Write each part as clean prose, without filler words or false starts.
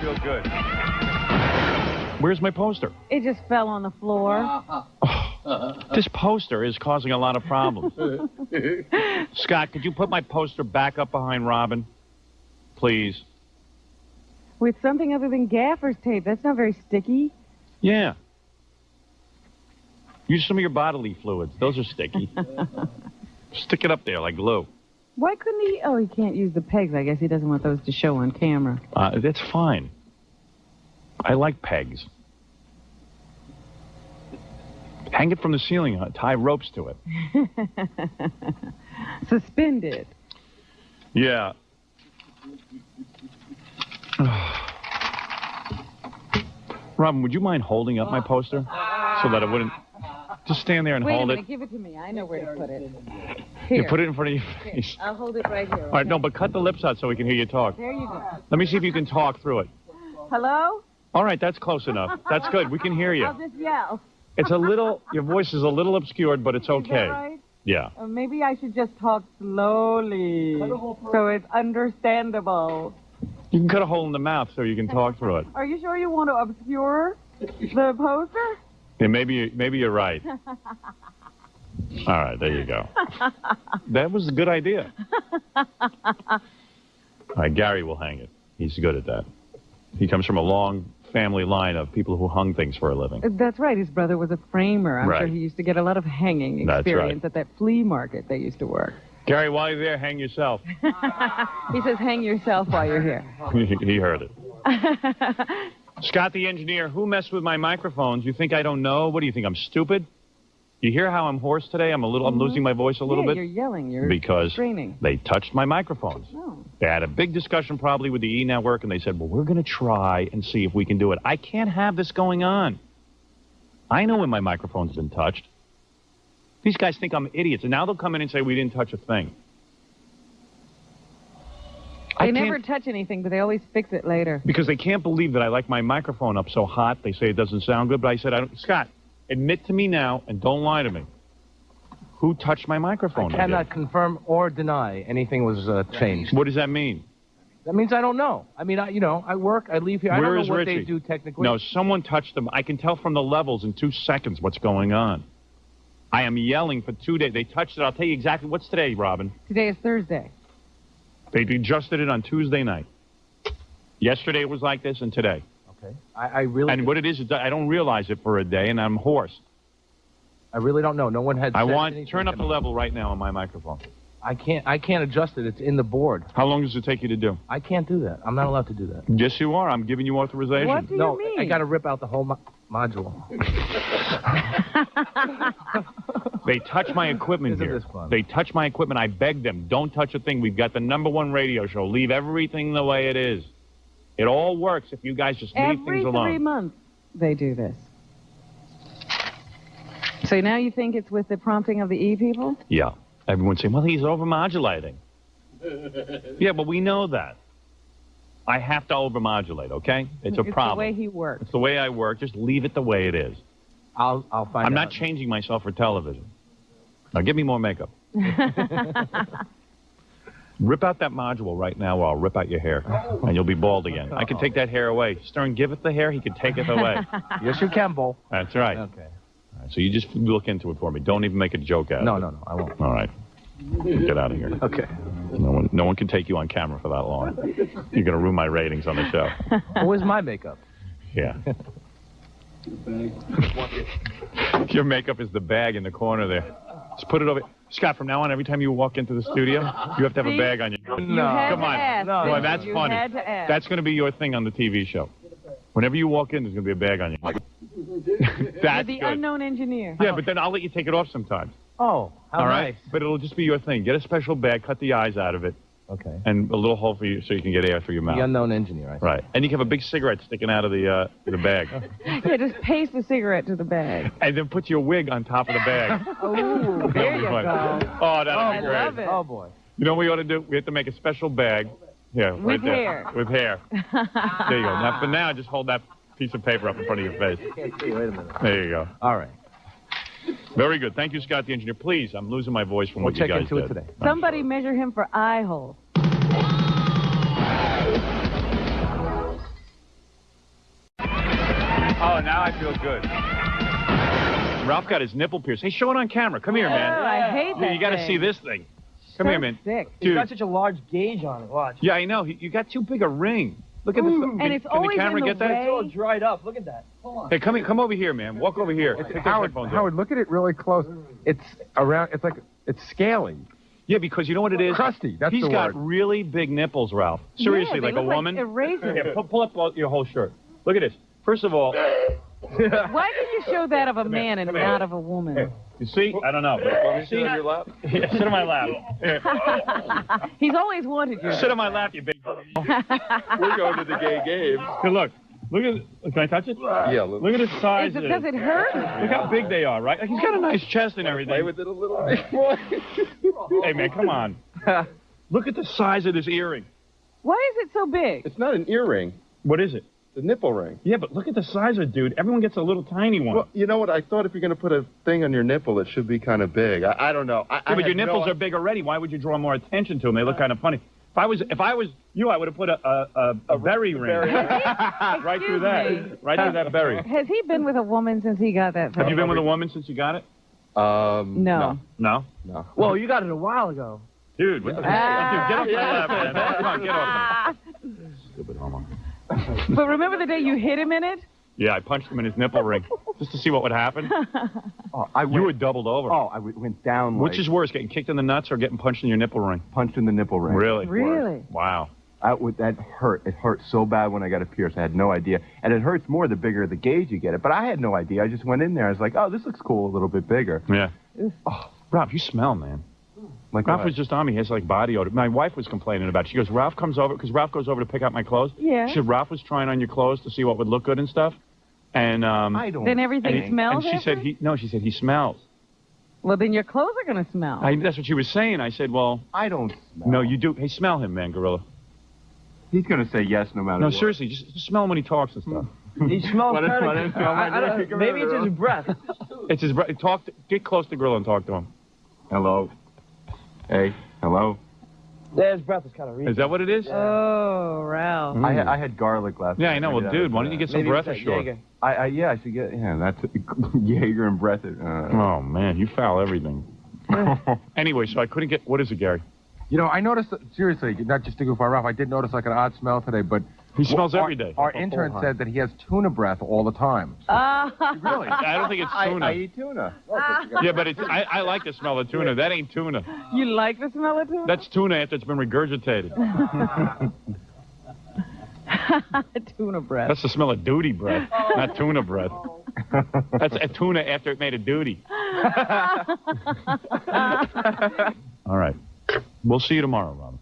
real good. Where's my poster? It just fell on the floor. This poster is causing a lot of problems. Scott, could you put my poster back up behind Robin? Please. With something other than gaffer's tape. That's not very sticky. Yeah. Use some of your bodily fluids. Those are sticky. Stick it up there like glue. Why couldn't he? Oh, he can't use the pegs. I guess he doesn't want those to show on camera. That's fine. I like pegs. Hang it from the ceiling. Tie ropes to it. Suspend it. Yeah. Robin, would you mind holding up my poster so that it wouldn't... Just stand there and Wait hold a it. minute, give it to me. I know where to put it. Here. You put it in front of your face. I'll hold it right here. Okay? All right, no, but cut the lips out so we can hear you talk. There you go. Let me see if you can talk through it. Hello? All right, that's close enough. That's good. We can hear you. I'll just yell. It's a little... Your voice is a little obscured, but it's okay. Is that right? Yeah. Maybe I should just talk slowly so it's understandable. You can cut a hole in the mouth so you can talk through it. Are you sure you want to obscure the poster? Yeah, maybe you're right. All right, there you go. That was a good idea. All right, Gary will hang it. He's good at that. He comes from a long family line of people who hung things for a living. That's right. His brother was a framer. I'm Right. sure he used to get a lot of hanging experience at that flea market they used to work. Gary, while you're there, hang yourself. He says, hang yourself while you're here. He heard it. Scott, the engineer, who messed with my microphones? You think I don't know? What do you think? I'm stupid? You hear how I'm hoarse today? I'm losing my voice a little bit. You're yelling. You're because straining. They touched my microphones. Oh. They had a big discussion probably with the E! Network, and they said, well, we're going to try and see if we can do it. I can't have this going on. I know when my microphone's been touched. These guys think I'm idiots, and now they'll come in and say we didn't touch a thing. They never touch anything, but they always fix it later. Because they can't believe that I like my microphone up so hot. They say it doesn't sound good, but I said, Scott, admit to me now, and don't lie to me. Who touched my microphone? I cannot confirm or deny anything was changed. What does that mean? That means I don't know. I mean, I work, I leave here. I don't know what they do technically. No, someone touched them. I can tell from the levels in 2 seconds what's going on. I am yelling for 2 days. They touched it. I'll tell you exactly. What's today, Robin? Today is Thursday. They adjusted it on Tuesday night. Yesterday it was like this, and today. Okay. I really... And what it is I don't realize it for a day, and I'm hoarse. I really don't know. No one had... Turn up the level right now on my microphone. I can't adjust it. It's in the board. How long does it take you to do? I can't do that. I'm not allowed to do that. Yes, you are. I'm giving you authorization. What do you mean? I got to rip out the whole module. They touch my equipment here. They touch my equipment. I beg them, don't touch a thing. We've got the #1 radio show. Leave everything the way it is. It all works if you guys just leave things alone. Every 3 months they do this. So now you think it's with the prompting of the E people? Yeah. Everyone's saying, well, he's overmodulating. Yeah, but we know that. I have to overmodulate, okay? It's a problem. It's the way he works. It's the way I work. Just leave it the way it is. I'll find out. I'm not changing myself for television. Now, give me more makeup. Rip out that module right now or I'll rip out your hair, and you'll be bald again. I can take that hair away. Stern, give it the hair. He can take it away. Yes, you can, Bull. That's right. Okay. All right, so you just look into it for me. Don't even make a joke out of it. No, I won't. All right. Get out of here. Okay. No one can take you on camera for that long. You're going to ruin my ratings on the show. Where's my makeup? Yeah. Your makeup is the bag in the corner there. Just put it over. Scott, from now on, every time you walk into the studio, you have to have a bag on you. No. Come on. No. Boy, that's funny. That's going to be your thing on the TV show. Whenever you walk in, there's going to be a bag on you. That's the good. unknown engineer. Yeah, but then I'll let you take it off sometimes. Oh, how all right? Nice. But it'll just be your thing. Get a special bag, cut the eyes out of it. Okay. And a little hole for you so you can get air through your mouth. The unknown engineer, I see. Right. And you can have a big cigarette sticking out of the bag. Yeah, just paste the cigarette to the bag. And then put your wig on top of the bag. Oh, there you go. Oh, that'd be great. I love it. Oh, boy. You know what we ought to do? We have to make a special bag. Yeah, right With there. hair. With hair. There you go. Now, for now, just hold that piece of paper up in front of your face. Can't see. Wait a minute. There you go. All right. Very good. Thank you, Scott the engineer. Please, I'm losing my voice from what you guys did. We'll check into it today. Somebody measure him for eye hole. Oh, now I feel good. Ralph got his nipple pierced. Hey, show it on camera. Come here, man. Oh, I hate that. You got to see this thing. Come here, man. Sick. It's got such a large gauge on it. Watch. Yeah, I know. You got too big a ring. Look at this. And it's always can the camera in the get that? way. It's all dried up. Look at that. Hold on. Hey, come over here, man. Walk over here. Howard, look at it really close. It's around. It's like it's scaly. Yeah, because you know what it is? Crusty. That's He's the got word. really big nipples, Ralph. Seriously, Yeah, like they a look woman. Like erasers. Here, pull up your whole shirt. Look at this. First of all, Why did you show that of a man and not of a woman? you see? I don't know. But, see? on your lap? Yeah, sit on my lap. Here. He's always wanted you. Sit on my lap, you big. We're going to the gay game. Hey, look. Look at. Can I touch it? Yeah. Look at the size of it. Does it hurt? Look how big they are, right? Like, he's got a nice chest and everything. Play with it a little bit. Hey, man, come on. Look at the size of this earring. Why is it so big? It's not an earring. What is it? It's a nipple ring. Yeah, but look at the size of it, dude. Everyone gets a little tiny one. Well, you know what? I thought if you're going to put a thing on your nipple, it should be kind of big. I don't know. Yeah, but your nipples are big already. Why would you draw more attention to them? They look kind of funny. If I was you, I would have put a berry ring right through that. Right through that berry. Has he been with a woman since he got that? Have you been with a woman since you got it? No. No? No. Whoa, you got it a while ago. Dude, what the heck? Dude, get off my lap, man. Come on, get off me. Stupid homo. But remember the day you hit him in it? Yeah, I punched him in his nipple ring just to see what would happen. You were doubled over. Oh, I went down. Which is worse, getting kicked in the nuts or getting punched in your nipple ring? Punched in the nipple ring. Really? Really? Wow. That hurt. It hurt so bad when I got it pierced. I had no idea. And it hurts more the bigger the gauge you get it. But I had no idea. I just went in there. I was like, oh, this looks cool, a little bit bigger. Yeah. Oh, Ralph, you smell, man. Like Ralph what? was just on me. He has like body odor. My wife was complaining about it. She goes, Ralph comes over, because Ralph goes over to pick out my clothes. Yeah. She said, Ralph was trying on your clothes to see what would look good and stuff. And I don't. Then everything smells. And she said, she said, he smells. Well, then your clothes are going to smell. That's what she was saying. I said, well. I don't smell. No, you do. Hey, smell him, man, Gorilla. He's going to say yes no matter No, what. seriously, just smell him when he talks and stuff. He smells Let kind him smell my dick. maybe it's his breath. It's his breath. Get close to Gorilla and talk to him. Hello. Hey. Hello. Yeah, his breath is kind of reeking. Is that what it is? Oh, Ralph. I had garlic last night. Yeah, I know. Well, dude, why don't you get some Maybe breath it's ashore? Jaeger. I should get, that's Jaeger and breath. Oh, man, you foul everything. Anyway, so I couldn't get, what is it, Gary? You know, I noticed, seriously, not just to goof on Ralph, I did notice like an odd smell today, but... He smells every day. Our intern said that he has tuna breath all the time. Really? I don't think it's tuna. I eat tuna. Yeah, but I like the smell of tuna. That ain't tuna. You like the smell of tuna? That's tuna after it's been regurgitated. Tuna breath. That's the smell of duty breath, not tuna breath. That's a tuna after it made a duty. All right. We'll see you tomorrow, Robin.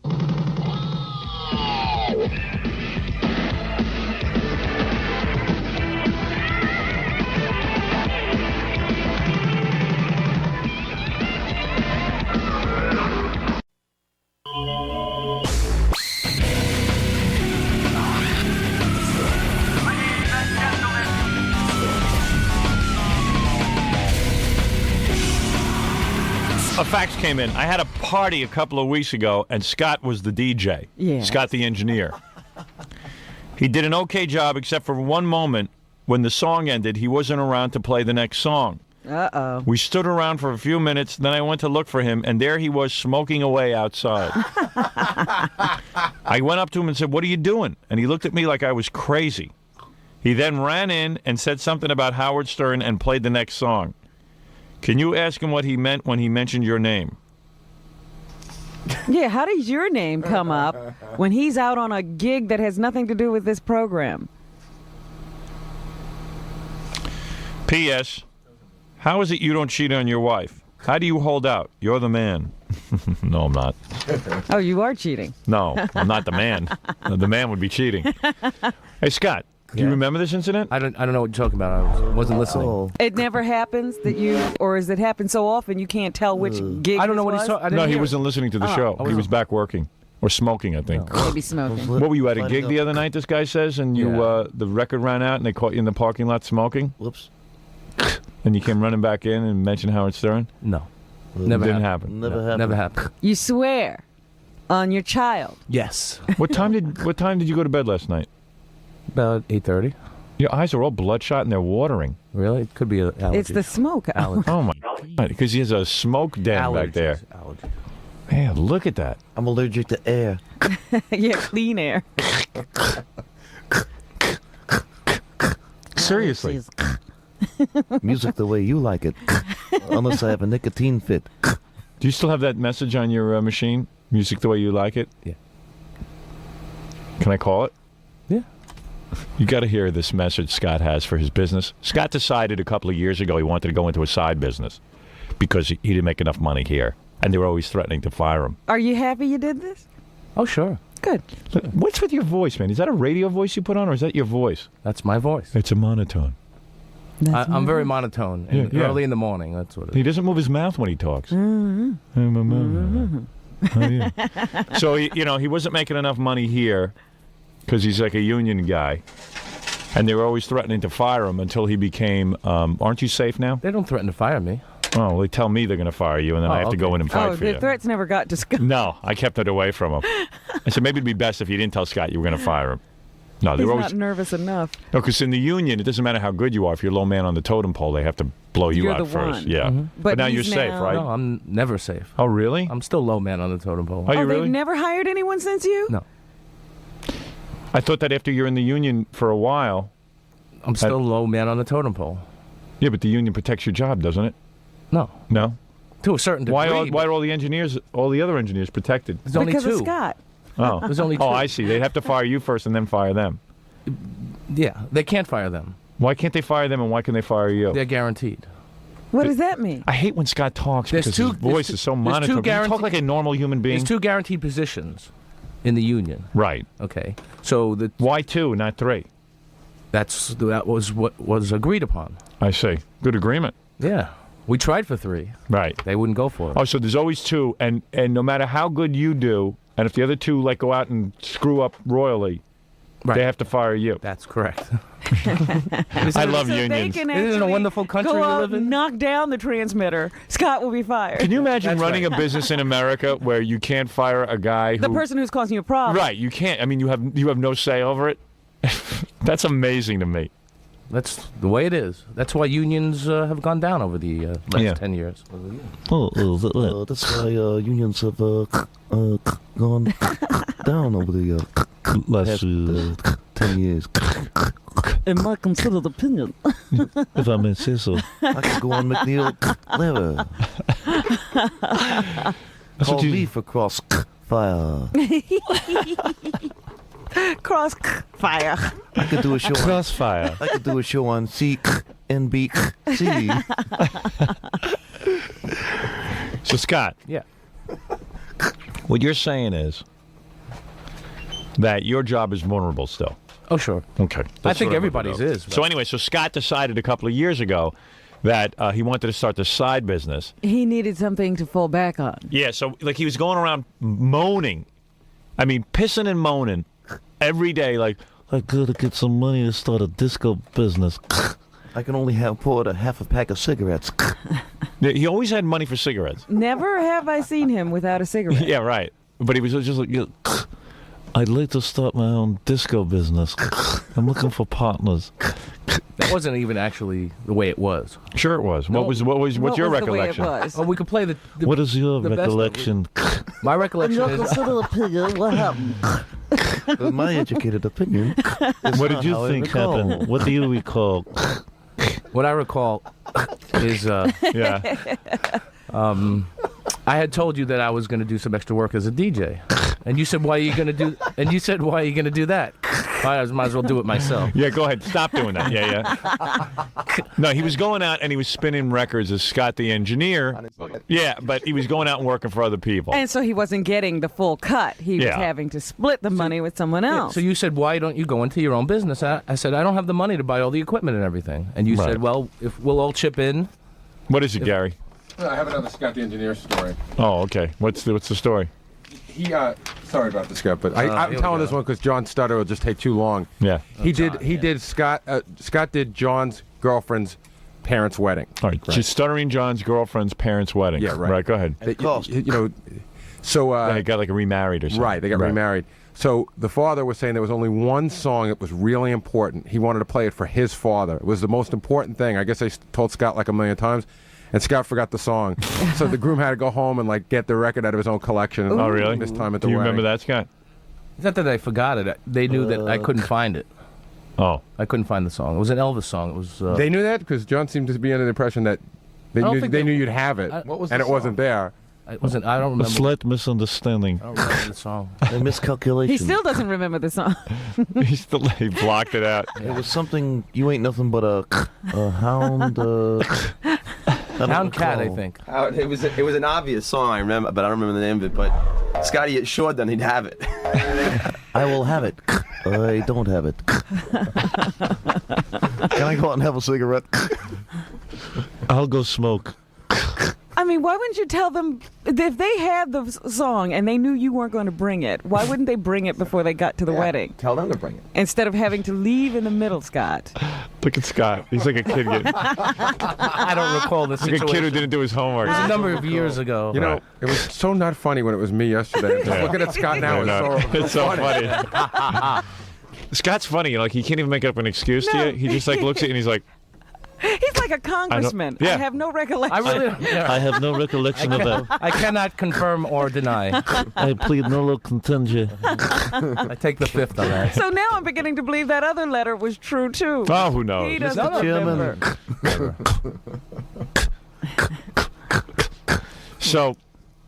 A fax came in. I had a party a couple of weeks ago, and Scott was the DJ. Yeah. Scott, the engineer. He did an okay job, except for one moment when the song ended. He wasn't around to play the next song. Uh-oh. We stood around for a few minutes, then I went to look for him, and there he was smoking away outside. I went up to him and said, "What are you doing?" And he looked at me like I was crazy. He then ran in and said something about Howard Stern and played the next song. Can you ask him what he meant when he mentioned your name? Yeah, how does your name come up when he's out on a gig that has nothing to do with this program? P.S. How is it you don't cheat on your wife? How do you hold out? You're the man. No, I'm not. Oh, you are cheating. No, I'm not the man. The man would be cheating. Hey, Scott, do you remember this incident? I don't know what you're talking about. I wasn't listening. It never happens that you, or is it happen so often you can't tell which gig I don't know this what was? he's talking. No, he wasn't listening to the show. He was back working. Or smoking, I think. Maybe smoking. What were you at a gig the other night, this guy says, and you the record ran out and they caught you in the parking lot smoking? Whoops. And you came running back in and mentioned Howard Stern? No. Never Didn't happened. happen. Never happened. You swear on your child. Yes. What time did you go to bed last night? About 8:30. Your eyes are all bloodshot and they're watering. Really? It could be an allergy. It's the smoke. Allergy. Oh, my God. Because he has a smoke den back there. Allergies. Man, look at that. I'm allergic to air. Yeah, clean air. Seriously. Music the way you like it. Unless I have a nicotine fit. Do you still have that message on your machine? Music the way you like it? Yeah. Can I call it? Yeah. You got to hear this message Scott has for his business. Scott decided a couple of years ago he wanted to go into a side business because he didn't make enough money here. And they were always threatening to fire him. Are you happy you did this? Oh, sure. Good. Look, what's with your voice, man? Is that a radio voice you put on, or is that your voice? That's my voice. It's a monotone. I'm very monotone. And early in the morning, that's what it is. He doesn't move his mouth when he talks. Oh, yeah. So, he wasn't making enough money here because he's like a union guy. And they were always threatening to fire him until he became, aren't you safe now? They don't threaten to fire me. Oh, well, they tell me they're going to fire you, and then I have to go in and fight for you. The threats never got to Scott. No, I kept it away from him. I said maybe it'd be best if you didn't tell Scott you were going to fire him. No, they He's were always not nervous enough. no, because in the union, it doesn't matter how good you are. If you're low man on the totem pole, they have to blow you You're out the first. one. Yeah, Mm-hmm. but now he's you're safe, now- right? No, I'm never safe. Oh, really? I'm still low man on the totem pole. Oh, you really? They've never hired anyone since you? No. I thought that after you're in the union for a while. I'm still low man on the totem pole. Yeah, but the union protects your job, doesn't it? No. No. To a certain degree. Why are all the engineers, all the other engineers, protected? There's only Because two. of Scott. Oh, There's only two. Oh, I see. They'd have to fire you first and then fire them. Yeah, they can't fire them. Why can't they fire them and why can they fire you? They're guaranteed. What does that mean? I hate when Scott talks There's because two- his voice is so monotone. Can you talk like a normal human being? There's two guaranteed positions in the union. Right. Okay. So Why two, not three? that was what was agreed upon. I see. Good agreement. Yeah. We tried for 3. Right. They wouldn't go for it. Oh, so there's always two, and no matter how good you do, and if the other two go out and screw up royally, Right. they have to fire you. That's correct. I love So they unions. can Isn't it a actually wonderful country go we out live in? and knock down the transmitter. Scott will be fired. Can you imagine That's running right. a business in America where you can't fire a guy who... The person who's causing you a problem. Right, you can't. I mean, you have no say over it. That's amazing to me. That's the way it is. That's why unions have gone down over the last 10 years. That's why unions have gone down over the last 10 years. In my considered opinion. If I may say so. I could go on McNeil Clever. Call me for cross fire. Crossfire. I could do a show. Crossfire. I could do a show on CNBC. So, Scott, Yeah. what you're saying is that your job is vulnerable still. Oh, sure. Okay. I think everybody's is. So anyway, so Scott decided a couple of years ago that he wanted to start this side business. He needed something to fall back on. Yeah, so he was going around moaning. I mean, pissing and moaning every day, like, I gotta get some money to start a disco business. I can only afford a half a pack of cigarettes. he always had money for cigarettes. Never have I seen him without a cigarette. Yeah, right. But he was just like, I'd like to start my own disco business. I'm looking for partners. That wasn't even actually the way it was. sure it was. No. What's What your was recollection? The way it was? Oh, we could play the What is your the best of it. recollection? My In recollection your is considered opinion, what happened? My educated opinion. What did you think happened? What do you recall? what I recall is Yeah. I had told you that I was going to do some extra work as a DJ, and you said, "Why are you going to do?" And you said, "Why are you going to do that?" I might as well do it myself. Yeah, go ahead. Stop doing that. Yeah. No, he was going out and he was spinning records as Scott the engineer. Yeah, but he was going out and working for other people. And so he wasn't getting the full cut. He was Yeah. having to split the money with someone Yeah, else. so you said, "Why don't you go into your own business?" I said, "I don't have the money to buy all the equipment and everything." And you Right. said, "Well, if we'll all chip in." What is it, Gary? I have another Scott the Engineer story. Oh, okay. What's the story? He, sorry about this, Scott, but I'm here we telling go. this one because John's stutter will just take too long. Yeah. He did Scott did John's girlfriend's parents' wedding. All right. Just stuttering John's girlfriend's parents' wedding. Yeah, right. Right. Go ahead. Cost. You know, So They got like remarried or something. right, they got remarried. So the father was saying there was only one song that was really important. He wanted to play it for his father. It was the most important thing. I guess I told Scott like a million times, and Scott forgot the song. So the groom had to go home and like get the record out of his own collection. Oh, really? This time at the Do you wedding. remember that, Scott? It's not that they forgot it. They knew that I couldn't find it. Oh. I couldn't find the song. It was an Elvis song. It was. They knew that because John seemed to be under the impression that they don't knew think they they- knew you'd have it, What was and the it wasn't song? there. It wasn't. I don't A remember. slight misunderstanding. I don't remember the song. A miscalculation. He still doesn't remember the song. He blocked it out. It was something. You ain't nothing but a hound. Hound cat, I think. It was an obvious song, I remember, but I don't remember the name of it. But Scotty assured them he'd have it. I will have it. I don't have it. Can I go out and have a cigarette? I'll go smoke. I mean, why wouldn't you tell them if they had the song and they knew you weren't going to bring it? Why wouldn't they bring it before they got to the wedding Tell them to bring it. instead of having to leave in the middle, Scott? Look at Scott. He's like a kid. I don't recall the Like a situation. kid who didn't do his homework. It was a number of years ago. You know, it was so not funny when it was me yesterday. Just looking at Scott now I know. is so It's so funny. Scott's funny. Like, he can't even make up an excuse to you. He just like looks at you and he's like, He's like a congressman. yeah. I have no recollection. I really. yeah. I have no recollection of that. I cannot confirm or deny. I plead no contendere. I take the fifth on that. So now I'm beginning to believe that other letter was true too. oh, who knows? He doesn't Mr. Chairman. remember. So,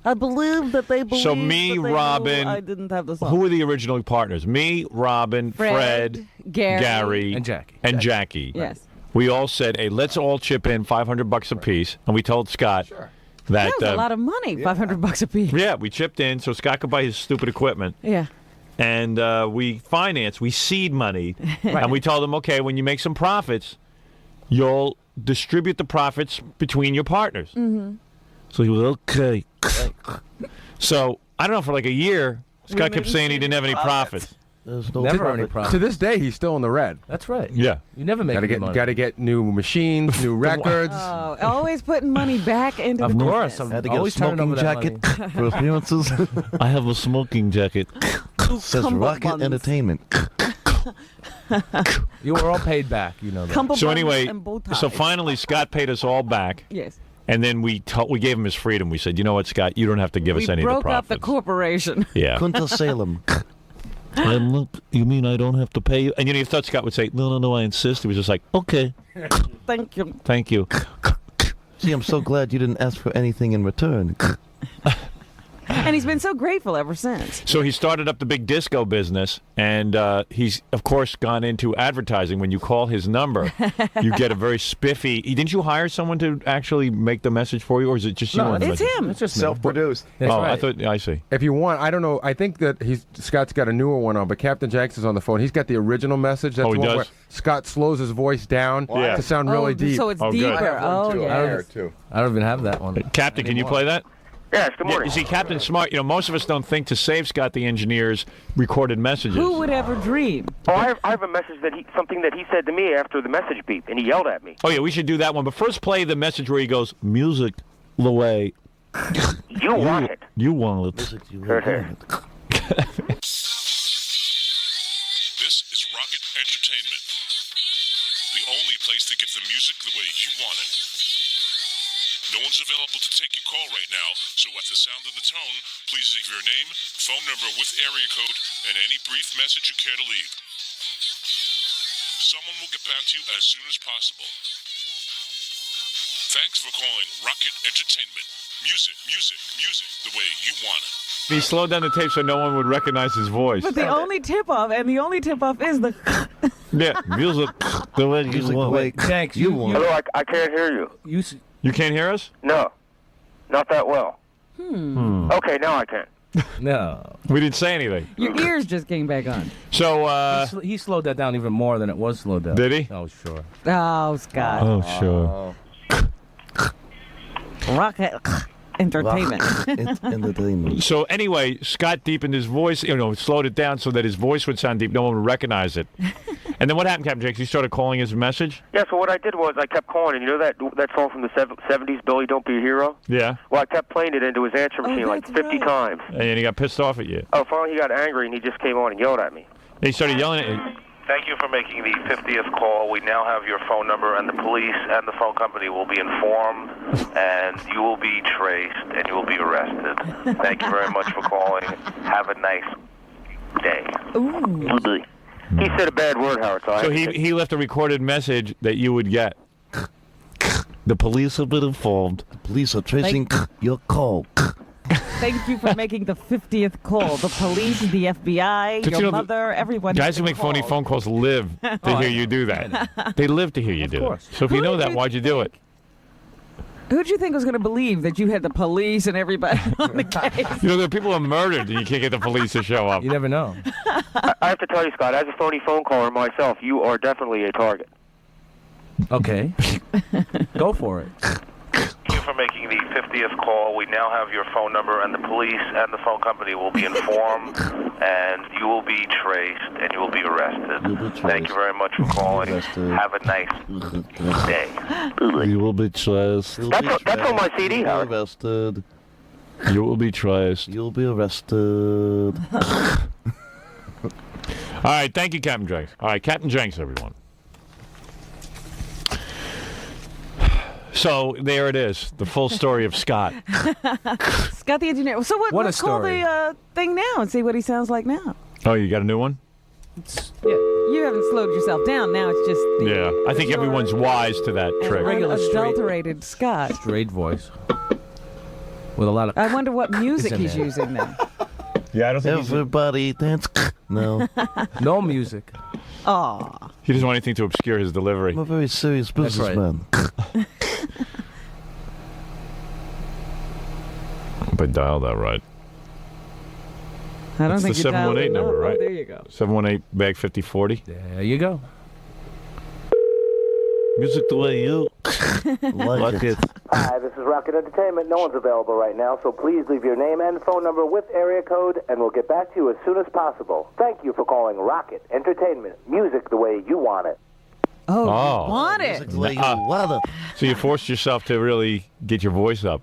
I believe that they believe So me, that they knew Robin, I didn't have the song. who were the original partners? Me, Robin, Fred, Gary, And Jackie. and Jackie. Yes. We all said, hey, let's all chip in $500 apiece. And we told Scott that. That was a lot of money, $500 a piece. Yeah, we chipped in so Scott could buy his stupid equipment. Yeah. And we seed money. And we told him, okay, when you make some profits, you'll distribute the profits between your partners. Mm-hmm. So he was okay. So, I don't know, for like a year, Scott kept saying he didn't have any profits. There's no Never profit. any problem. to this day, he's still in the red. That's right. Yeah. You never make any money. Got to get new machines, new records. Oh, always putting money back into Of the course. business. I had to get a Always turning smoking over that jacket money. for appearances. I have a smoking jacket. Says Rocket Cummerbunds. Entertainment. You were all paid back. You know that. Cummerbunds So anyway, and bow ties. so finally Scott paid us all back. Yes. And then we gave him his freedom. We said, you know what, Scott, you don't have to give We us any of the broke up profits. the corporation. Yeah. Kunta Salem. You mean I don't have to pay you? And you thought Scott would say, No, I insist. he was just like, Okay. Thank you. thank you. See, I'm so glad you didn't ask for anything in return. And he's been so grateful ever since. So he started up the big disco business, and he's, of course, gone into advertising. When you call his number, you get a very spiffy... Didn't you hire someone to actually make the message for you, or is it just you on the It's message? him. It's just me. Self-produced. That's Oh, right. I see. If you want, I don't know. I think that Scott's got a newer one on, but Captain Jackson's on the phone. He's got the original message. That's Oh, he the one does? where Scott slows his voice down Yeah. to sound really Oh, deep. So it's Oh, good. deeper. Oh, yeah. too. I don't even have that one. Captain, can you play that? Yes, good Yeah, morning. you see, Captain Smart, most of us don't think to save Scott the engineer's recorded messages. Who would ever dream? Oh, I have a message something that he said to me after the message beep, and he yelled at me. Oh, yeah, we should do that one. But first play the message where he goes, music, the way You want it. you want it. Heard her. This is Rocket Entertainment, the only place to get the music the way you want it. No one's available to take your call right now, so at the sound of the tone, please leave your name, phone number with area code, and any brief message you care to leave. Someone will get back to you as soon as possible. Thanks for calling Rocket Entertainment. Music, music, music, the way you want it. He slowed down the tape so no one would recognize his voice. But the only tip-off, and the only tip-off is the... Yeah, music, the way you want it. Thanks. You want Hello, I can't hear you. You can't hear us? No, not that well. Okay, now I can. No. We didn't say anything. Your ears just came back on. So, He slowed that down even more than it was slowed down. Did he? Oh, sure. Oh, Scott. oh, sure. Rocket Entertainment. It's entertainment. So anyway, Scott deepened his voice, slowed it down so that his voice would sound deep. No one would recognize it. And then what happened, Captain Jakes? You started calling his message? Yeah, so what I did was I kept calling, and you know that song from the 70s, Billy Don't Be a Hero? Yeah. Well, I kept playing it into his answer machine like 50 times. And he got pissed off at you. Oh, finally he got angry, and he just came on and yelled at me. He started yelling at you. Thank you for making the 50th call. We now have your phone number, and the police and the phone company will be informed, and you will be traced, and you will be arrested. Thank you very much for calling. Have a nice day. Ooh. He said a bad word, Howard. So he left a recorded message that you would get. The police have been informed. The police are tracing your call. Thank you for making the 50th call. The police, the FBI, But your you know, mother, everyone. Guys who make phony phone calls live to hear you do that. They live to hear you do it. So if you know that, why'd you do it? Who'd you think was going to believe that you had the police and everybody on the case? You know, there are people who are murdered and you can't get the police to show up. You never know. I have to tell you, Scott, as a phony phone caller myself, you are definitely a target. Okay. Go for it. Thank you for making the 50th call. We now have your phone number, and the police and the phone company will be informed, and you will be traced, and you will be arrested. Thank you very much for calling. Have a nice day. You will be traced. That's on my CD, Howard. Arrested. You will be traced. You'll be arrested. All right, thank you, Captain Jenks. All right, Captain Jenks, everyone. So there it is, the full story of Scott. Scott the engineer. So What a let's call story. the thing now and see what he sounds like now. Oh, you got a new one? Yeah. You haven't slowed yourself down. Now it's just Yeah, I think everyone's wise to that trick. Regular straight- adulterated Scott. Straight voice. With a lot of... I wonder what music in he's there. using then. Yeah, I don't think Everybody dance. No. No music. Aw. he doesn't want anything to obscure his delivery. I'm a very serious That's right. businessman. If I dial that right. I don't That's think the you dialed 718 it number, up. right? Oh, there you go. 718 bag 5040. There you go. Music the way you like it. Hi, this is Rocket Entertainment. No one's available right now, so please leave your name and phone number with area code, and we'll get back to you as soon as possible. Thank you for calling Rocket Entertainment. Music the way you want it. Oh, Oh. you want it. Music the way you want it. So you forced yourself to really get your voice up.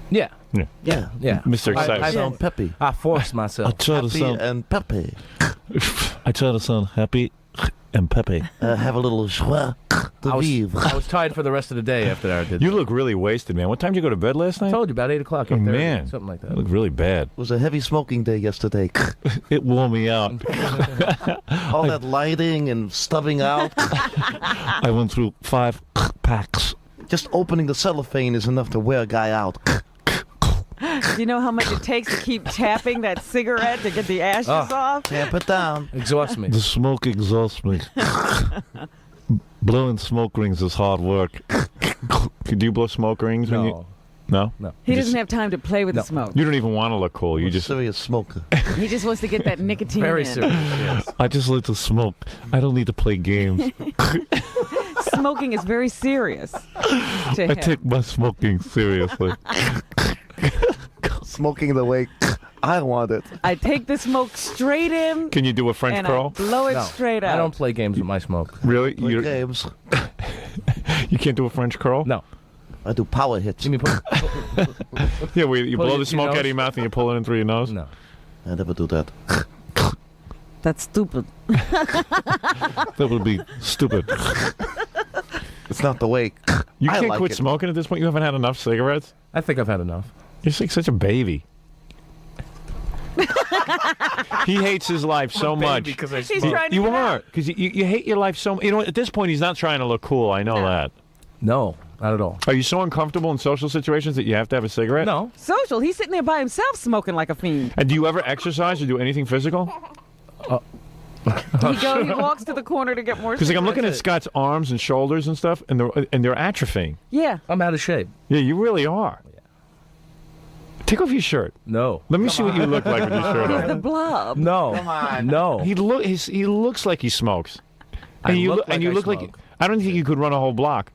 Yeah. Yeah. Yeah. Yeah. Mr. I Excitement. Sound peppy. I forced I myself. try to Happy sound and peppy. I try to sound happy and peppy. Have a little joie de I vivre. was tired for the rest of the day after I did You that. look really wasted, man. What time did you go to bed last I night? told you, about 8 o'clock. Oh, 8:30, man. Something like You that. look really bad. It was a heavy smoking day yesterday. It wore me out. All that lighting and stubbing out. I went through 5 packs. Just opening the cellophane is enough to wear a guy out. Do you know how much it takes to keep tapping that cigarette to get the ashes off? Tamp it down. Exhaust me. The smoke exhausts me. Blowing smoke rings is hard work. Could you blow smoke rings when you... No. No? He doesn't have time to play with the smoke. You don't even want to look cool. You just... serious smoker. He just wants to get that nicotine Very in. serious. Yes. I just like to smoke. I don't need to play games. Smoking is very serious to I him. take my smoking seriously. Smoking the way I want it. I take the smoke straight in Can you do a French and curl? I blow it No, straight out. I don't play games with my smoke. Really? Play games. You can't do a French curl? No. I do power hits. You mean put... Yeah, where you Pull blow it the in smoke your out of nose? your mouth and you pull it in through your nose? No. I never do that. That's stupid. That would be stupid. It's not the way. You I can't like quit it. smoking at this point? You haven't had enough cigarettes? I think I've had enough. You're like such a baby. He hates his life so much. Because I He's smoke. trying to You get are, out. because you hate your life so much. You know what? At this point, he's not trying to look cool. I know that. No, not at all. Are you so uncomfortable in social situations that you have to have a cigarette? No. Social. He's sitting there by himself smoking like a fiend. And do you ever exercise or do anything physical? He walks to the corner to get more. Because like I'm looking at cigarettes. Scott's arms and shoulders and stuff, and they're atrophying. Yeah. I'm out of shape. Yeah, you really are. Take off your shirt. No. Let me see what you look like with your shirt He's the on. blob. No. Come on. No. He looks like he smokes. I And you look and you like I look like smoke. I don't think you could run a whole block.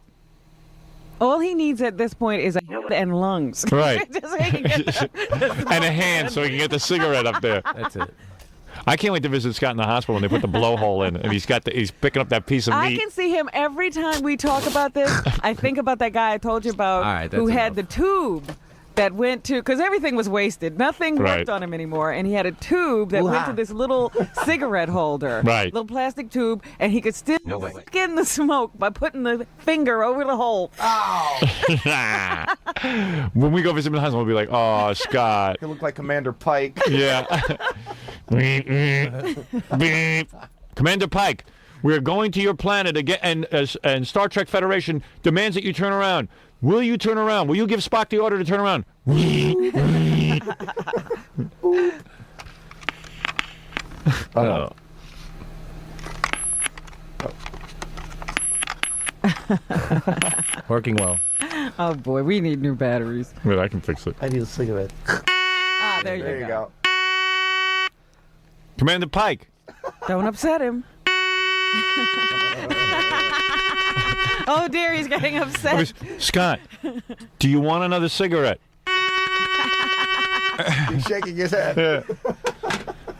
All he needs at this point is a and lungs. Right. Just so he can get And a hand so he can get the cigarette up there. That's it. I can't wait to visit Scott in the hospital when they put the blowhole in, and he's picking up that piece of I meat. can see him every time we talk about this. I think about that guy I told you about All right, who that's had the tube that went to, because everything was wasted. Nothing worked Right. on him anymore. And he had a tube that went to this little cigarette holder. Right. Little plastic tube. And he could still skin the smoke by putting the finger over the hole. When we go visit him in the hospital, we'll be like, "Oh, Scott." He looked like Commander Pike. Yeah. Beep. Commander Pike, we're going to your planet again, and Star Trek Federation demands that you turn around. Will you turn around? Will you give Spock the order to turn around? Working well. Oh, boy. We need new batteries. Wait, I can fix it. I need a cigarette. Ah, there you go. Commander Pike. Don't upset him. Oh, dear. He's getting upset. Scott, do you want another cigarette? He's shaking his head. Yeah.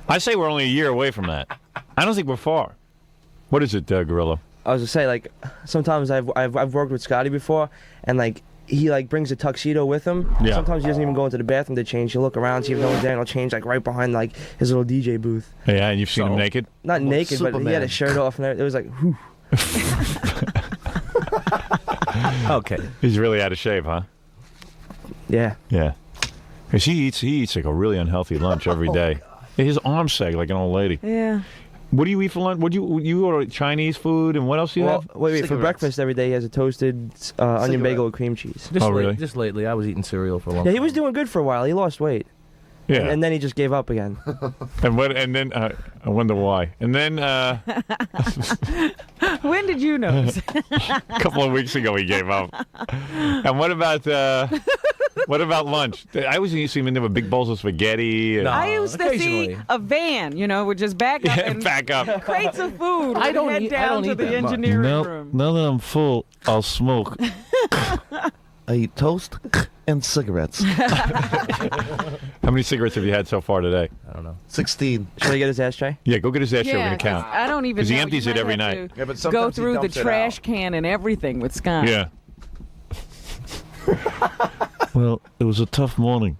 I say we're only a year away from that. I don't think we're far. What is it, Gorilla? I was to say, like, sometimes I've worked with Scotty before, and like he like brings a tuxedo with him. Yeah. Sometimes he doesn't even go into the bathroom to change. He'll look around, see if no one's there, and he'll change like right behind like his little DJ booth. Yeah, and you've seen him naked? Not naked, but he had Superman. a shirt off, and it was like, whew. Okay. He's really out of shape, huh? Yeah. Yeah. Because he eats like a really unhealthy lunch every day. His arms sag like an old lady. Yeah. What do you eat for lunch? What do you order Chinese food, and what else do you have? Wait, for breakfast every day he has a toasted onion bagel with cream cheese. Just lately, I was eating cereal for a long Yeah, time. he was doing good for a while. He lost weight. Yeah. And then he just gave up again. And then I wonder why. And then When did you notice? a couple of weeks ago he gave up. And what about lunch? I always used to see him in there with big bowls of spaghetti. And, I used to see a van, would just back up and back up. crates of food. I don't head eat- I down don't to eat the that much. engineering room. Now that I'm full, I'll smoke. I eat toast and cigarettes. How many cigarettes have you had so far today? I don't know. 16. Should I get his ashtray? Yeah, go get his ashtray. We're Yeah, going to count. 'cause I don't even Because he know. empties You it might every have night. to Yeah, but Go sometimes he through the dumps it trash out. can and everything with Scott. Yeah. Well, it was a tough morning.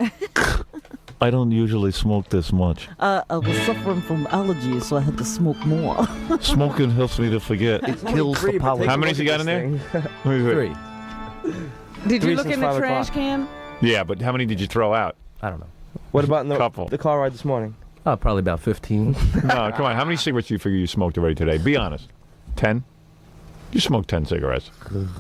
I don't usually smoke this much. I was suffering from allergies, so I had to smoke more. Smoking helps me to forget. It kills the power. How many's he got in there? Three. Did Three you look since in the 5 trash o'clock. can? Yeah, but how many did you throw out? I don't know. What about in Couple. the car ride this morning? Oh, probably about 15. No, come on. How many cigarettes do you figure you smoked already today? Be honest. 10? You smoked 10 cigarettes.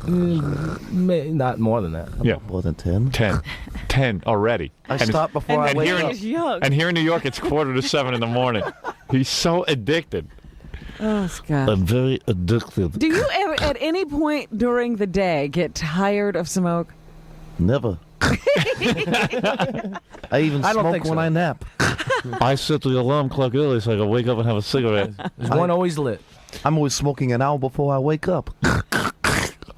Not more than that. Yeah. More than 10? 10. 10 already. I And stop before I And wake here in- up. he's young. And here in New York, it's 6:45 in the morning. He's so addicted. Oh, Scott. I'm very addicted. Do you ever, at any point during the day, get tired of smoke? Never. I even I don't smoke think when so. I nap. I set the alarm clock early so I can wake up and have a cigarette. There's one always lit. I'm always smoking an hour before I wake up.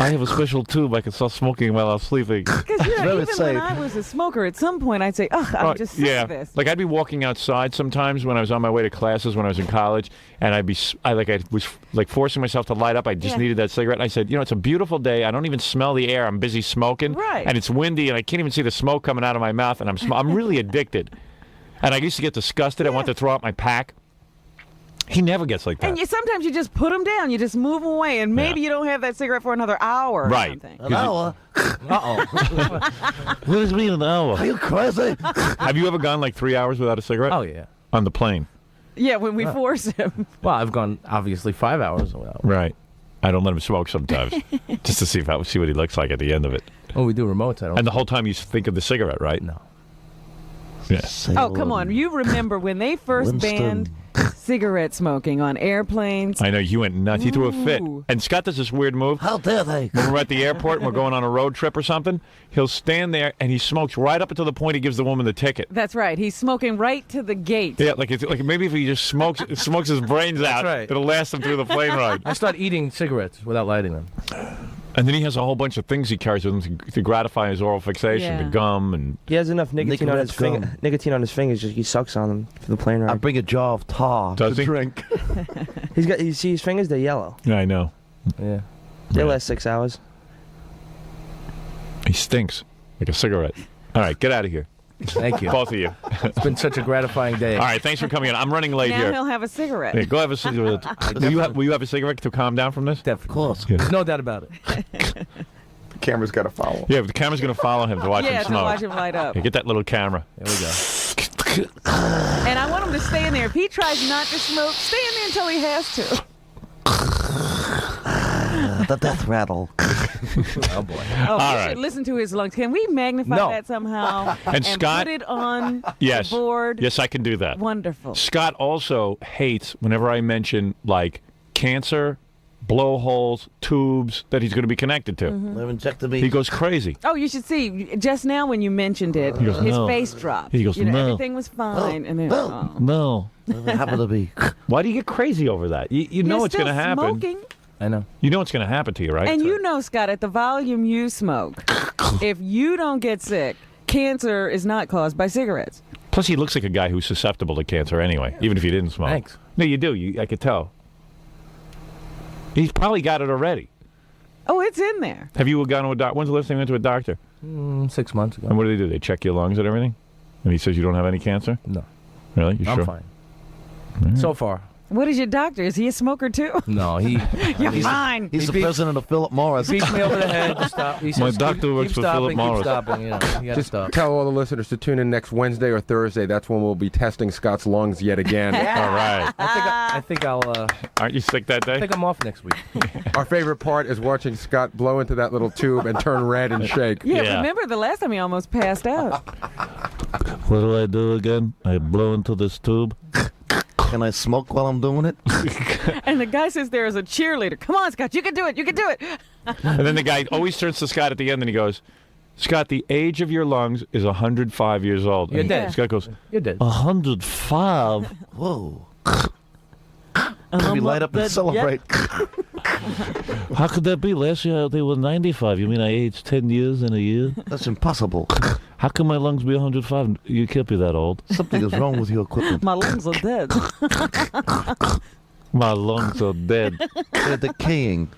I have a special tube I can start smoking while I'm sleeping. Because Very even safe. when I was a smoker, at some point I'd say, "Ugh, I'm just sick yeah. of this." Like I'd be walking outside sometimes when I was on my way to classes when I was in college, and I was like forcing myself to light up. I just Yeah. needed that cigarette. And I said, it's a beautiful day. I don't even smell the air. I'm busy smoking, Right. and it's windy, and I can't even see the smoke coming out of my mouth, and I'm really addicted. And I used to get disgusted. I want to throw out my pack. He never gets like that. And sometimes you just put them down. You just move them away, and maybe you don't have that cigarette for another hour or Right. something. An hour? Uh-oh. What does it mean an hour? Are you crazy? Have you ever gone like 3 hours without a cigarette? Oh, yeah. On the plane. Yeah, when we force him. Well, I've gone, obviously, 5 hours without. Right. I don't let him smoke sometimes, just to see what he looks like at the end of it. Oh, we do remotes. I don't. And the whole time you think of the cigarette, right? No. Yeah. Oh, come on. You remember when they first Winston. banned cigarette smoking on airplanes? I know, you went nuts. He threw a fit. Ooh. And Scott does this weird move. How dare they? When we're at the airport and we're going on a road trip or something, he'll stand there and he smokes right up until the point he gives the woman the ticket. That's right. He's smoking right to the gate. Yeah, like maybe if he just smokes his brains out, right. it'll last him through the plane ride. I start eating cigarettes without lighting them. And then he has a whole bunch of things he carries with him to gratify his oral fixation, the gum and... He has enough nicotine on his gum. nicotine on his fingers. Just he sucks on them for the plane ride. I bring a jar of tar Does to he? drink. He's got. You see his fingers? They're yellow. Yeah, I know. Yeah. They last 6 hours. He stinks like a cigarette. All right, get out of here. Thank you. Both of you. It's been such a gratifying day. All right, thanks for coming in. I'm running late now here. he'll have a cigarette. Yeah, go have a cigarette. Will you have a cigarette to calm down from this? Definitely. Of course. Yeah. No doubt about it. The camera's got to follow. Yeah, the camera's going to follow him to watch him Yeah, smoke. to watch him light up. Yeah, get that little camera. There we go. And I want him to stay in there. If he tries not to smoke, stay in there until he has to. The death rattle. Oh, boy. Oh, All we right. should listen to his lungs. Can we magnify No. that somehow And Scott- put it on Yes. the board? Yes, I can do that. Wonderful. Scott also hates whenever I mention, like, cancer, blowholes, tubes that he's going to be connected to. Larynjectomy. He goes crazy. Oh, you should see. Just now when you mentioned it, He goes, his no. face dropped. He goes, you know, no. everything was fine. And then, oh. No. Doesn't happen to be. Why do you get crazy over that? You know You're it's going to still happen. smoking. I know. You know it's going to happen to you, right? And you know, Scott, at the volume you smoke, if you don't get sick, cancer is not caused by cigarettes. Plus, he looks like a guy who's susceptible to cancer anyway, even if he didn't smoke. Thanks. No, you do. I could tell. He's probably got it already. Oh, it's in there. Have you gone to a doctor? When's the last time you went to a doctor? 6 months ago. And what do? They check your lungs and everything? And he says you don't have any cancer? No. Really? You I'm sure? fine. Mm. So far. What is your doctor? Is he a smoker too? No, he... You're fine. He's the president of Philip Morris. He beats me over the head to stop. He My says, doctor works keep for stopping, Philip Morris. Keep stopping, you know. You gotta Just stop. tell all the listeners to tune in next Wednesday or Thursday. That's when we'll be testing Scott's lungs yet again. All right. I think I'll... Aren't you sick that day? I think I'm off next week. Our favorite part is watching Scott blow into that little tube and turn red and shake. Yeah, remember the last time he almost passed out. What do I do again? I blow into this tube. Can I smoke while I'm doing it? And the guy sits there as a cheerleader. Come on, Scott, you can do it. You can do it. And then the guy always turns to Scott at the end and he goes, Scott, the age of your lungs is 105 years old. You're And dead. Scott goes, You're dead. 105? Whoa. We light up and celebrate. How could that be? Last year they were 95. You mean I aged 10 years in a year? That's impossible. How can my lungs be 105? You can't be that old. Something is wrong with your equipment. My lungs are dead. My lungs are dead. They're decaying.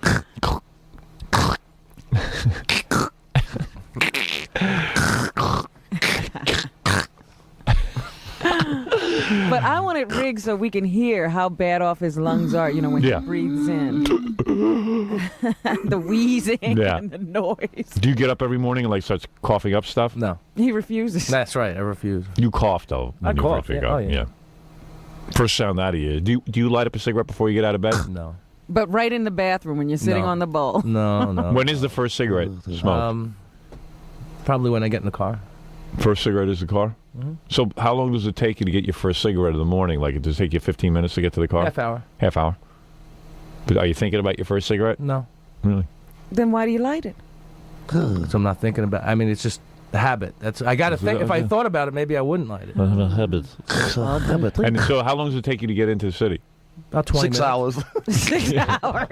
But I want it rigged so we can hear how bad off his lungs are, you know, when Yeah. he breathes in. The wheezing Yeah. and the noise. do you get up every morning and like starts coughing up stuff? No. He refuses. That's right. I refuse. You cough though. I when you cough, first wake yeah. up. Oh, yeah. First sound out of you. Do you light up a cigarette before you get out of bed? No. But right in the bathroom when you're sitting No. on the bowl. No, no. When is the first cigarette smoked? Probably when I get in the car. First cigarette is the car? Mhm. So how long does it take you to get your first cigarette in the morning? Like, does it take you 15 minutes to get to the car? Half hour. Half hour? But are you thinking about your first cigarette? No. Really? Then why do you light it? So I'm not thinking about. I mean, it's just a habit. I got to think. If I thought about it, maybe I wouldn't light it. I have a habit. It's a habit. And so how long does it take you to get into the city? About 20 6 minutes. hours. 6 hours.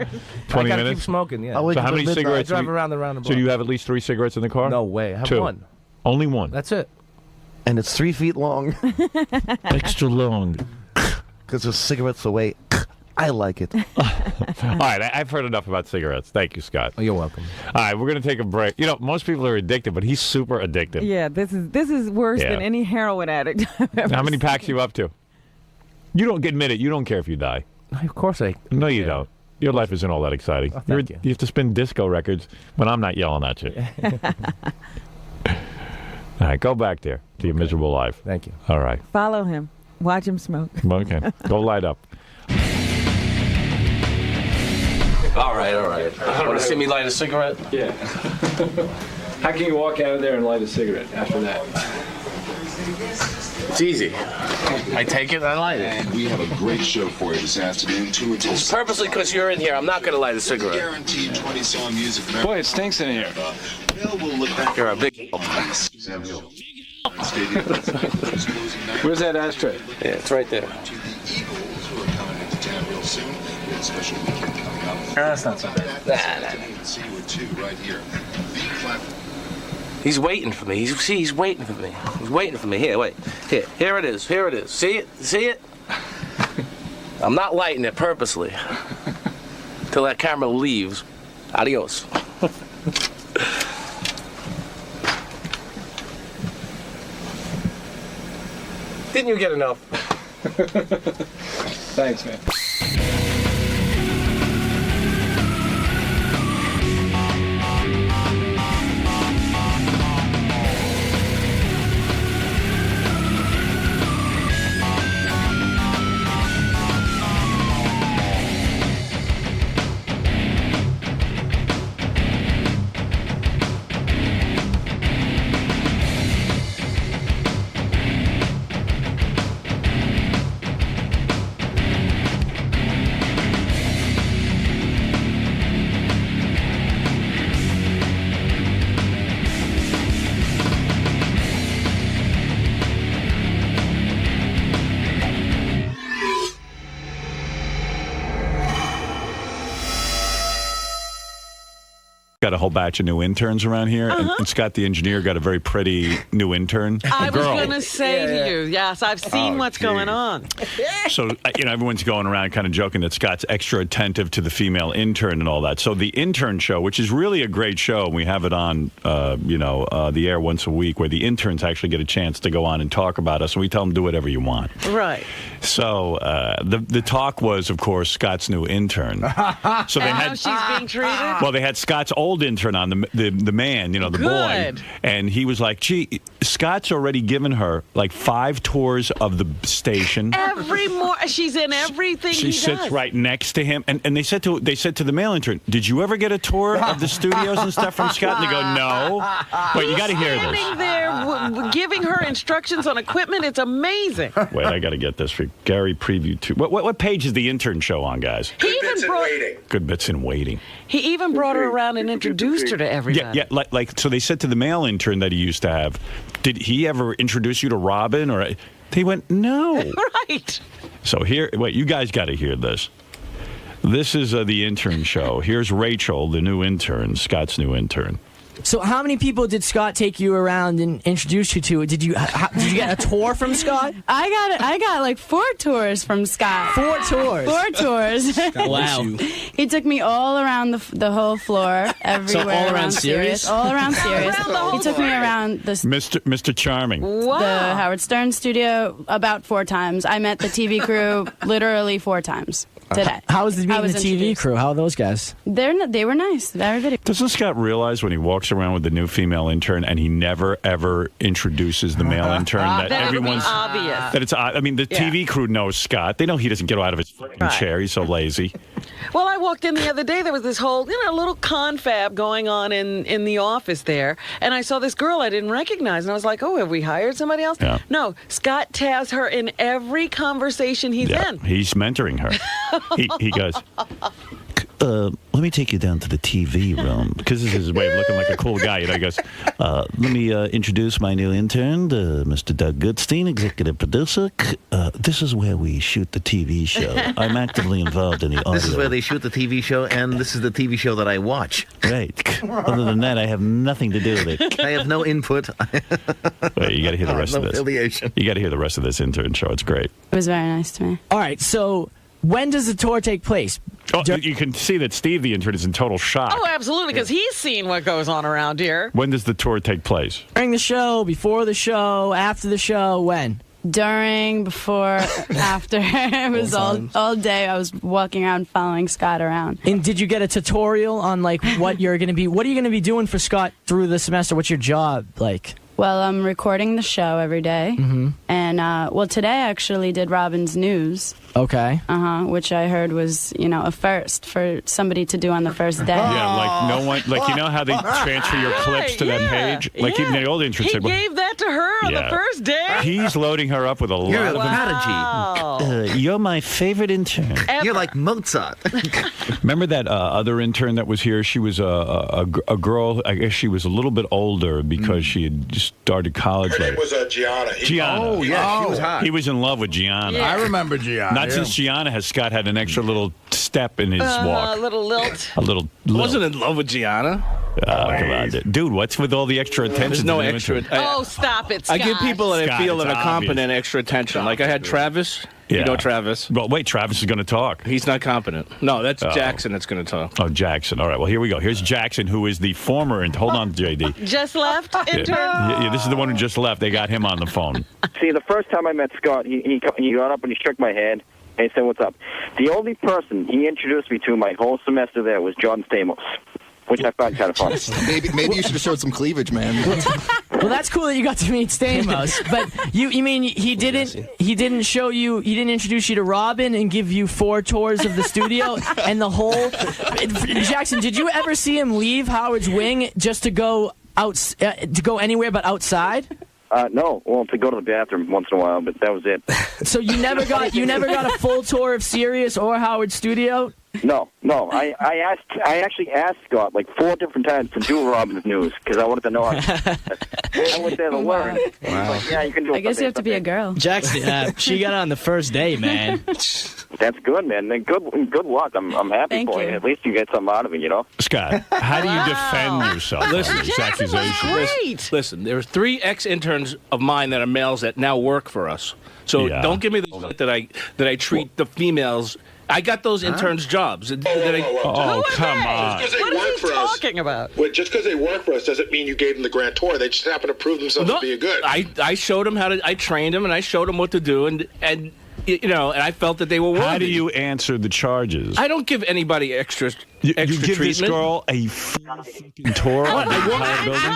20 I gotta minutes? keep smoking. Yeah. I wake So up how at many midnight. cigarettes? I drive around the block. So do you have at least 3 cigarettes in the car? No way. I have 2. one. Only one. That's it. And it's 3 feet long. Extra long. Because there's cigarettes away. I like it. All right, I've heard enough about cigarettes. Thank you, Scott. Oh, you're welcome. All right, we're going to take a break. You know, most people are addicted, but he's super addicted. Yeah, this is worse Yeah. than any heroin addict I've ever How many seen. packs you up to? You don't admit it. You don't care if you die. Of course I. No, you don't. Your life isn't all that exciting. Oh, thank you. You have to spin disco records when I'm not yelling at you. All right, go back there to your miserable life. Thank you. All right. Follow him. Watch him smoke. Okay. Go light up. All right. Want to see me light a cigarette? Yeah. How can you walk out of there and light a cigarette after that? It's easy. I take it and I light it. And we have a great show for you this afternoon. 2 until It's purposely because you're in here. I'm not going to light a cigarette. guaranteed 20-song music. Boy, it stinks in here. Bill will look back. You're a big. Where's that ashtray? Yeah, it's right there. To the Eagles, who are coming into town real soon. We have a special weekend coming That's not so bad. He's waiting for me. He's waiting for me. He's waiting for me. Here, wait. Here it is. Here it is. See it? See it? I'm not lighting it purposely. Till that camera leaves. Adios. Didn't you get enough? Thanks, man. Got a whole batch of new interns around here, and Scott, the engineer, got a very pretty new intern. I was girl. going to say to you, yes, I've seen what's going on. So, everyone's going around kind of joking that Scott's extra attentive to the female intern and all that. So the intern show, which is really a great show, and we have it on, the air once a week, where the interns actually get a chance to go on and talk about us, and we tell them do whatever you want. Right. So the talk was, of course, Scott's new intern. So they how she's being treated? Well, they had Scott's old intern on, the man, the boy, and he was like, gee, Scott's already given her like 5 tours of the station. Every she's in everything she he sits does. right next to him, and they said to the male intern, did you ever get a tour of the studios and stuff from Scott? And they go, no. Wait, you got to hear this. Standing there giving her instructions on equipment, it's amazing. Wait, I got to get this for Gary Preview 2. What page is the intern show on, guys? Good Bits in waiting. He even brought her around and introduced her to everybody. Yeah, so they said to the male intern that he used to have, did he ever introduce you to Robin? Or they went, no. Right. So you guys got to hear this. This is the intern show. Here's Rachel, the new intern, Scott's new intern. So how many people did Scott take you around and introduce you to? Did you get a tour from Scott? I got like 4 tours from Scott. 4 tours? 4 tours. Wow. He took me all around the whole floor, everywhere. So all around Sirius? All around Sirius. He took me around the Mr. Charming. the Howard Stern studio about 4 times. I met the TV crew literally 4 times today. How was the meeting the TV introduced. crew? How are those guys? They were nice. Very good. Doesn't Scott realize when he walks around with the new female intern and he never ever introduces the male intern that everyone's obvious? That it's. I mean, the TV crew knows Scott. They know he doesn't get out of his chair. He's so lazy. Well, I walked in the other day. There was this whole, little confab going on in the office there, and I saw this girl I didn't recognize, and I was like, "Oh, have we hired somebody else?" Yeah. No, Scott has her in every conversation he's in. He's mentoring her. He goes, let me take you down to the TV room, because this is his way of looking like a cool guy. He goes, let me introduce my new intern, Mr. Doug Goodstein, executive producer. This is where we shoot the TV show. I'm actively involved in the audio. This is where they shoot the TV show, and this is the TV show that I watch. Right. Other than that, I have nothing to do with it. I have no input. Wait, you got to hear the rest of this. Affiliation. You got to hear the rest of this intern show. It's great. It was very nice to me. All right, so when does the tour take place? Oh, you can see that Steve, the intern, is in total shock. Oh, absolutely, because he's seen what goes on around here. When does the tour take place? During the show, before the show, after the show, when? During, before, after. It was all day. I was walking around following Scott around. And did you get a tutorial on what you're going to be? What are you going to be doing for Scott through the semester? What's your job like? Well, I'm recording the show every day. Mm-hmm. And, today I actually did Robin's News. Okay. Which I heard was, a first for somebody to do on the first day. Yeah, like no one, you know how they transfer your clips to that page? Like even the old intern He said, gave that to her on the first day? He's loading her up with a lot of prodigy. You're my favorite intern. You're like Mozart. Remember that other intern that was here? She was a girl, I guess she was a little bit older because she had just started college. Her name was Gianna. Gianna. Oh, yeah, she was hot. He was in love with Gianna. Yeah. I remember Gianna. Not since Gianna has Scott had an extra little step in his walk. A little lilt. A little. I wasn't in love with Gianna. Come on, dude. What's with all the extra attention? There's no extra. Oh, stop it, Scott. I give people that I feel Scott, that are it's competent obvious. extra attention. Like I had Travis. Yeah. You know Travis. Well, wait, Travis is going to talk. He's not competent. No, that's Jackson that's going to talk. Oh, Jackson. All right, well, here we go. Here's Jackson, who is the former, and hold on, JD. Just left, intern? Yeah, this is the one who just left. They got him on the phone. See, the first time I met Scott, he got up and he shook my hand and he said, "What's up?" The only person he introduced me to my whole semester there was John Stamos, which I found kind of fun. Maybe you should have showed some cleavage, man. Well, that's cool that you got to meet Stamos, but you mean he didn't introduce you to Robin and give you 4 tours of the studio and the whole. Jackson, did you ever see him leave Howard's Wing just to go anywhere but outside? No, well, to go to the bathroom once in a while, but that was it. So you never got a full tour of Sirius or Howard Studio? No. I actually asked Scott like 4 different times to do Robin's news because I wanted to know how. I went there to learn. Wow. Like, yeah, you can do it. I guess you have to be a girl. Jackson, she got on the first day, man. That's good, man. Then good luck. I'm happy Thank for you. you. At least you get something out of it, you know. Scott, how do you defend yourself on this accusation? Listen, there's 3 ex-interns of mine that are males that now work for us. So don't give me the shit that I treat the females. I got those interns' jobs. Oh, come on. What is he talking about? Wait, just because they work for us doesn't mean you gave them the grantor. They just happen to prove themselves to be good. I showed them I trained them, and I showed them what to do, and and I felt that they were worthy. How do you answer the charges? I don't give anybody extra You give treatment. this girl a fucking tour of the entire building?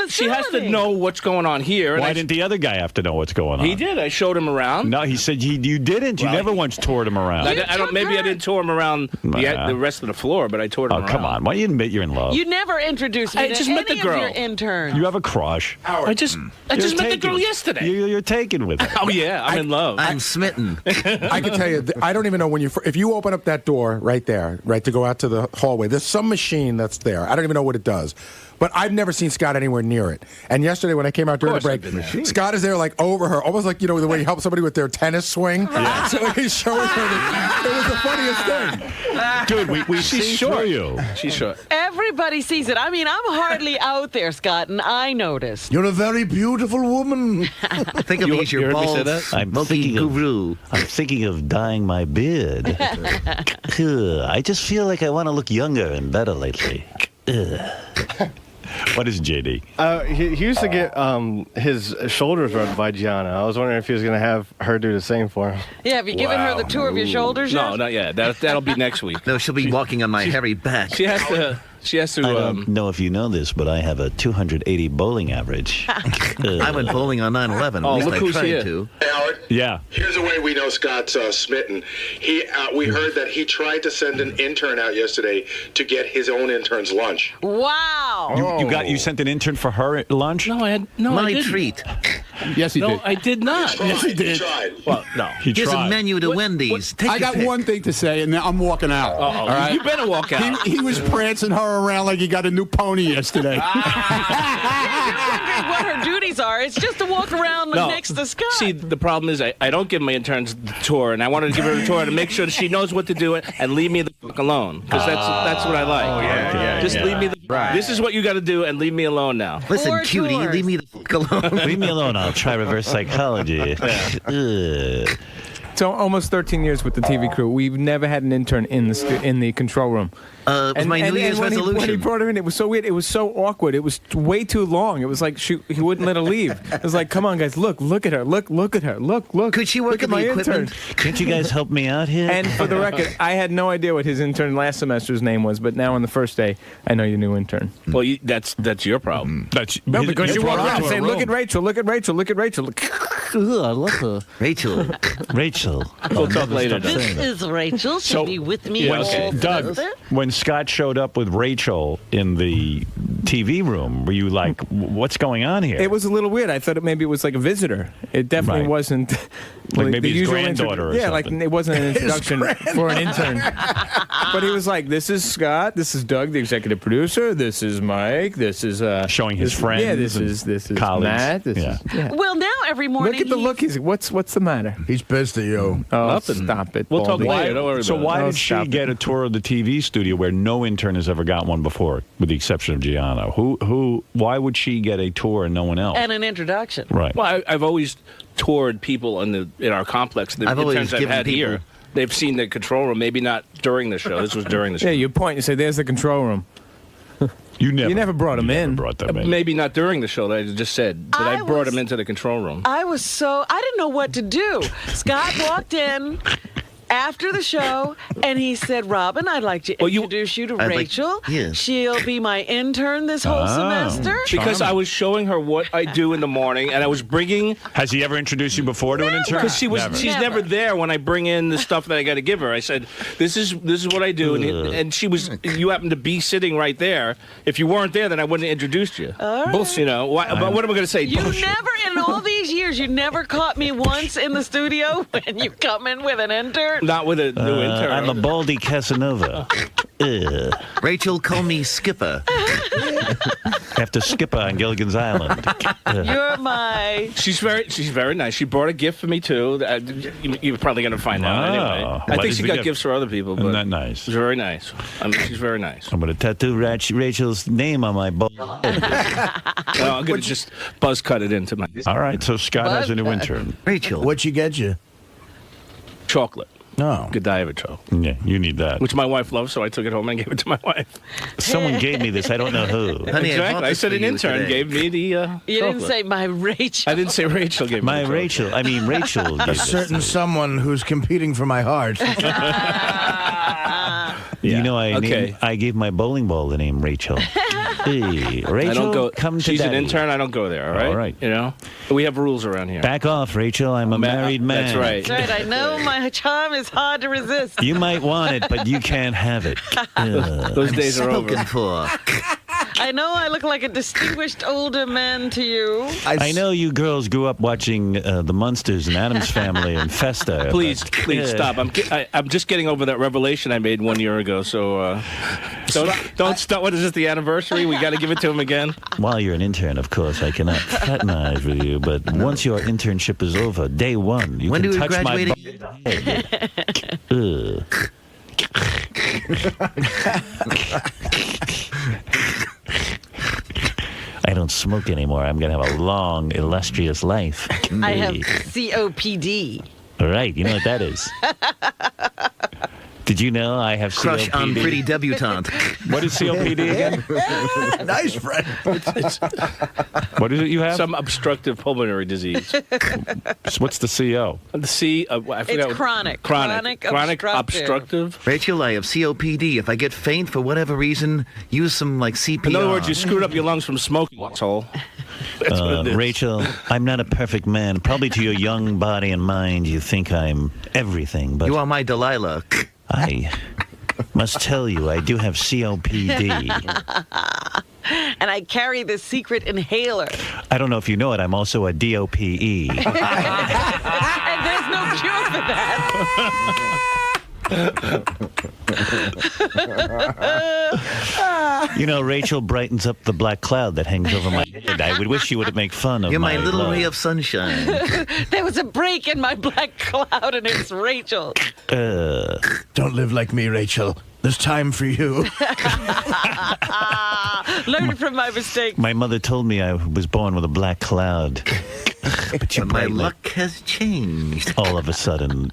She has to know what's going on here. Why didn't the other guy have to know what's going on? He did. I showed him around. No, he said you didn't. You never once toured him around. Maybe I didn't tour him around the rest of the floor, but I toured him around. Oh, come on. Why do you admit you're in love? You never introduced me I to just any met the of girl. your interns. You have a crush. I just met the girl yesterday. You're taken with her. Oh, yeah. I'm in love. I'm smitten. I can tell you, I don't even know if you open up that door right there, right, to go out to the hallway, there's some machine that's there. I don't even know what it does. But I've never seen Scott anywhere near it. And yesterday when I came out during the break, Scott is there like over her, almost like, the way you help somebody with their tennis swing. Yeah. So he's showing her. It was the funniest thing. Dude, we see through you. She's short. Everybody sees it. I mean, I'm hardly out there, Scott, and I noticed. You're a very beautiful woman. Think of me as your bald, smoky guru. I'm thinking of dyeing my beard. I just feel like I want to look younger and better lately. What is JD? He used to get his shoulders rubbed by Gianna. I was wondering if he was going to have her do the same for him. Yeah, have you given her the tour of your shoulders yet? No, not yet. That'll be next week. No, she'll be walking on my hairy back. She has to. I don't know if you know this, but I have a 280 bowling average. I went bowling on 9/11. Oh, At least look I who's tried here. to. Hey, Howard. Yeah. Here's the way we know Scott's smitten. We heard that he tried to send an intern out yesterday to get his own intern's lunch. Wow. You sent an intern for her at lunch? No, I My didn't. treat. Yes, he did. No, I did not. Yes, he did. He tried. Well, no. He Here's tried. a menu to Wendy's. Take I your got pick. one thing to say, and then I'm walking out. All right? You better walk out. He was prancing her around like he got a new pony yesterday. What her duties are, it's just to walk around next to Scott. See, the problem is I don't give my interns the tour, and I wanted to give her the tour to make sure that she knows what to do and leave me the fuck alone, because that's what I like. Oh, yeah. Just leave me the. Right. This is what you got to do, and leave me alone now. Listen, 4 cutie, tours. leave me the fuck alone. Leave me alone. I'll try reverse psychology. Ugh. So almost 13 years with the TV crew. We've never had an intern in the control room. It was my New Year's resolution. When he brought her in, it was so weird. It was so awkward. It was way too long. It was like he wouldn't let her leave. It was like, come on, guys, look at her, look at her, look. Could she work at my intern? Can't you guys help me out here? And for the record, I had no idea what his intern last semester's name was, but now on the first day, I know your new intern. Well, that's your problem. No, because you walk around saying, look at Rachel, look at Rachel, look at Rachel. Ugh, I love her. Rachel. We'll talk later. This is Rachel. She'll be with me all Doug, semester. when Scott showed up with Rachel in the TV room, were you like, what's going on here? It was a little weird. I thought maybe it was like a visitor. It definitely wasn't. Like maybe the his usual granddaughter or Yeah, something. like it wasn't an introduction for an intern. But he was like, "This is Scott. This is Doug, the executive producer. This is Mike. This is showing his friends. Yeah, this is colleagues. Matt. This is, yeah. Well, now every morning. Look at the look. He's what's the matter? He's pissed at you. Oh, stop it. We'll talk Baldy. later. Don't worry So about why it. did she get a tour of the TV studio where no intern has ever got one before, with the exception of Gianna? Why would she get a tour and no one else? And an introduction. Right. Well, I've always toured people in our complex. The I've always interns I've given had people- here, they've seen the control room. Maybe not during the show. This was during the show. Yeah, you point and say, "There's the control room." You never brought him in. Brought them in. Maybe not during the show that I just said, but I brought him into the control room. I didn't know what to do. Scott walked in after the show, and he said, "Robin, I'd like to introduce you to Rachel. She'll be my intern this whole semester." Because I was showing her what I do in the morning, and I was bringing... Has he ever introduced you before to an intern? Because she's never there when I bring in the stuff that I got to give her. I said, this is what I do, and she was... You happened to be sitting right there. If you weren't there, then I wouldn't have introduced you. Bullshit. You know, but what am I going to say? You never, in all these years, you never caught me once in the studio when you come in with an intern. Not with a new intern. I'm a Baldy Casanova. Rachel, call me Skipper. After Skipper on Gilligan's Island. You're my... She's very nice. She brought a gift for me, too. You're probably going to find out anyway. I think she got gifts for other people. But Isn't that nice? She's very nice. She's very nice. I'm going to tattoo Rachel's name on my bald head. No, I'm going to just buzz cut it into my... All right, so Scott has a new intern. Rachel. What'd she get you? Chocolate. No. Godiva chocolate. Yeah, you need that. Which my wife loves, so I took it home and gave it to my wife. Someone gave me this. I don't know who. Honey, Exactly. I said an intern gave me the You didn't say my Rachel. I didn't say Rachel gave me My the Rachel. I mean, Rachel. A gave certain this. someone who's competing for my heart. You know, Okay. I gave my bowling ball the name Rachel. Hey, Rachel, I don't go. come to She's an daddy. intern. I don't go there. All right. All right. You know, we have rules around here. Back off, Rachel. I'm a married man. That's right. That's right. I know my charm is hard to resist. You might want it, but you can't have it. Those days are over. Spoken for. I know I look like a distinguished older man to you. I know you girls grew up watching The Munsters and Addams Family and Festa. Please Yeah. stop. I'm just getting over that revelation I made 1 year ago. So don't stop. What is this? The anniversary? We got to give it to him again. While you're an intern, of course, I cannot fraternize with you, but once your internship is over, day one, you When can do we touch my graduate? Ugh. I don't smoke anymore. I'm going to have a long, illustrious life. I have COPD. All right, you know what that is. Did you know I have Crush COPD? on pretty debutante. What is COPD again? Nice, Fred. What is it you have? Some obstructive pulmonary disease. What's the CO? The C. I forgot. It's chronic. Chronic obstructive. Rachel, I have COPD. If I get faint for whatever reason, use some like CPR. In other words, you screwed up your lungs from smoking, asshole. That's what it is. Rachel, I'm not a perfect man. Probably to your young body and mind, you think I'm everything, but You are my Delilah. I must tell you, I do have COPD. And I carry this secret inhaler. I don't know if you know it, I'm also a DOPE. And there's no cure for that. You know, Rachel brightens up the black cloud that hangs over my head. I would wish you would make fun of You're my little love. ray of sunshine. There was a break in my black cloud, and it's Rachel. Don't live like me, Rachel. There's time for you. Learn from my mistake. My mother told me I was born with a black cloud. But you My brighten it luck has changed. all of a sudden.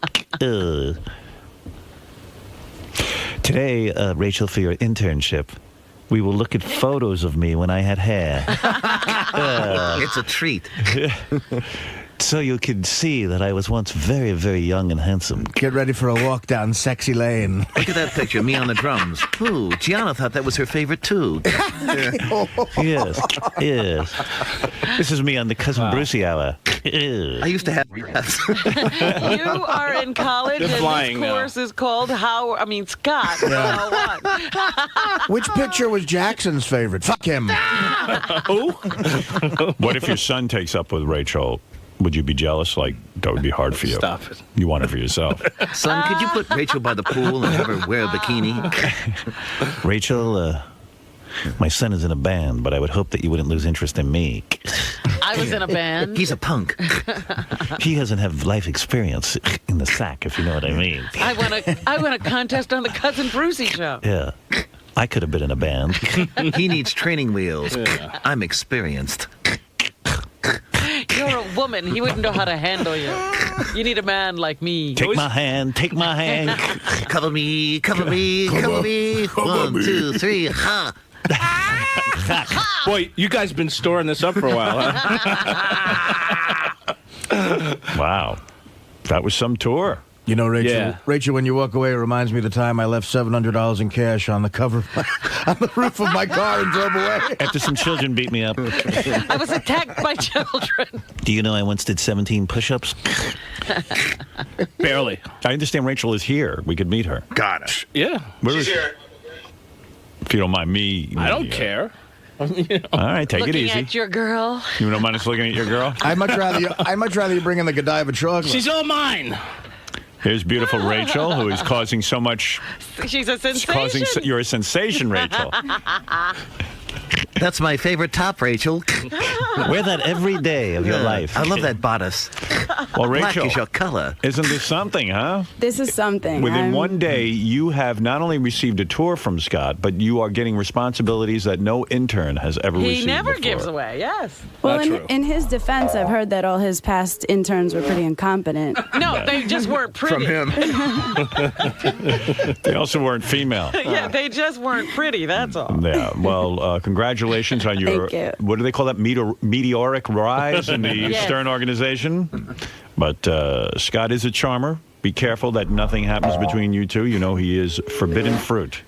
Today, Rachel, for your internship, we will look at photos of me when I had hair. It's a treat. So you can see that I was once very, very young and handsome. Get ready for a walk down sexy lane. Look at that picture, me on the drums. Ooh, Gianna thought that was her favorite too. Yes, yes. This is me on the Cousin Brucey hour. I used to have breaths. You are in college, They're and flying this now. course is called Scott. Which picture was Jackson's favorite? Fuck him. Who? What if your son takes up with Rachel? Would you be jealous? Like, that would be hard for you. Stop it. You want it for yourself. Son, could you put Rachel by the pool and have her wear a bikini? Rachel, my son is in a band, but I would hope that you wouldn't lose interest in me. I was in a band. He's a punk. He doesn't have life experience in the sack, if you know what I mean. I won a contest on the Cousin Brucey show. Yeah. I could have been in a band. He needs training wheels. Yeah. I'm experienced. You're a woman. He wouldn't know how to handle you. You need a man like me. Take my hand. Cover me, cover me, cover me. 1, 2, 3, ha. Boy, you guys been storing this up for a while, huh? Wow. That was some tour. You know, Rachel, Yeah. Rachel, when you walk away, it reminds me of the time I left $700 in cash on the cover of on the roof of my car and drove away. After some children beat me up. I was attacked by children. Do you know I once did 17 push-ups? Barely. I understand Rachel is here. We could meet her. Got it. Yeah. Where is she? If you don't mind me. I don't care. All right, take it Looking easy. at your girl. You don't mind us looking at your girl? I'd much rather you bring in the Godiva chocolate. She's all mine. Here's beautiful Rachel, who is causing so much. She's a sensation. You're a sensation, Rachel. That's my favorite top, Rachel. Wear that every day of your life. I love that bodice. Well, Black Rachel, is your color. Isn't this something, huh? This is something. Within one day, you have not only received a tour from Scott, but you are getting responsibilities that no intern has ever received He never before. gives away, yes. Well, in his defense, I've heard that all his past interns were pretty incompetent. No, they just weren't pretty. From him. They also weren't female. Yeah, they just weren't pretty, that's all. Yeah, well, congratulations on your, Thank you. what do they call that, meteoric rise in the Yes. Stern organization? But Scott is a charmer. Be careful that nothing happens between you two. You know he is forbidden fruit.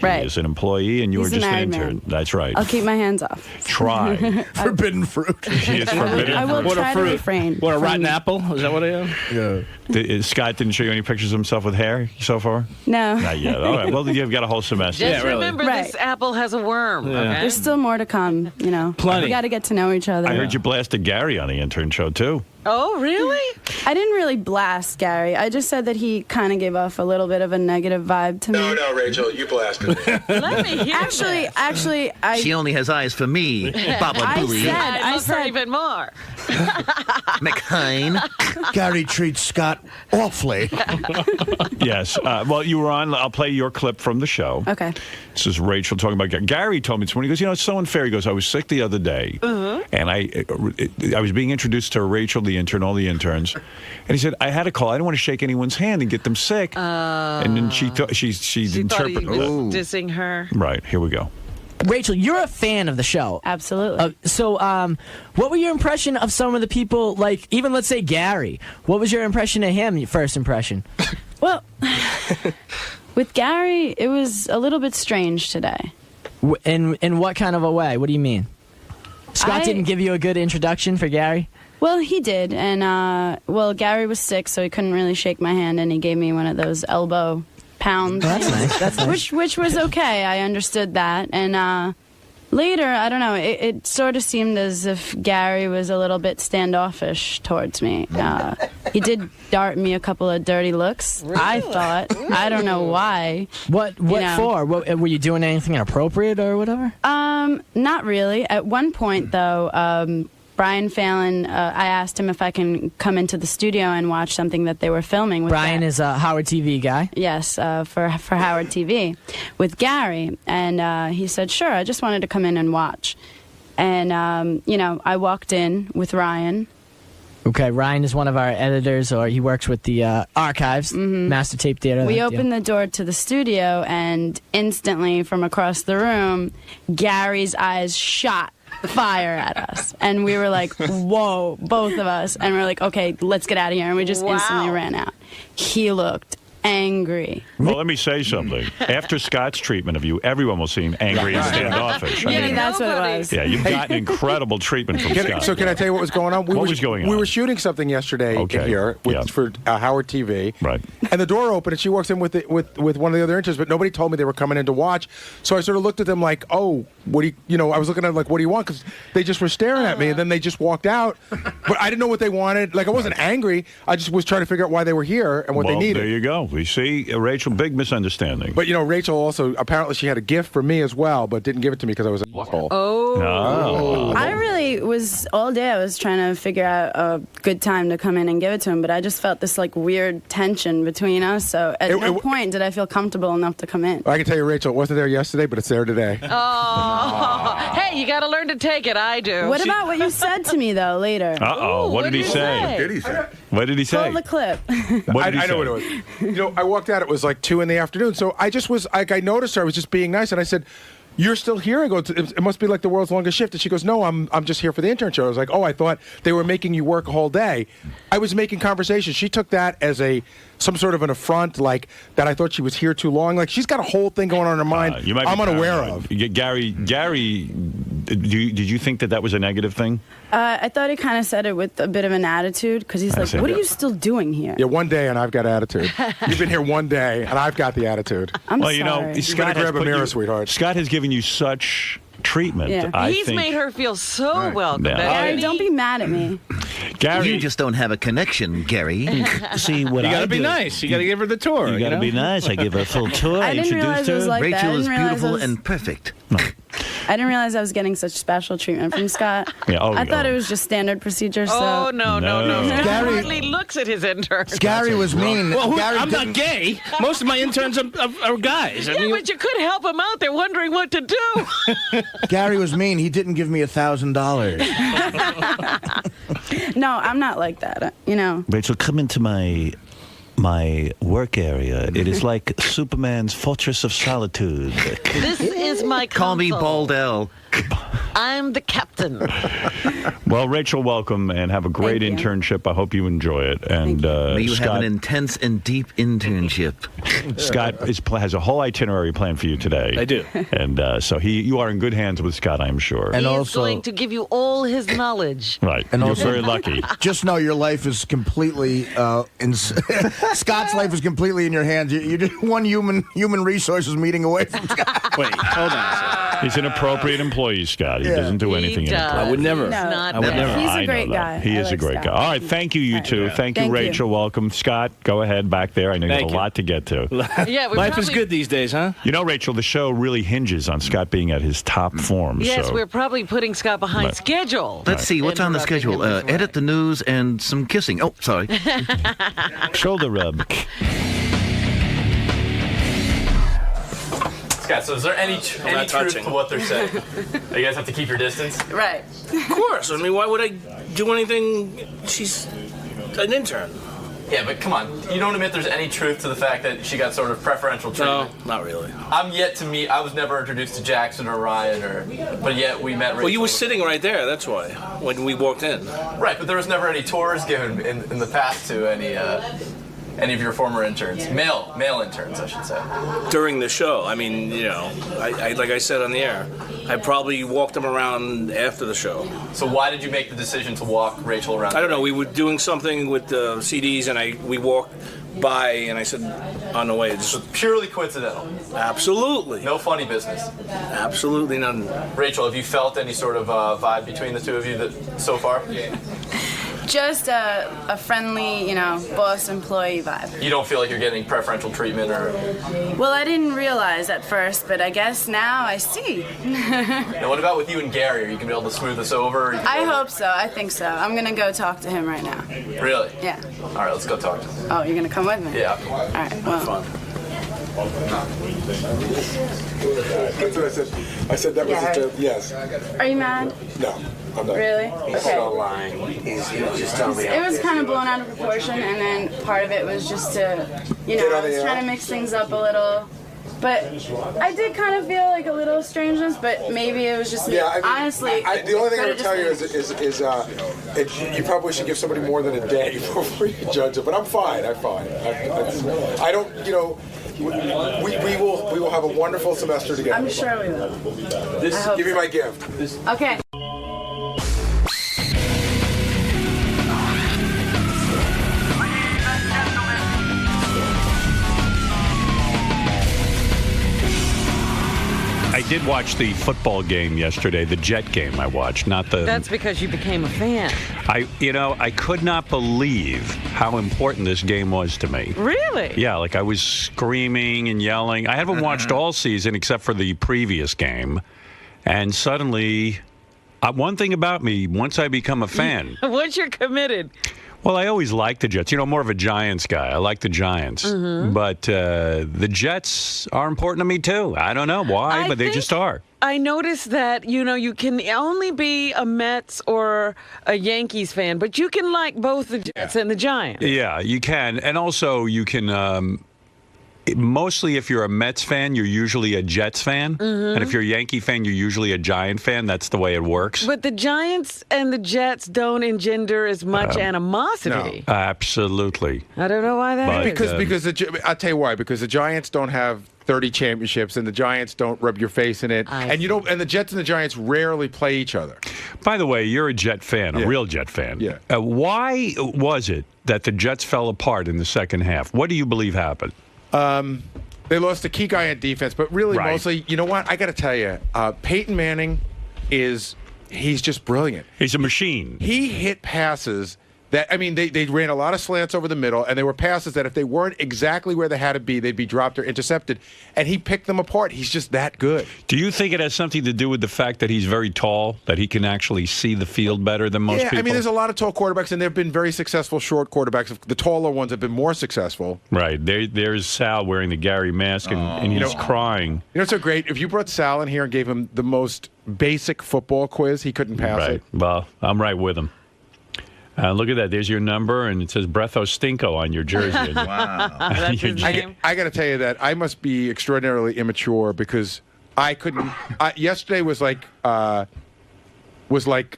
Right. He is an employee, and you're He's a just an married intern. man. That's right. I'll keep my hands off. Try. Forbidden fruit. He is forbidden I will fruit. try to refrain. What, a from- rotten apple? Is that what I am? Yeah. Scott didn't show you any pictures of himself with hair so far? No. Not yet. All right. Well, you've got a whole semester. Just remember, this apple has a worm. Yeah. Okay? There's still more to come, you know. Plenty. We got to get to know each other. I heard you blasted Gary on the intern show, too. Oh, really? I didn't really blast Gary. I just said that he kind of gave off a little bit of a negative vibe to me. No, Rachel, you blasted me. Let me hear Actually, I. She only has eyes for me, Baba Booey. I love her even more. McHine. Gary treats Scott awfully. Yes. Well, you were on. I'll play your clip from the show. Okay. This is Rachel talking about Gary. Gary told me this morning. He goes, you know, it's so unfair. He goes, I was sick the other day, and I was being introduced to Rachel, the intern, all the interns, and he said I had a call. I didn't want to shake anyone's hand and get them sick. And then she thought he interpreted was dissing her. Right. Here we go. Rachel, you're a fan of the show. Absolutely. So, what were your impression of some of the people, like, even let's say Gary? What was your impression of him, your first impression? Well, with Gary, it was a little bit strange today. In what kind of a way? What do you mean? Scott I- didn't give you a good introduction for Gary? Well, he did, and Gary was sick, so he couldn't really shake my hand, and he gave me one of those elbow pounds. That's nice. That's nice. Which was okay. I understood that, and later, I don't know. It sort of seemed as if Gary was a little bit standoffish towards me. He did dart me a couple of dirty looks. I thought. I don't know why. What for? Were you doing anything inappropriate or whatever? Not really. At one point, though, Brian Fallon, I asked him if I can come into the studio and watch something that they were filming. With Brian is a Howard TV guy. Yes, for Howard TV with Gary, and he said, "Sure, I just wanted to come in and watch." And I walked in with Ryan. Okay, Ryan is one of our editors, or he works with the archives, Master Tape Theater. We opened the door to the studio, and instantly from across the room, Gary's eyes shot fire at us, and we were like, whoa, both of us, and we're like, okay, let's get out of here, and we just instantly ran out. He looked angry. Well, let me say something. After Scott's treatment of you, everyone will seem angry and standoffish. Yeah, that's what it was. Yeah, you've gotten incredible treatment from Scott. So can I tell you what was going on? What was going on? We were shooting something yesterday here for Howard TV. Right. And the door opened, and she walks in with one of the other interns, but nobody told me they were coming in to watch. So I sort of looked at them like, oh, what do you, I was looking at like, what do you want? Because they just were staring at me, and then they just walked out. But I didn't know what they wanted. Like, I wasn't angry. I just was trying to figure out why they were here and what they needed. There you go. We see, Rachel, big misunderstanding. But, Rachel also, apparently she had a gift for me as well, but didn't give it to me because I was an asshole. I really was, all day I was trying to figure out a good time to come in and give it to him, but I just felt this like weird tension between us, so at no point did I feel comfortable enough to come in. I can tell you, Rachel, it wasn't there yesterday, but it's there today. Oh, hey, you got to learn to take it. I do. What about what you said to me, though, later? Uh-oh, what did he say? What did he say? What did he say? Pull the clip. What did he I know say? what it was. I walked out, it was like 2 in the afternoon, so I just was, like, I noticed her, I was just being nice, and I said, "You're still here?" I go, "It must be like the world's longest shift." And she goes, "No, I'm just here for the internship." I was like, "Oh, I thought they were making you work a whole day." I was making conversation. She took that as some sort of an affront, like that I thought she was here too long. Like, she's got a whole thing going on in her mind I'm unaware of. Gary, did you think that was a negative thing? I thought he kind of said it with a bit of an attitude, because he's like, "What are you still doing here?" Yeah, one day and I've got attitude. You've been here one day and I've got the attitude. I'm well, sorry. Scott grab a mirror, sweetheart. Scott has given you such treatment. Yeah. He's made her feel so welcome. Yeah. Gary, don't be mad at me. Gary, you just don't have a connection, Gary. See what you got I to be do. nice. You got to give her the tour. You got to be nice. I give her a full tour. I didn't realize it was like that. Rachel is I didn't realize beautiful it was- and perfect. I didn't realize I was getting such special treatment from Scott. I thought it was just standard procedure. So. Oh, no. Scott Gary- hardly looks at his intern. Gary was mean. Well, Gary I'm not gay. Most of my interns are guys. Yeah, but you could help him out. They're wondering what to do. Gary was mean. He didn't give me $1,000. No, I'm not like that. Rachel, come into my work area. It is like Superman's fortress of solitude. This is my Call me console. Baldell. I'm the captain. Well, Rachel, welcome and have a great Thank you. internship. I hope you enjoy it. And May you Scott, have an intense and deep internship. Scott has a whole itinerary planned for you today. I do. And so you are in good hands with Scott, I'm sure. And He is also- going to give you all his knowledge. Right. And You're also- very lucky. Just know your life is completely Scott's life is completely in your hands. You're just one human resources meeting away from Scott. Wait, hold on a second. He's an appropriate employee, Scott. He doesn't do anything inappropriate. I would never. No. I would never. He's I a know great that. guy. He I is a like great Scott. guy. All right, thank you, two. Thank you, Thank you. Rachel. Welcome. Scott, go ahead back there. I know you have Thank a you. lot to get to. Yeah, we're Life is probably- good these days, huh? You know, Rachel, the show really hinges on Scott being at his top form. Yes, so. we're probably putting Scott behind Right. schedule. Let's see, what's on the Interrupting schedule? him this Edit the news and some kissing. Oh, sorry. Shoulder rub. Scott, so is there any truth touching. to what they're saying? You guys have to keep your distance? Right. Of course. I mean, why would I do anything? She's an intern. Yeah, but come on. You don't admit there's any truth to the fact that she got sort of preferential treatment? No, not really. I'm yet to meet, I was never introduced to Jackson or Ryan, but yet we met Rachel. Well, you were sitting right there, that's why, when we walked in. Right, but there was never any tours given in the past to any of your former interns. Male interns, I should say. During the show. I mean, I like I said on the air, I probably walked them around after the show. So why did you make the decision to walk Rachel around? I don't know, we were doing something with the CDs and we walked by and I said on the way. So purely coincidental? Absolutely. No funny business? Absolutely none. Rachel, have you felt any sort of vibe between the two of you so far? Just a friendly, boss-employee vibe. You don't feel like you're getting preferential treatment or... Well, I didn't realize at first, but I guess now I see. Now, what about with you and Gary? Are you going to be able to smooth this over? I hope so. I think so. I'm going to go talk to him right now. Really? Yeah. All right, let's go talk to him. Oh, you're going to come with me? Yeah. All right, well. Fun. That's what I said. I said that was a joke. Yes. Are you mad? No, I'm not. Really? He's Okay. so lying. He's just telling me. It was kind of blown out of proportion, and then part of it was just to, Get I out of was here. trying to mix things up a little. But I did kind of feel like a little strangeness, but maybe it was just me. Yeah, I mean, Honestly, the only thing I could've would tell you just is you probably should give somebody more than a day before you judge it. But I'm fine. I'm fine. I don't. We will have a wonderful semester together. I'm sure we will. I hope Give me so. my gift. Okay. I did watch the football game yesterday, the Jet game I watched, not the... That's because you became a fan. I could not believe how important this game was to me. Really? Yeah, like I was screaming and yelling. I haven't watched all season except for the previous game. And suddenly, one thing about me, once I become a fan... Once you're committed... Well, I always liked the Jets. More of a Giants guy. I like the Giants. Mm-hmm. But the Jets are important to me, too. I don't know why, but they just are. I noticed that, you can only be a Mets or a Yankees fan, but you can like both the Jets and the Giants. Yeah, you can. And also, you can... mostly if you're a Mets fan, you're usually a Jets fan. Mm-hmm. And if you're a Yankee fan, you're usually a Giant fan. That's the way it works. But the Giants and the Jets don't engender as much animosity. No. Absolutely. I don't know why that is. Because I'll tell you why. Because the Giants don't have 30 championships, and the Giants don't rub your face in it. And the Jets and the Giants rarely play each other. By the way, you're a Jet fan, a real Jet fan. Yeah. Why was it that the Jets fell apart in the second half? What do you believe happened? They lost a key guy on defense, but really mostly, you know what? I got to tell you, Peyton Manning he's just brilliant. He's a machine. He hit passes that, they ran a lot of slants over the middle, and they were passes that if they weren't exactly where they had to be, they'd be dropped or intercepted, and he picked them apart. He's just that good. Do you think it has something to do with the fact that he's very tall, that he can actually see the field better than most people? There's a lot of tall quarterbacks, and there have been very successful short quarterbacks. The taller ones have been more successful. Right. There's Sal wearing the Gary mask, and he's crying. You know what's so great? If you brought Sal in here and gave him the most basic football quiz, he couldn't pass it. Well, I'm right with him. Look at that. There's your number, and it says Breatho Stinko on your jersey. Wow. That's his name? I got to tell you that I must be extraordinarily immature because I couldn't. Yesterday was like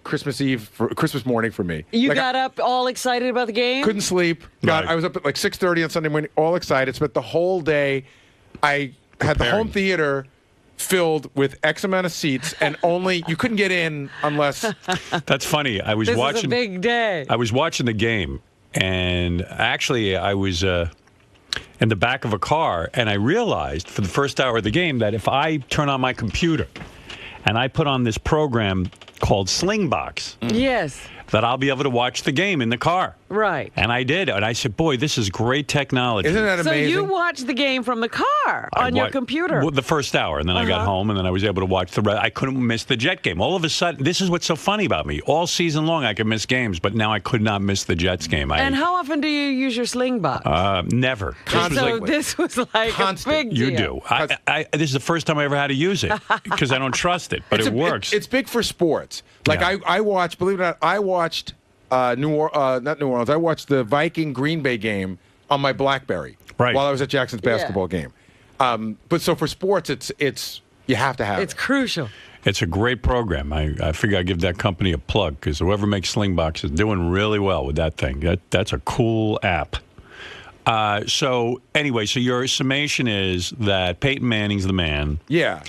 Christmas Eve, Christmas morning for me. You got up all excited about the game? Couldn't sleep. I was up at like 6:30 on Sunday morning, all excited. Spent the whole day. I had the home theater filled with X amount of seats, and you couldn't get in unless. That's funny. This is a big day. I was watching the game, and actually I was in the back of a car, and I realized for the first hour of the game that if I turn on my computer and I put on this program called Slingbox, yes, that I'll be able to watch the game in the car. Right. And I did. And I said, boy, this is great technology. Isn't that amazing? So you watched the game from the car on your computer? The first hour. And then I got home, and then I was able to watch the rest. I couldn't miss the Jet game. All of a sudden, this is what's so funny about me. All season long, I could miss games, but now I could not miss the Jets game. And how often do you use your Slingbox? Never. This was like constant. A big deal. You do. This is the first time I ever had to use it because I don't trust it, but it works. It's big for sports. Like I watched, believe it or not, I watched not New Orleans. I watched the Viking Green Bay game on my BlackBerry while I was at Jackson's basketball game. But so for sports, it's you have to have It's crucial. It's a great program. I figure I'd give that company a plug because whoever makes Slingbox is doing really well with that thing. That's a cool app. So anyway, so your summation is that Peyton Manning's the man. Yeah.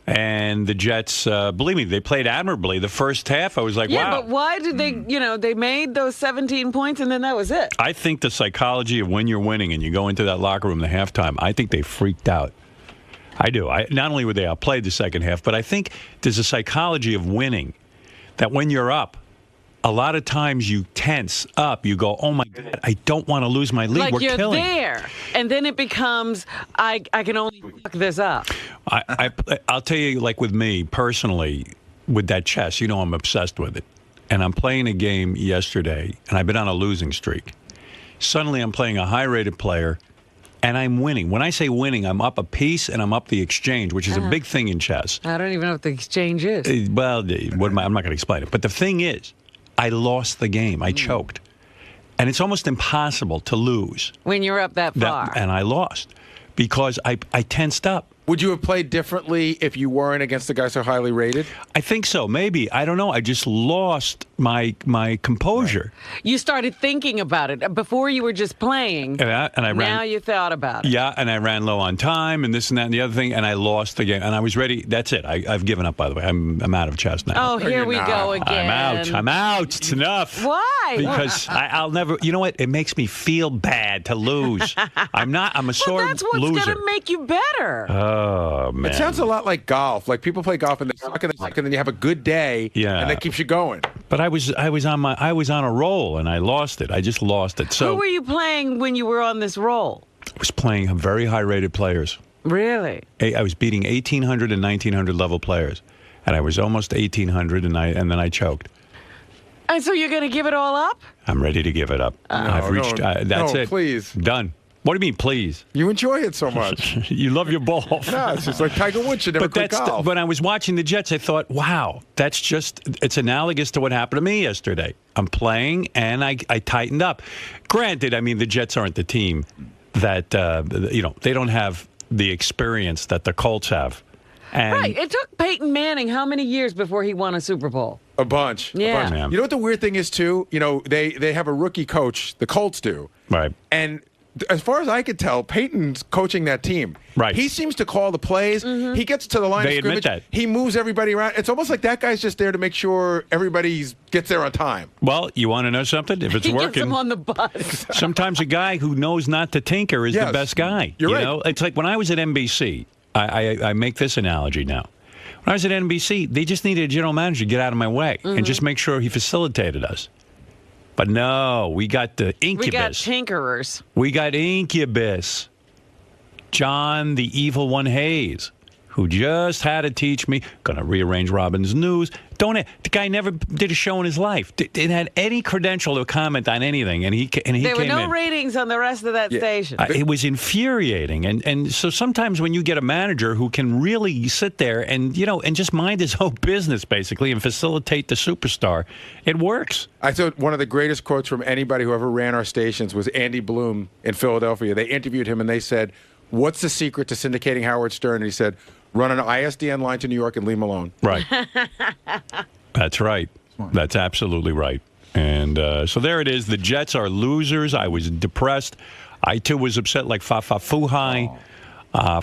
And the Jets, believe me, they played admirably. The first half, I was like, wow. Yeah, but why did they, they made those 17 points and then that was it? I think the psychology of when you're winning and you go into that locker room the halftime, I think they freaked out. I do. Not only were they outplayed the second half, but I think there's a psychology of winning that when you're up, a lot of times you tense up. You go, oh, my God, I don't want to lose my lead. Like We're you're killing. there. And then it becomes, I can only fuck this up. I'll tell you, like with me personally, with that chess, I'm obsessed with it. And I'm playing a game yesterday, and I've been on a losing streak. Suddenly I'm playing a high-rated player, and I'm winning. When I say winning, I'm up a piece and I'm up the exchange, which is a big thing in chess. I don't even know what the exchange is. Well, I'm not going to explain it. But the thing is, I lost the game. I choked. And it's almost impossible to lose. When you're up that far. And I lost because I tensed up. Would you have played differently if you weren't against the guys so highly rated? I think so. Maybe. I don't know. I just lost my composure. Right. You started thinking about it. Before you were just playing. And I ran, now you thought about it. Yeah, and I ran low on time and this and that and the other thing, and I lost the game. And I was ready. That's it. I've given up, by the way. I'm out of chess now. Oh, here we go again. I'm out. It's enough. Why? Because I'll never, you know what? It makes me feel bad to lose. I'm a sore loser. That's what's going to make you better. Oh, man. It sounds a lot like golf. Like people play golf and they suck and then you have a good day. Yeah. And that keeps you going. But I was on a roll and I lost it. I just lost it. So Who were you playing when you were on this roll? I was playing very high-rated players. Really? I was beating 1,800 and 1,900 level players. And I was almost 1,800 and then I choked. And so you're going to give it all up? I'm ready to give it up. I've reached. That's it. Please. Done. What do you mean, please? You enjoy it so much. You love your ball. No, it's just like Tiger Woods should never quit golf. When I was watching the Jets, I thought, wow, it's analogous to what happened to me yesterday. I'm playing, and I tightened up. Granted, I mean, the Jets aren't the team that, they don't have the experience that the Colts have. And Right. It took Peyton Manning how many years before he won a Super Bowl? A bunch. Yeah. A bunch. You know what the weird thing is, too? They have a rookie coach, the Colts do. Right. And as far as I could tell, Peyton's coaching that team. Right. He seems to call the plays. Mm-hmm. He gets to the line of scrimmage. Admit that. He moves everybody around. It's almost like that guy's just there to make sure everybody gets there on time. Well, you want to know something? If it's He working, gets him on the bus. sometimes a guy who knows not to tinker is the best guy. You're you right. know? It's like when I was at NBC, I make this analogy now. When I was at NBC, they just needed a general manager to get out of my way and just make sure he facilitated us. But no, we got the incubus. We got tinkerers. We got incubus. John, the evil one, Hayes, who just had to teach me. Going to rearrange Robin's news. The guy never did a show in his life. Didn't have any credential to comment on anything, and he came in. There were no ratings on the rest of that station. It was infuriating, and so sometimes when you get a manager who can really sit there and and just mind his own business basically and facilitate the superstar, it works. I thought one of the greatest quotes from anybody who ever ran our stations was Andy Bloom in Philadelphia. They interviewed him and they said, "What's the secret to syndicating Howard Stern?" And he said, "Run an ISDN line to New York and leave him alone." Right. That's right. That's absolutely right. And so there it is. The Jets are losers. I was depressed. I, too, was upset like Fuhai.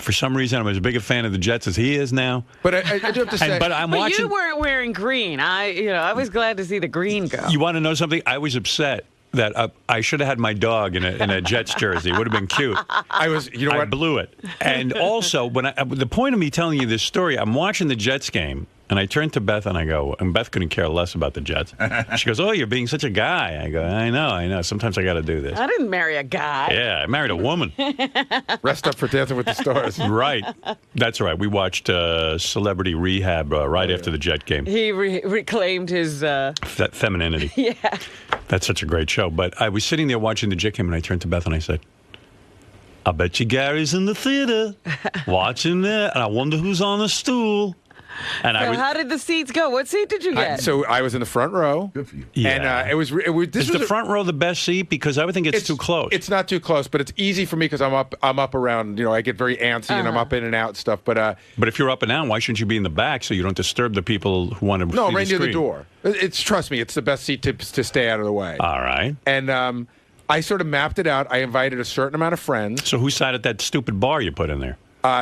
For some reason, I'm as big a fan of the Jets as he is now. But I do have to say... But I'm watching... you weren't wearing green. I was glad to see the green go. You want to know something? I was upset that I should have had my dog in a Jets jersey. It would have been cute. I blew it. And also, the point of me telling you this story, I'm watching the Jets game, and I turned to Beth and I go, and Beth couldn't care less about the Jets. She goes, "Oh, you're being such a guy." I go, I know. Sometimes I got to do this. I didn't marry a guy. Yeah, I married a woman. Rest up for Dancing with the Stars. Right. That's right. We watched Celebrity Rehab right after the Jet game. He reclaimed his... femininity. Yeah. That's such a great show. But I was sitting there watching the Jet game, and I turned to Beth and I said, "I bet you Gary's in the theater watching that, and I wonder who's on the stool." And so how did the seats go? What seat did you get? So I was in the front row. Good for you. Yeah. And is the front row the best seat? Because I would think it's too close. It's not too close, but it's easy for me because I'm up around. I get very antsy and I'm up in and out and stuff. But if you're up and out, why shouldn't you be in the back so you don't disturb the people who want to? No, right near the door. Trust me, it's the best seat to stay out of the way. All right. And I sort of mapped it out. I invited a certain amount of friends. So who sat at that stupid bar you put in there?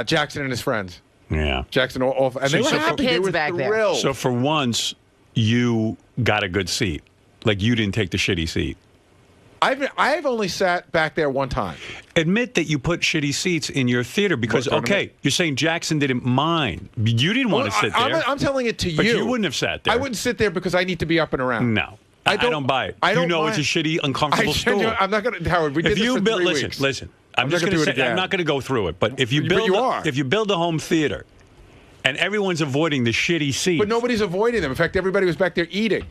Jackson and his friends. Yeah. Jackson, and they were happy. They were thrilled. So for once, you got a good seat. Like you didn't take the shitty seat. I've only sat back there one time. Admit that you put shitty seats in your theater because, you're saying Jackson didn't mind. You didn't want to sit there. I'm telling it to you. But you wouldn't have sat there. I wouldn't sit there because I need to be up and around. No. I don't buy it. It's a shitty, uncomfortable stool. I'm not going to, Howard, we did this for 3 weeks. Listen. I'm just going to say, I'm not going to go through it, but if you build a home theater and everyone's avoiding the shitty seats. But nobody's avoiding them. In fact, everybody was back there eating.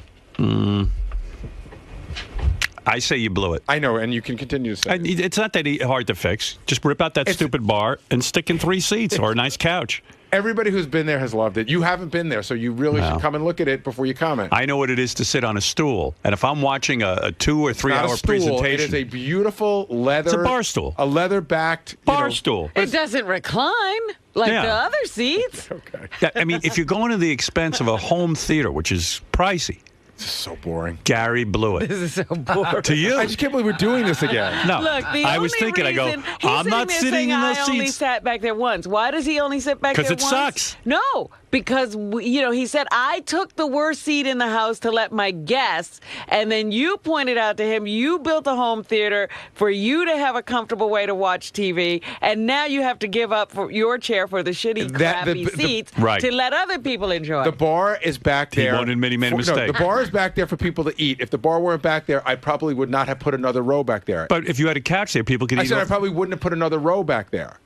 I say you blew it. I know, and you can continue to say it. It's not that hard to fix. Just rip out that stupid bar and stick in 3 seats or a nice couch. Everybody who's been there has loved it. You haven't been there, so you really should come and look at it before you comment. I know what it is to sit on a stool, and if I'm watching a 2 or 3 hour presentation, it is a beautiful leather. It's a bar stool, a leather-backed bar stool. It doesn't recline like the other seats. Okay. I mean, if you're going to the expense of a home theater, which is pricey, This is so boring. Gary blew it. This is so boring. To you. I just can't believe we're doing this again. No. Look, I was thinking, I go, I'm not sitting in those I only seats. sat back there once. Why does he only sit back there once? Because it sucks. No, because, he said, I took the worst seat in the house to let my guests, and then you pointed out to him, you built a home theater for you to have a comfortable way to watch TV, and now you have to give up for your chair for the shitty, crappy seats to let other people enjoy. The bar is back there. He won't admit he made a mistake. No, the bar is back there for people to eat. If the bar weren't back there, I probably would not have put another row back there. But if you had a couch there, people could eat. I said I probably wouldn't have put another row back there.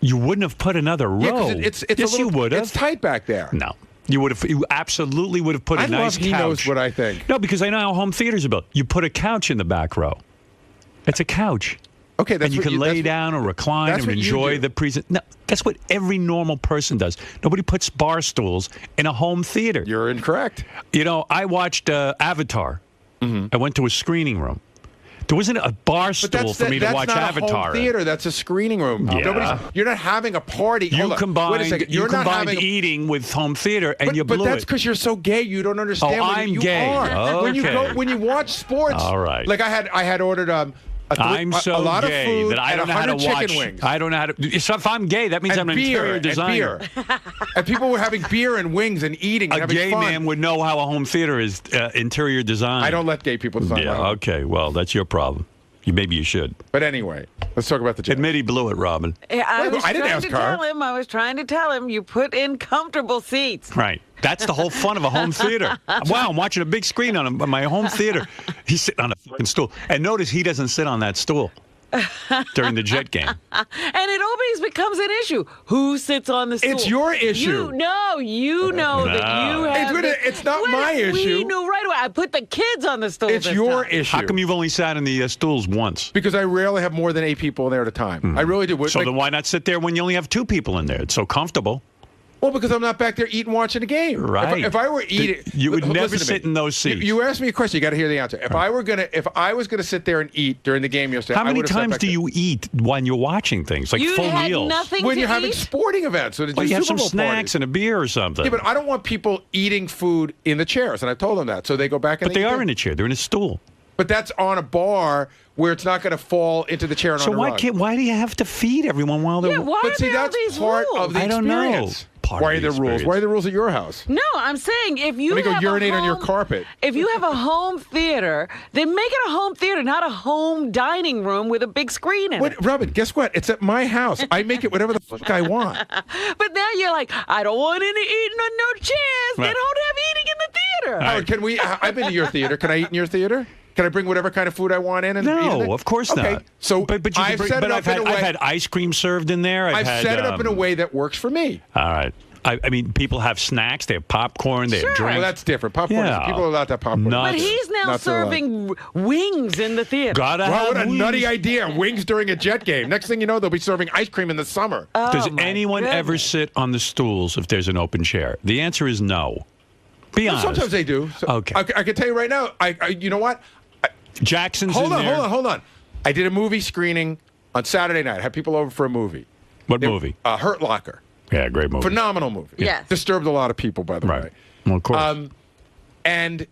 You wouldn't have put another row. Yeah, 'cause it's yes, you would have. It's tight back there. No. You would have. You absolutely would have put a nice couch. He knows what I think. No, because I know how home theaters are built. You put a couch in the back row. It's a couch. Okay, that's and you what can lay down or recline and enjoy the present. No, that's what every normal person does. Nobody puts bar stools in a home theater. You're incorrect. I watched Avatar. I went to a screening room. There wasn't a bar stool for me to watch Avatar. That's not a home theater. That's a screening room. Yeah. You're not having a party. You combined, Wait a second. You're not having eating with home theater, and you blew But that's because you're so gay. You don't understand. Oh, what I'm you gay. Are. Okay. When you watch sports. All right. Like I had ordered I'm so a lot gay of food that I don't and know how to 100 watch. chicken wings. I don't know how to. So if I'm gay, that means I'm an interior designer. And beer. And people were having beer and wings and eating and a having gay fun. man would know how a home theater is interior design. I don't let gay people design. Yeah. Okay. Well, that's your problem. Maybe you should. But anyway, let's talk about the Jets. Admit he blew it, Robin. I was I didn't trying ask to her. tell him. I was trying to tell him you put in comfortable seats. Right. That's the whole fun of a home theater. Wow, I'm watching a big screen on my home theater. He's sitting on a fucking stool. And notice he doesn't sit on that stool during the Jet game. And it always becomes an issue. Who sits on the stool? It's your issue. You know that you have. It's not my issue. We knew right away. I put the kids on the stool. It's this your time. issue. How come you've only sat in the stools once? Because I rarely have more than 8 people there at a time. I really do. So then why not sit there when you only have 2 people in there? It's so comfortable. Well, because I'm not back there eating, watching a game. Right. If I were eating, you would never listen to sit me. in those seats. You asked me a question. You got to hear the answer. If I was gonna sit there and eat during the game yesterday, How I many would have sat times back do there. you eat when you're watching things like You full had meals? nothing When to you're having eat? sporting events, so Well, you have some snacks and a beer or something. Yeah, but I don't want people eating food in the chairs, and I told them that, so they go back and. But they are in a chair. They're in a stool. But that's on a bar where it's not going to fall into the chair and So on a rug. why do you have to feed everyone while they're? Yeah, why But are see, there all that's these part rules? of the I don't know. experience. Part Why of are the there rules? experience. Why are there rules at your house? No, I'm saying if you Let me go have urinate a on your home- carpet. If you have a home theater, then make it a home theater, not a home dining room with a big screen in it. Robin, guess what? It's at my house. I make it whatever the fuck I want. But now you're like, I don't want any eating on no chairs. They Right. don't have eating in the theater. Howard, can we? I've been to your theater. Can I eat in your theater? Can I bring whatever kind of food I want in? And eat in No, it? of course okay. not. So, but you can I've bring, set but it I've up in a way. I've had ice cream served in there. I've had, set it up in a way that works for me. All right. I mean, people have snacks. They have popcorn. They have drinks. Well, that's different. Popcorn. Yeah. People are allowed to have popcorn. But he's now Not so allowed. serving wings in the theater. Gotta Wow, have what a wings. nutty idea! Wings during a Jet game. Next thing you know, they'll be serving ice cream in the summer. Does Oh, my anyone ever goodness. sit on the stools if there's an open chair? The answer is no. Be Well, honest. sometimes they do. So, Okay. I can tell you right now. You know what? Jackson's Hold in on, there. hold on. I did a movie screening on Saturday night. I had people over for a movie. What movie? Hurt Locker. Yeah, great movie. Phenomenal movie. Yes. Disturbed a lot of people, by the way. Well, of course. And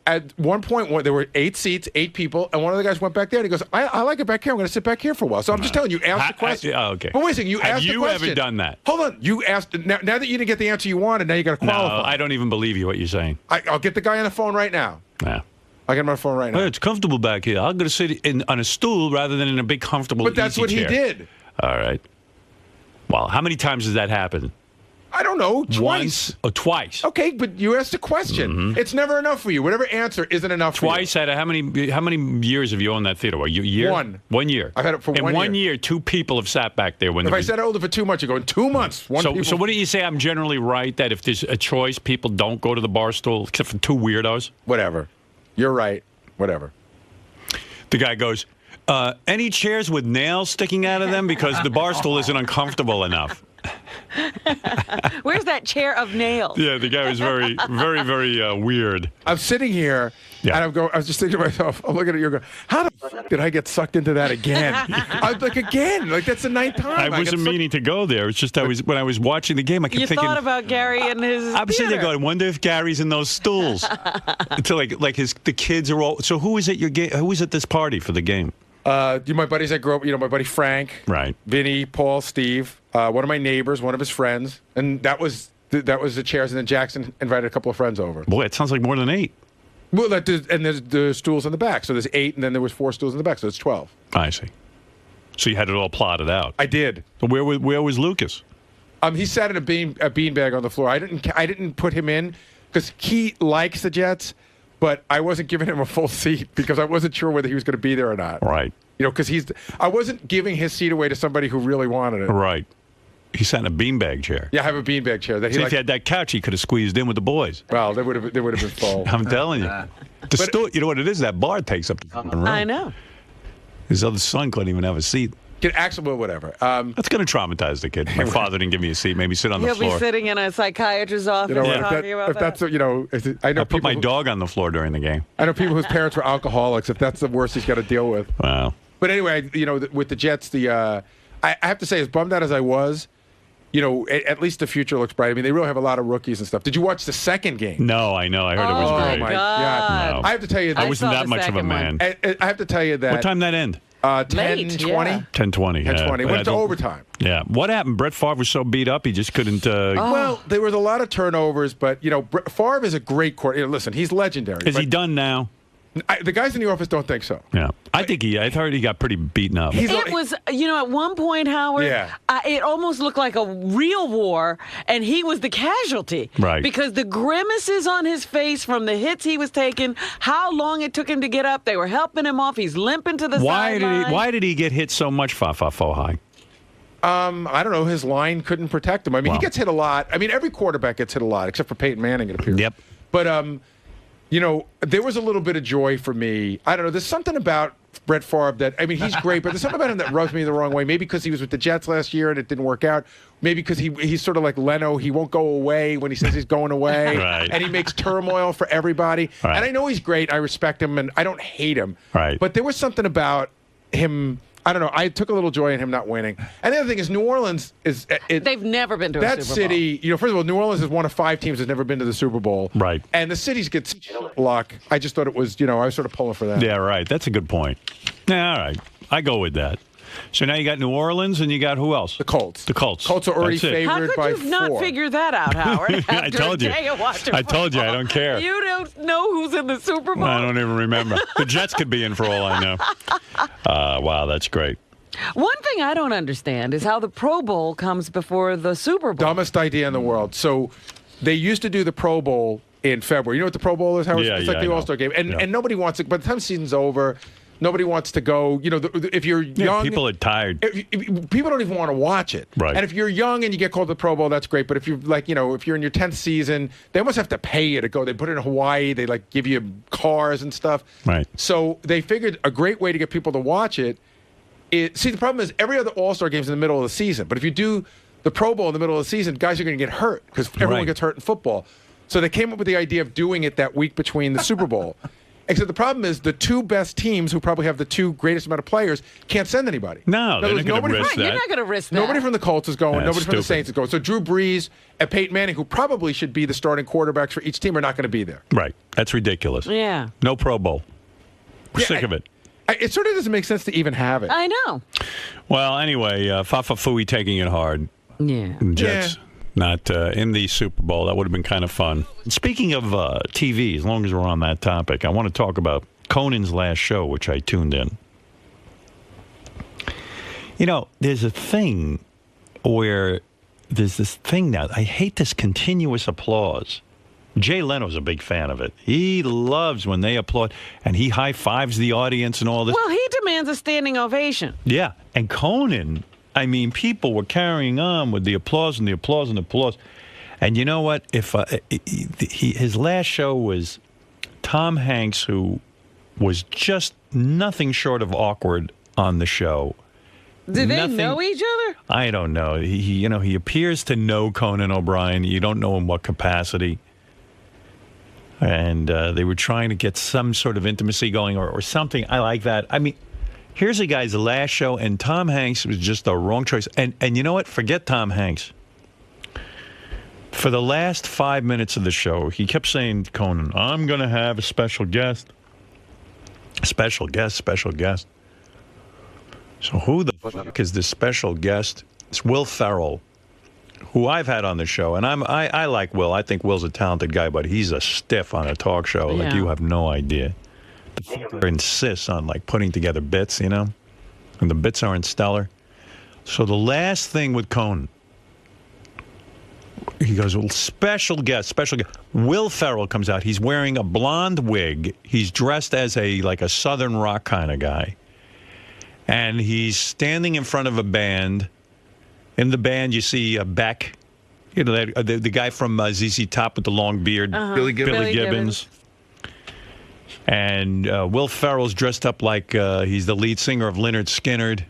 at one point, there were 8 seats, 8 people, and one of the guys went back there and he goes, I like it back here. I'm going to sit back here for a while. So I'm just telling you, ask the question. Okay. But wait a second, you Have asked the you question. ever done that? Hold on. You asked. Now that you didn't get the answer you wanted, now you got to No, qualify. I don't even believe you. What you're saying? I'll get the guy on the phone right now. Yeah. I'll get him on the phone right now. Well, it's comfortable back here. I'm going to sit on a stool rather than in a big, comfortable, But that's easy what chair. he did. All right. Well, how many times does that happen? I don't know. Twice. Once or twice? Okay, but you asked a question. It's never enough for you. Whatever answer isn't enough Twice out of how many years have you owned that theater? Well, year? One. 1 year. I've had it for In 1 year, 2 people have sat back there. When If there I was- said I hold it for 2 months, you go in 2 months. So wouldn't you say I'm generally right that if there's a choice, people don't go to the bar stool except for 2 weirdos? Whatever. You're right. Whatever. The guy goes, any chairs with nails sticking out of them because the bar stool isn't uncomfortable enough. Where's that chair of nails? Yeah, the guy was very, very, very weird. I'm sitting here, and I was just thinking to myself, I'm looking at you going, how the f- did I get sucked into that again? I was like, again? Like, that's the 9th time. I wasn't meaning to go there. It's just when I was watching the game, I kept You thinking. thought about Gary and his I'm sitting there theater. going, I wonder if Gary's in those stools. Until the kids are all. So who is at your game? Who was at this party for the game? My buddies that grew up, my buddy Frank, right? Vinny, Paul, Steve, one of my neighbors, one of his friends, and that was the chairs. And then Jackson invited a couple of friends over. Boy, it sounds like more than 8. Well, and there's the stools in the back, so there's 8, and then there was 4 stools in the back, so it's 12. I see. So you had it all plotted out. I did. Where was Lucas? He sat in a beanbag on the floor. I didn't put him in because he likes the Jets, but I wasn't giving him a full seat because I wasn't sure whether he was going to be there or not. Right. Because I wasn't giving his seat away to somebody who really wanted it. Right. He sat in a beanbag chair. Yeah, I have a beanbag chair. If he had that couch, he could have squeezed in with the boys. Well, they would have been full. I'm telling you. You know what it is? That bar takes up the room. I know. His other son couldn't even have a seat. Actually, whatever. That's going to traumatize the kid. My father didn't give me a seat. Maybe sit on the He'll floor. be sitting in a psychiatrist's office talking about that. I know. I put my dog on the floor during the game. I know people whose parents were alcoholics. If that's the worst he's got to deal with. Wow. But anyway, with the Jets, I have to say, as bummed out as I was, at least the future looks bright. I mean, they really have a lot of rookies and stuff. Did you watch the second game? No, I know. I heard it was great. Oh my God! No. I have to tell you, I wasn't that much of a man. I have to tell you that. What time that end? 10:20. 10:20. 10:20. Went to overtime. Yeah. What happened? Brett Favre was so beat up he just couldn't. Well, there was a lot of turnovers, but Favre is a great quarterback. Listen, he's legendary. Is he done now? The guys in the office don't think so. Yeah, I heard he got pretty beaten up. It was, at one point, Howard, it almost looked like a real war, and he was the casualty. Right. Because the grimaces on his face from the hits he was taking, how long it took him to get up, they were helping him off, he's limping to the sideline. Why did he get hit so much, Fa-Fa-Fo-Hi? I don't know. His line couldn't protect him. I mean, he gets hit a lot. I mean, every quarterback gets hit a lot, except for Peyton Manning, it appears. Yep. But, there was a little bit of joy for me. I don't know. There's something about Brett Favre that, I mean, he's great, but there's something about him that rubs me the wrong way. Maybe because he was with the Jets last year and it didn't work out. Maybe because he's sort of like Leno. He won't go away when he says he's going away. Right. And he makes turmoil for everybody. Right. And I know he's great. I respect him, and I don't hate him. Right. But there was something about him. I don't know. I took a little joy in him not winning. And the other thing is, New Orleans is. They've never been to a that Super Bowl. city. First of all, New Orleans is one of 5 teams that's never been to the Super Bowl. Right. And the cities get such luck. I just thought it was. I was sort of pulling for that. Yeah, right. That's a good point. Yeah, all right. I go with that. So now you got New Orleans and you got who else? The Colts. The Colts. Colts are already That's it. favored How by could you not 4. figure that out, Howard? I told you. After a day of watching I told you I don't care. You don't know who's in the Super Bowl? I don't even remember. The Jets could be in for all I know. Wow, that's great. One thing I don't understand is how the Pro Bowl comes before the Super Bowl. Dumbest idea in the world. So they used to do the Pro Bowl in February. You know what the Pro Bowl is, Howard? Yeah, it's yeah, like the I know. All-Star game. And Yeah. and nobody wants it. By the time the season's over, nobody wants to go. If you're young. People are tired. People don't even want to watch it. Right. And if you're young and you get called to the Pro Bowl, that's great. But if you're if you're in your 10th season, they almost have to pay you to go. They put it in Hawaii. They give you cars and stuff. Right. So they figured a great way to get people to watch it. See, the problem is every other All-Star game's in the middle of the season. But if you do the Pro Bowl in the middle of the season, guys are going to get hurt because everyone Right. gets hurt in football. So they came up with the idea of doing it that week between the Super Bowl. Except the problem is the 2 best teams, who probably have the 2 greatest amount of players, can't send anybody. No, they're not going to risk You're that. not going to risk that. Nobody from the Colts is going. That's Nobody from the stupid. Saints is going. So Drew Brees and Peyton Manning, who probably should be the starting quarterbacks for each team, are not going to be there. Right. That's ridiculous. Yeah. No Pro Bowl. We're sick of it. It sort of doesn't make sense to even have it. I know. Well, anyway, Fa-Fa-Fooey taking it hard. Yeah. Jets not in the Super Bowl. That would have been kind of fun. Speaking of TV, as long as we're on that topic, I want to talk about Conan's last show, which I tuned in. There's a thing where there's this thing now. I hate this continuous applause. Jay Leno's a big fan of it. He loves when they applaud, and he high-fives the audience and all this. Well, he demands a standing ovation. Yeah, and Conan, I mean, people were carrying on with the applause and the applause and the applause. And you know what? If his last show was Tom Hanks, who was just nothing short of awkward on the show. Do they know each other? I don't know. He appears to know Conan O'Brien. You don't know in what capacity. And they were trying to get some sort of intimacy going or something. I like that. I mean, here's a guy's last show, and Tom Hanks was just the wrong choice. And you know what? Forget Tom Hanks. For the last 5 minutes of the show, he kept saying to Conan, I'm going to have a special guest. Special guest, special guest. So who the fuck is this special guest? It's Will Ferrell, who I've had on the show. And I like Will. I think Will's a talented guy, but he's a stiff on a talk show. Yeah. Like, you have no idea. The fucker insists on, like, putting together bits, and the bits aren't stellar. So the last thing with Conan, he goes, well, special guest. Will Ferrell comes out. He's wearing a blonde wig. He's dressed as a Southern rock kind of guy. And he's standing in front of a band. In the band, you see Beck, the guy from ZZ Top with the long beard, Billy Gibbons. And Will Ferrell's dressed up like he's the lead singer of Lynyrd Skynyrd.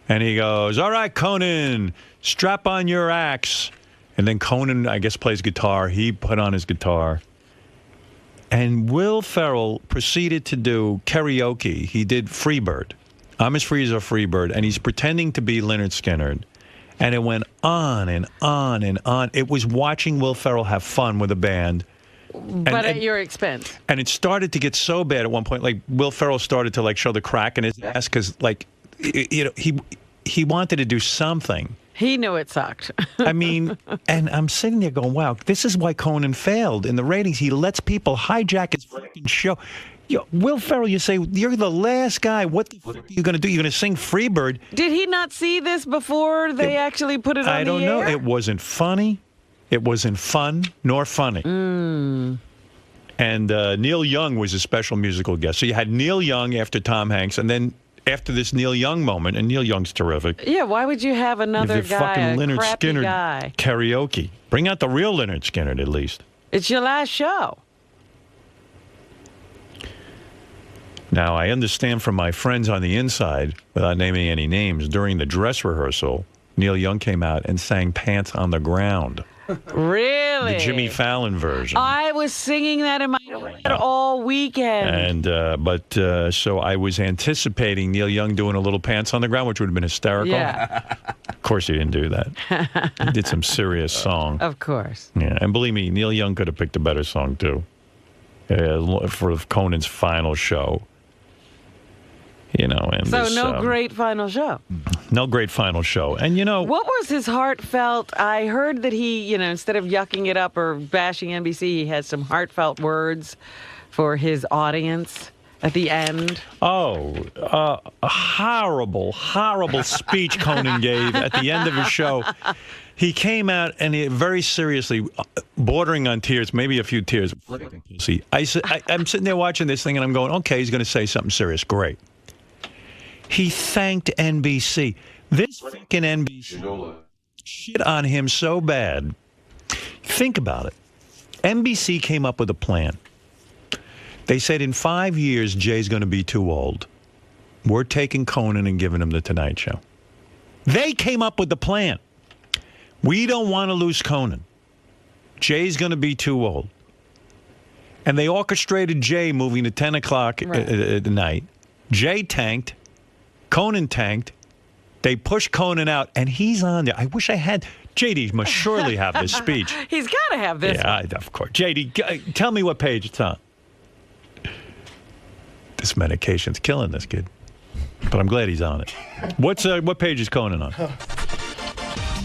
And he goes, all right, Conan, strap on your axe. And then Conan, I guess, plays guitar. He put on his guitar. And Will Ferrell proceeded to do karaoke. He did Freebird. I'm as free as a Freebird. And he's pretending to be Lynyrd Skynyrd. And it went on and on and on. It was watching Will Ferrell have fun with a band. But at your expense. And it started to get so bad at one point. Like, Will Ferrell started to, show the crack in his ass because, he wanted to do something. He knew it sucked. I mean, and I'm sitting there going, wow, this is why Conan failed in the ratings. He lets people hijack his fucking show. Will Ferrell, you say, you're the last guy. What the fuck are you going to do? You're going to sing Freebird. Did he not see this before they actually put it on the air? I don't know. It wasn't funny. It wasn't fun nor funny. Mm. And Neil Young was a special musical guest. So you had Neil Young after Tom Hanks, and then after this Neil Young moment, and Neil Young's terrific. Yeah, why would you have another guy, fucking a Lynyrd crappy Skynyrd guy? Karaoke. Bring out the real Lynyrd Skynyrd, at least. It's your last show. Now, I understand from my friends on the inside, without naming any names, during the dress rehearsal, Neil Young came out and sang Pants on the Ground. Really? The Jimmy Fallon version. I was singing that in my head all weekend. And so I was anticipating Neil Young doing a little Pants on the Ground, which would have been hysterical. Yeah. Of course he didn't do that. He did some serious song. Of course. Yeah, and believe me, Neil Young could have picked a better song too. For Conan's final show. And so no great final show. No great final show. And what was his heartfelt? I heard that he, instead of yucking it up or bashing NBC, he had some heartfelt words for his audience at the end. A horrible, horrible speech Conan gave at the end of his show. He came out and he very seriously, bordering on tears, maybe a few tears. See, I'm sitting there watching this thing and I'm going, okay, he's going to say something serious. Great. He thanked NBC. This fucking NBC shit on him so bad. Think about it. NBC came up with a plan. They said in 5 years, Jay's going to be too old. We're taking Conan and giving him the Tonight Show. They came up with the plan. We don't want to lose Conan. Jay's going to be too old. And they orchestrated Jay moving to 10 o'clock at night. Jay tanked. Conan tanked. They pushed Conan out, and he's on there. I wish I had. JD must surely have this speech. He's got to have this. Yeah, of course. JD, tell me what page it's on. This medication's killing this kid. But I'm glad he's on it. What page is Conan on?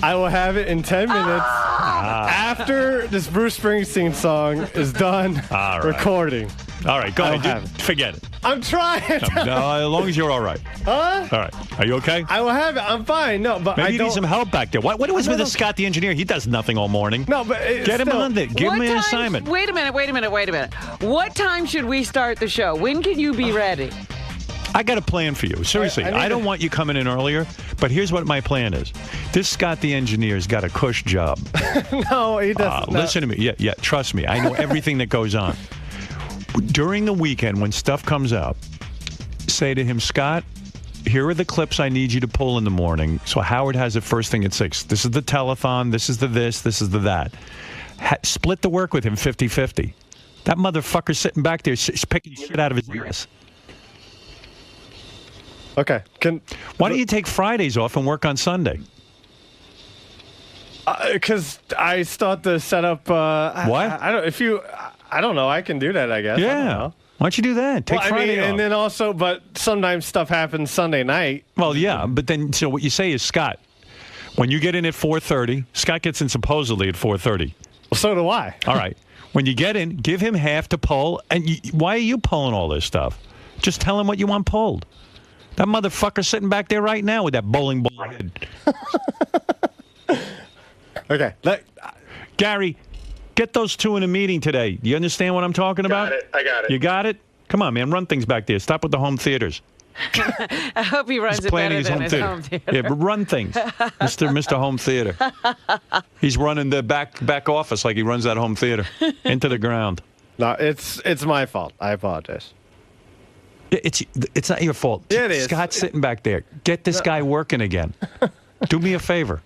I will have it in 10 minutes after this Bruce Springsteen song is done recording. All right, go ahead. Forget it. I'm trying. No, as long as you're all right. Huh? All right. Are you okay? I will have it. I'm fine. No, but maybe you need some help back there. What was with Scott the engineer? He does nothing all morning. No, but get him on there. Give him an assignment. Wait a minute. What time should we start the show? When can you be ready? I got a plan for you. Seriously, I don't want you coming in earlier, but here's what my plan is. This Scott the engineer's got a cush job. No, he doesn't. Listen to me. Yeah, trust me. I know everything that goes on. During the weekend, when stuff comes out, say to him, Scott, here are the clips I need you to pull in the morning. So Howard has it first thing at 6. This is the telethon. This is the this. This is the that. Split the work with him 50-50. That motherfucker's sitting back there picking shit out of his ears. Okay. Why don't you take Fridays off and work on Sunday? Because I start to set up. What? I don't know. I can do that, I guess. Yeah. I don't know. Why don't you do that? Take Friday off. And then also, but sometimes stuff happens Sunday night. Well, yeah, but then, so what you say is, Scott, when you get in at 4:30, Scott gets in supposedly at 4:30. Well, so do I. All right. When you get in, give him half to pull. And why are you pulling all this stuff? Just tell him what you want pulled. That motherfucker's sitting back there right now with that bowling ball head. Okay. Gary, get those two in a meeting today. Do you understand what I'm talking about? Got it. I got it. You got it? Come on, man. Run things back there. Stop with the home theaters. I hope he runs it better than his home theater. Yeah, but run things, Mr. Home Theater. He's running the back office like he runs that home theater into the ground. No, it's my fault. I apologize. It's not your fault. Yeah, it is. Scott's sitting back there. Get this guy working again. Do me a favor.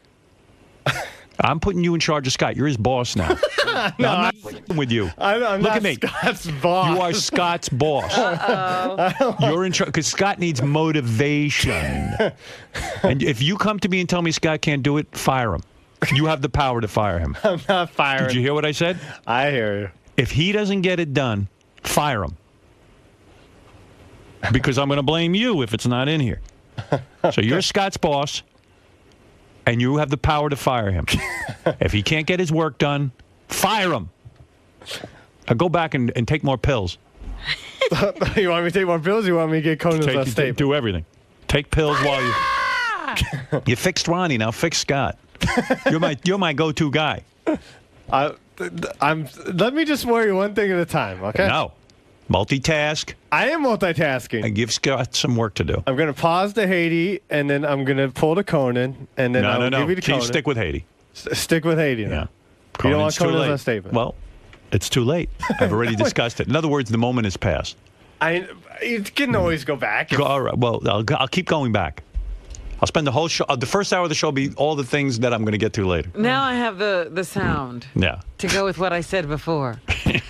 I'm putting you in charge of Scott. You're his boss now. I'm not with you. I'm Look not at me. Scott's boss. You are Scott's boss. You're in charge because Scott needs motivation. And if you come to me and tell me Scott can't do it, fire him. You have the power to fire him. I'm not firing. Did you hear what I said? I hear you. If he doesn't get it done, fire him. Because I'm going to blame you if it's not in here. So you're Scott's boss. And you have the power to fire him. If he can't get his work done, fire him. Now go back and take more pills. You want me to take more pills? Or you want me to get Conan's statement? Do everything. Take pills while you fixed Ronnie. Now fix Scott. You're my go-to guy. Let me just worry one thing at a time, okay? No. Multitask. I am multitasking. And give Scott some work to do. I'm going to pause to Haiti, and then I'm going to pull to Conan, and then I'll give you to Conan. Stick with Haiti. Stick with Haiti. Yeah. You don't want Conan's statement. Well, it's too late. I've already discussed it. In other words, the moment has passed. You can always go back. All right. Well, I'll keep going back. I'll spend the whole show. The first hour of the show will be all the things that I'm going to get to later. Now I have the sound. Yeah. To go with what I said before.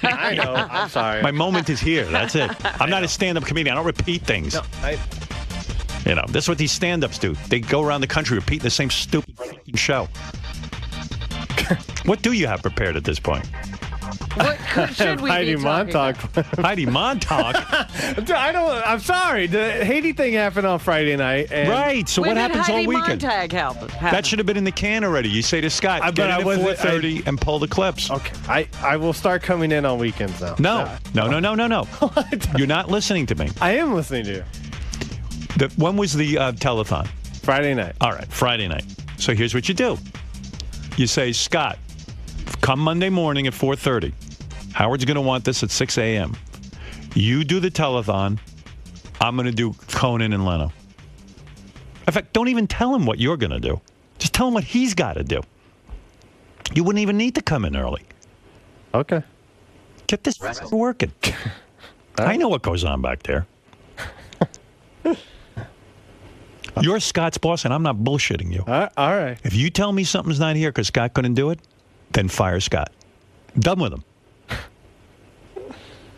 I know. I'm sorry. My moment is here. That's it. I'm not a stand-up comedian. I don't repeat things. No, that's what these stand-ups do. They go around the country repeating the same stupid show. What do you have prepared at this point? What should we Heidi be talking about? Heidi Montauk? I'm sorry. The Haiti thing happened on Friday night. And right. So what happens all weekend? Montag happen? That should have been in the can already. You say to Scott, get in at 4:30 and pull the clips. Okay. I will start coming in on weekends now. No. You're not listening to me. I am listening to you. When was the telethon? Friday night. All right, Friday night. So here's what you do. You say, Scott, come Monday morning at 4:30. Howard's going to want this at 6 a.m. You do the telethon. I'm going to do Conan and Leno. In fact, don't even tell him what you're going to do. Just tell him what he's got to do. You wouldn't even need to come in early. Okay. Get this working. I know what goes on back there. You're Scott's boss, and I'm not bullshitting you. All right. If you tell me something's not here because Scott couldn't do it, then fire Scott. I'm done with him.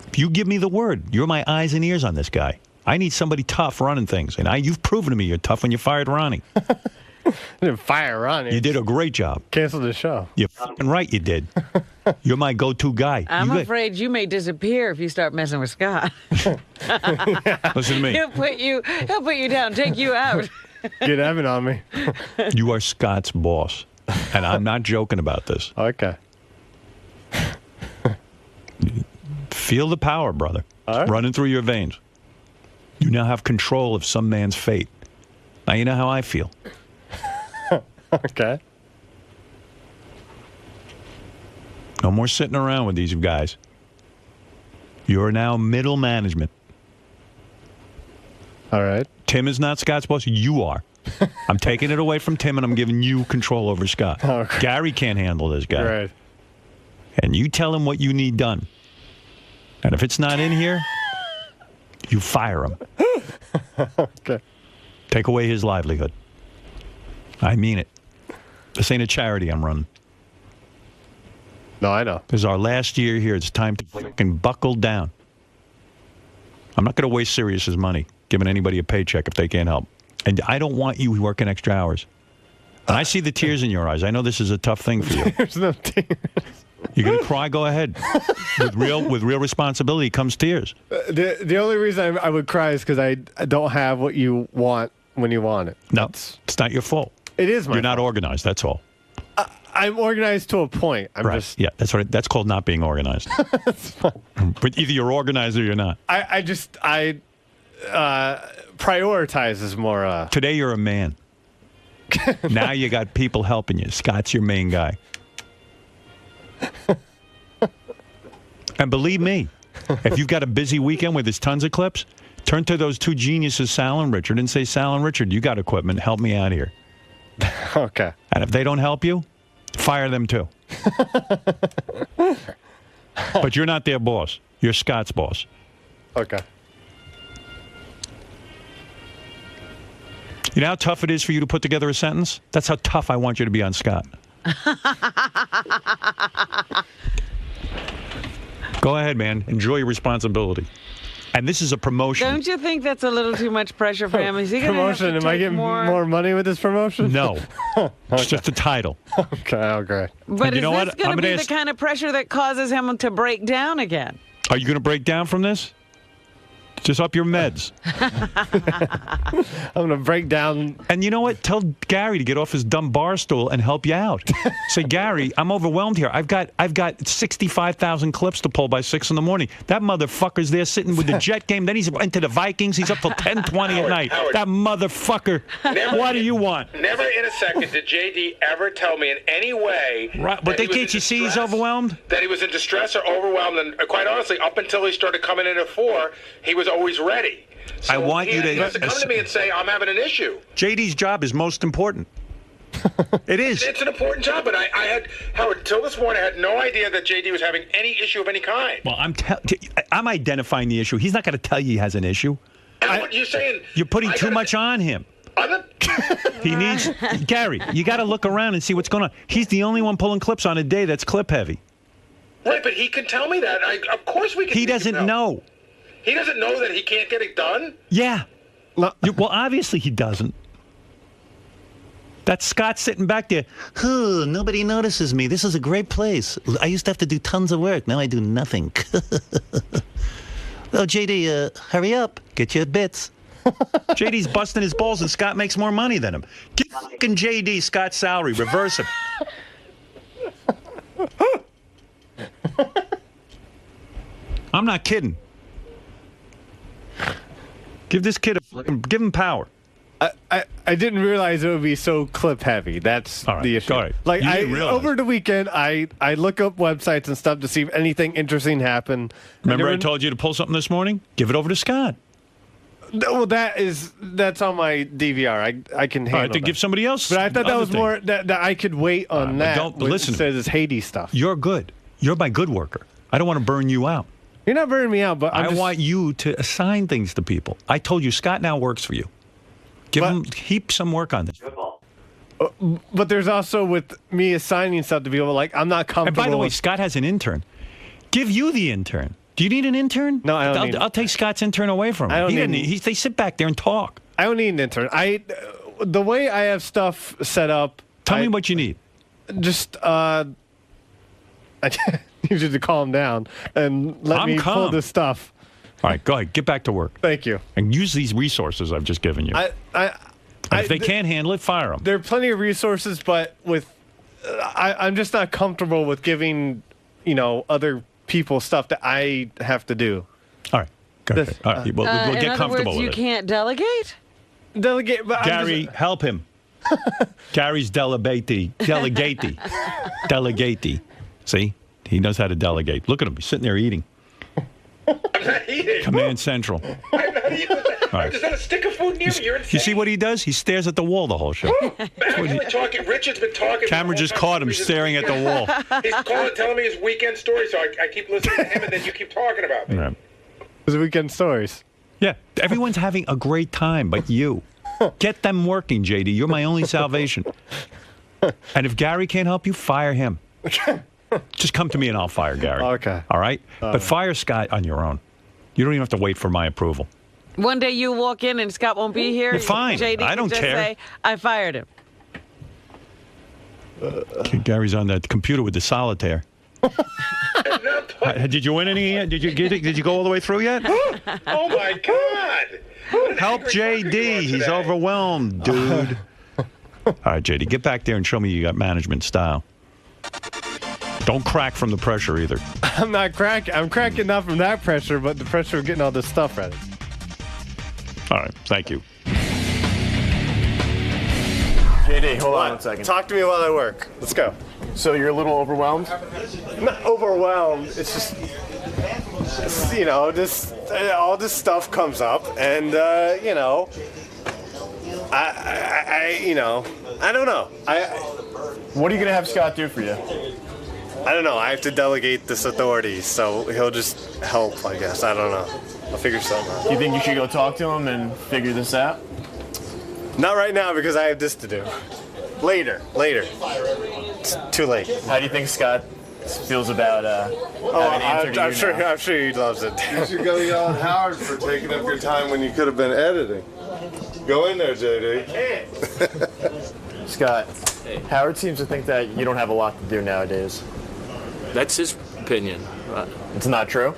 If you give me the word, you're my eyes and ears on this guy. I need somebody tough running things, and you've proven to me you're tough when you fired Ronnie. I didn't fire Ronnie. You did a great job. Canceled the show. You're fucking right, you did. You're my go-to guy. I'm afraid you may disappear if you start messing with Scott. Listen to me. He'll put you down, take you out. Get Evan on me. You are Scott's boss, and I'm not joking about this. Okay. Feel the power, brother. All right. Running through your veins. You now have control of some man's fate. Now you know how I feel. Okay. No more sitting around with these guys. You're now middle management. All right. Tim is not Scott's boss. You are. I'm taking it away from Tim, and I'm giving you control over Scott. Okay. Gary can't handle this guy. Right. And you tell him what you need done. And if it's not in here, you fire him. Okay. Take away his livelihood. I mean it. This ain't a charity I'm running. No, I know. This is our last year here. It's time to fucking buckle down. I'm not going to waste Sirius's money giving anybody a paycheck if they can't help. And I don't want you working extra hours. And I see the tears in your eyes. I know this is a tough thing for you. There's no tears. You're going to cry? Go ahead. With real responsibility comes tears. The only reason I would cry is because I don't have what you want when you want it. No, it's not your fault. It is my You're not organized. That's all. I'm organized to a point. I'm just. Yeah, that's called not being organized. But either you're organized or you're not. I prioritize is more. Today you're a man. Now you got people helping you. Scott's your main guy. And believe me, if you've got a busy weekend where there's tons of clips, turn to those two geniuses, Sal and Richard, and say, Sal and Richard, you got equipment. Help me out here. Okay. And if they don't help you, fire them too. But you're not their boss. You're Scott's boss. Okay. You know how tough it is for you to put together a sentence? That's how tough I want you to be on Scott. Go ahead, man. Enjoy your responsibility. And this is a promotion. Don't you think that's a little too much pressure for him? Is he going to have to Am I take getting more money with this promotion? No. It's just a title. Okay, okay. But you is know this what? going I'm to be gonna the kind of pressure that causes him to break down again? Are you going to break down from this? Just up your meds. I'm going to break down. And you know what? Tell Gary to get off his dumb bar stool and help you out. Say, Gary, I'm overwhelmed here. I've got 65,000 clips to pull by 6 in the morning. That motherfucker's there sitting with the Jet game. Then he's into the Vikings. He's up till 10:20 at night. Howard. That motherfucker. What do you want? Never in a second did JD ever tell me in any way. Right, but they can't you see he's overwhelmed? That he was in distress or overwhelmed, and quite honestly, up until he started coming in at 4, he was always ready. So I want you to. He has to come to me and say, "I'm having an issue." JD's job is most important. It is. It's an important job, but I had Howard till this morning. I had no idea that JD was having any issue of any kind. Well, I'm identifying the issue. He's not going to tell you he has an issue. And what you're saying? You're putting too much on him. He needs Gary. You got to look around and see what's going on. He's the only one pulling clips on a day that's clip heavy. Right, but he can tell me that. Of course we can. He doesn't know. He doesn't know that he can't get it done? Yeah. Well, obviously he doesn't. That's Scott sitting back there. Nobody notices me. This is a great place. I used to have to do tons of work. Now I do nothing. Oh, JD, hurry up. Get your bits. JD's busting his balls and Scott makes more money than him. Give fucking JD Scott's salary. Reverse him. I'm not kidding. Give this kid give him power. I didn't realize it would be so clip heavy. That's the issue. All right. Like You didn't realize. over the weekend, I look up websites and stuff to see if anything interesting happened. Remember I told you to pull something this morning? Give it over to Scott. Well, that's on my DVR. I can handle. All right, then give somebody else. But I thought that other was thing. more that I could wait on that. Don't listen. Instead of this Hades stuff. You're good. You're my good worker. I don't want to burn you out. You're not burning me out, but I want you to assign things to people. I told you Scott now works for you. Give him heap some work on this. But there's also with me assigning stuff to people, like I'm not comfortable. And by the way, Scott has an intern. Give you the intern. Do you need an intern? No, I don't. I'll take Scott's intern away from him. I don't They sit back there and talk. I don't need an intern. The way I have stuff set up. Tell me what you need. Just I need you to calm down and let I'm me pull calm. this stuff. All right, go ahead. Get back to work. Thank you. And use these resources I've just given you. And if they can't handle it, fire them. There are plenty of resources, but with I'm just not comfortable with giving other people stuff that I have to do. All right. Okay. All right. We'll get in other comfortable words, with you it. can't delegate? Delegate, but Gary, help him. Gary's delegate. Delegate. See? He knows how to delegate. Look at him. He's sitting there eating. I'm not eating. Command Central. I'm not eating. right. There's not a stick of food near me. You're insane. You see what he does? He stares at the wall the whole show. Actually talking. Richard's been talking. Camera just caught him staring at the wall. He's telling me his weekend story, so I keep listening to him, and then you keep talking about me. Right. Those weekend stories. Yeah. Everyone's having a great time, but you. Get them working, JD. You're my only salvation. And if Gary can't help you, fire him. Just come to me and I'll fire Gary. Okay. All right? But fire Scott on your own. You don't even have to wait for my approval. One day you walk in and Scott won't be here. Well, fine. JD I don't can just care. say, I fired him. Gary's on the computer with the solitaire. Did you win any? Did you get it? Did you go all the way through yet? Oh my God! Help JD. He's overwhelmed, dude. All right, JD, get back there and show me you got management style. Don't crack from the pressure either. I'm not cracking. I'm cracking not from that pressure, but the pressure of getting all this stuff ready. All right, thank you. JD, hold on 1 second. Talk to me while I work. Let's go. So you're a little overwhelmed? Not overwhelmed. It's just, you know, all this stuff comes up, and you know, I don't know. What are you gonna have Scott do for you? I don't know. I have to delegate this authority, so he'll just help, I guess. I don't know. I'll figure something out. Do you think you should go talk to him and figure this out? Not right now, because I have this to do. Later. It's too late. How do you think Scott feels about having an intern? I'm sure he loves it. You should go yell at Howard for taking up your time when you could have been editing. Go in there, JD. Scott, Howard seems to think that you don't have a lot to do nowadays. That's his opinion. It's not true?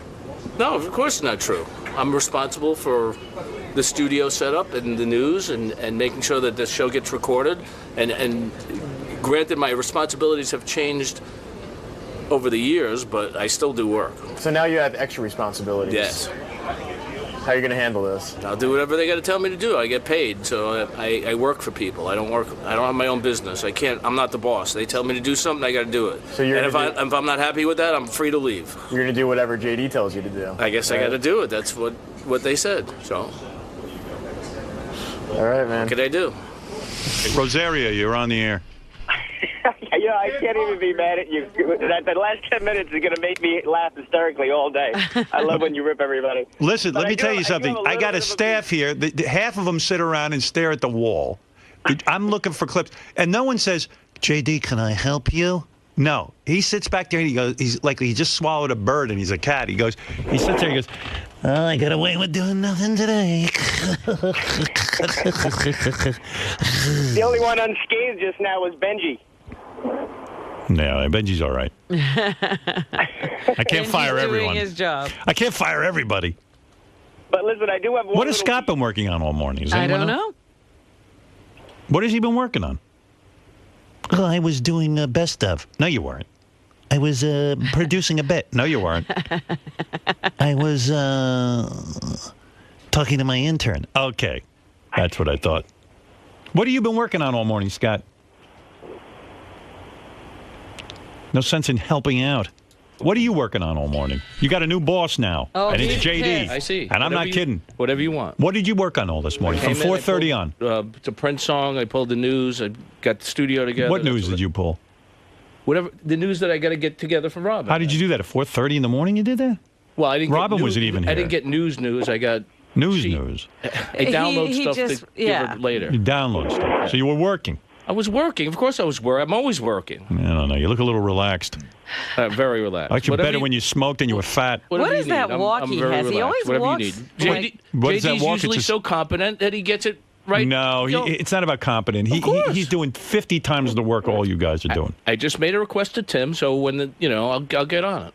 No, of course it's not true. I'm responsible for the studio setup and the news and making sure that this show gets recorded. And granted, my responsibilities have changed over the years, but I still do work. So now you have extra responsibilities. Yes. How are you going to handle this? I'll do whatever they got to tell me to do. I get paid, so I work for people. I don't have my own business. I'm not the boss. They tell me to do something, I got to do it. So if I'm not happy with that, I'm free to leave. You're going to do whatever JD tells you to do. I guess right? I got to do it. That's what they said. So. All right, man. What could I do? Rosaria, you're on the air. Yeah, I can't even be mad at you. The last 10 minutes is going to make me laugh hysterically all day. I love when you rip everybody. Listen, let me tell you something. I got a staff here. Half of them sit around and stare at the wall. I'm looking for clips. And no one says, JD, can I help you? No. He sits back there and he goes, he's like he just swallowed a bird and he's a cat. He sits there and he goes, oh, I got away with doing nothing today. The only one unscathed just now was Benji. No, Benji's all right. I can't fire everyone. Doing his job. I can't fire everybody. But listen, I do have one. What has Scott been working on all morning? I don't know. What has he been working on? Oh, I was doing best of. No, you weren't. I was producing a bit. No, you weren't. I was talking to my intern. Okay. That's what I thought. What have you been working on all morning, Scott? No sense in helping out. What are you working on all morning? You got a new boss now, and it's JD. I see. And I'm not kidding. Whatever you want. What did you work on all this morning? From 4:30 on? It's a Prince song. I pulled the news. I got the studio together. What news did you pull? Whatever the news that I got to get together from Robin. How did you do that? At 4:30 in the morning you did that? Well, I didn't. Robin wasn't even here. I didn't get news. I got news. I download stuff to give her later. You download stuff. So you were working. I was working. Of course I was working. I'm always working. I don't know. You look a little relaxed. Very relaxed. I like you better when you smoked and you were fat. What is that walk he has? He always walks. JD's usually so competent that he gets it right. No, it's not about competent. He's doing 50 times the work all you guys are doing. I just made a request to Tim, so when I'll get on it.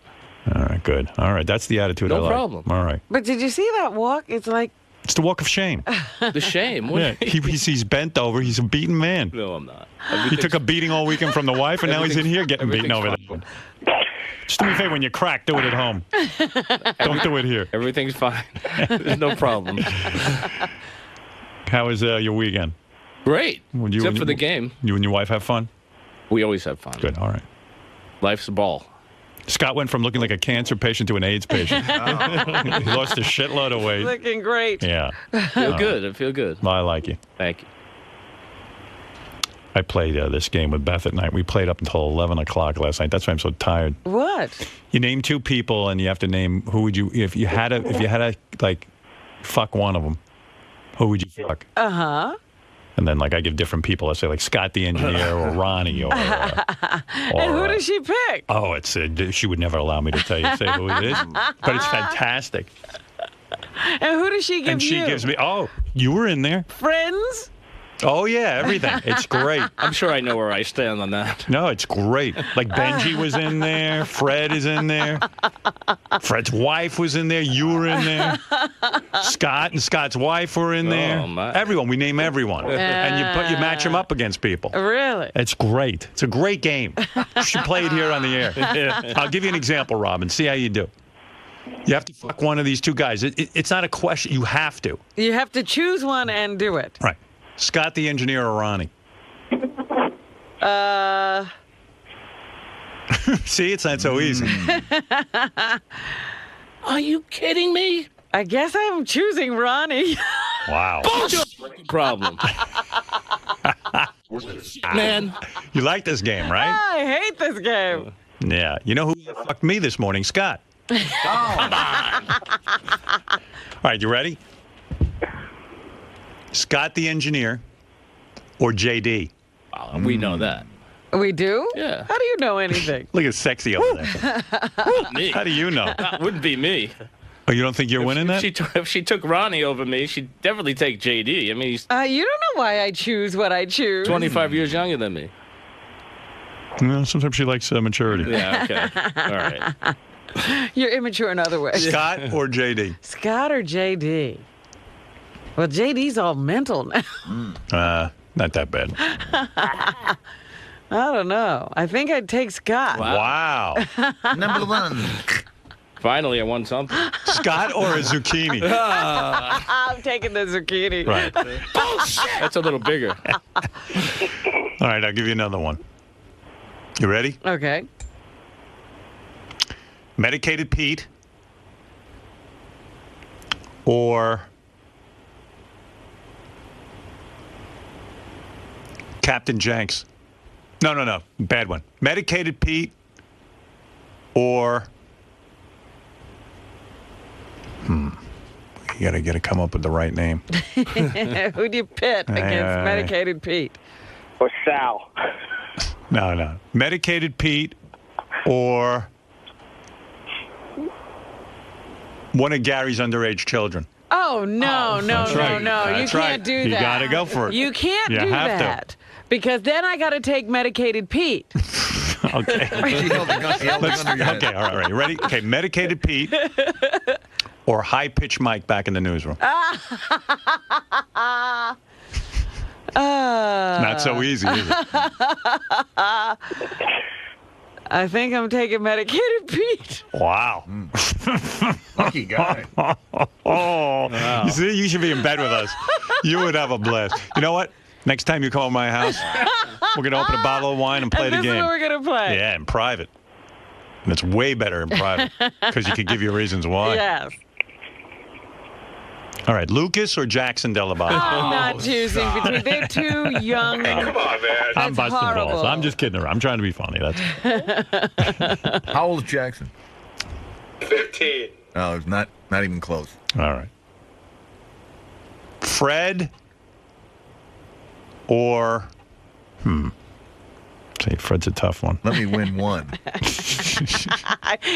All right, good. All right, that's the attitude I like. No problem. All right. But did you see that walk? It's like... It's the walk of shame. The shame? Yeah, he's bent over. He's a beaten man. No, I'm not. He took a beating all weekend from the wife, and now he's in here getting beaten over there. Just do me a favor, when you crack, do it at home. Don't do it here. Everything's fine. There's no problem. How was your weekend? Great. Except for the game. You and your wife have fun? We always have fun. Good, all right. Life's a ball. Scott went from looking like a cancer patient to an AIDS patient. He lost a shitload of weight. Looking great. Yeah. I feel good. Well, I like you. Thank you. I played this game with Beth at night. We played up until 11 o'clock last night. That's why I'm so tired. What? You name two people, and you have to name who would you if you had to like fuck one of them. Who would you fuck? Uh-huh. And then, like, I give different people. I say, like, Scott the engineer or Ronnie or And who does she pick? Oh, she would never allow me to say who it is. But it's fantastic. And who does she give you? And she gives me, you were in there. Friends? Oh, yeah, everything. It's great. I'm sure I know where I stand on that. No, it's great. Like, Benji was in there. Fred is in there. Fred's wife was in there. You were in there. Scott and Scott's wife were in there. Oh, my. Everyone. We name everyone. And you match them up against people. Really? It's great. It's a great game. You should play it here on the air. I'll give you an example, Robin. See how you do. You have to fuck one of these two guys. It's not a question. You have to. You have to choose one and do it. Right. Scott the engineer or Ronnie? See, it's not so easy. Are you kidding me? I guess I'm choosing Ronnie. Wow. Bullshit problem. Man. You like this game, right? I hate this game. Yeah. You know who fucked me this morning? Scott. Come on. All right, you ready? Scott the engineer or JD? We know that. We do? Yeah. How do you know anything? Look at sexy over there. Me. How do you know? That wouldn't be me. Oh, you don't think you're winning that? If she took Ronnie over me, she'd definitely take JD. I mean, he's you don't know why I choose what I choose. 25 years younger than me. No, sometimes she likes maturity. Yeah, okay. All right. You're immature in other ways. Scott or JD? Scott or JD? Well, JD's all mental now. Not that bad. I don't know. I think I'd take Scott. Wow. Number one. Finally, I won something. Scott or a zucchini? I'm taking the zucchini. Right. Bullshit! That's a little bigger. All right, I'll give you another one. You ready? Okay. Medicated Pete or Captain Jenks? No. Bad one. Medicated Pete or... You gotta come up with the right name. Who do you pit against Medicated Pete? Or Sal. No. Medicated Pete or one of Gary's underage children. Oh, no. That's right. You That's can't right. do that. You gotta go for it. You can't You do have to. that. Because then I gotta take Medicated Pete. Okay. Okay, all right. You ready? Okay, Medicated Pete or high-pitched Mike back in the newsroom. Not so easy, is it? I think I'm taking Medicated Pete. Wow. Lucky guy. You see, you should be in bed with us. You would have a blast. You know what? Next time you come to my house, we're going to open a bottle of wine and play the game. This is what we're going to play. Yeah, in private. And it's way better in private because you can give your reasons why. Yes. All right, Lucas or Jackson Delabasse? I'm not choosing between. They're too young. Come on, man. I'm That's busting horrible. balls. I'm just kidding around. I'm trying to be funny. That's How old is Jackson? 15. Oh, it's not even close. all right. Fred or say Fred's a tough one. Let me win one. Put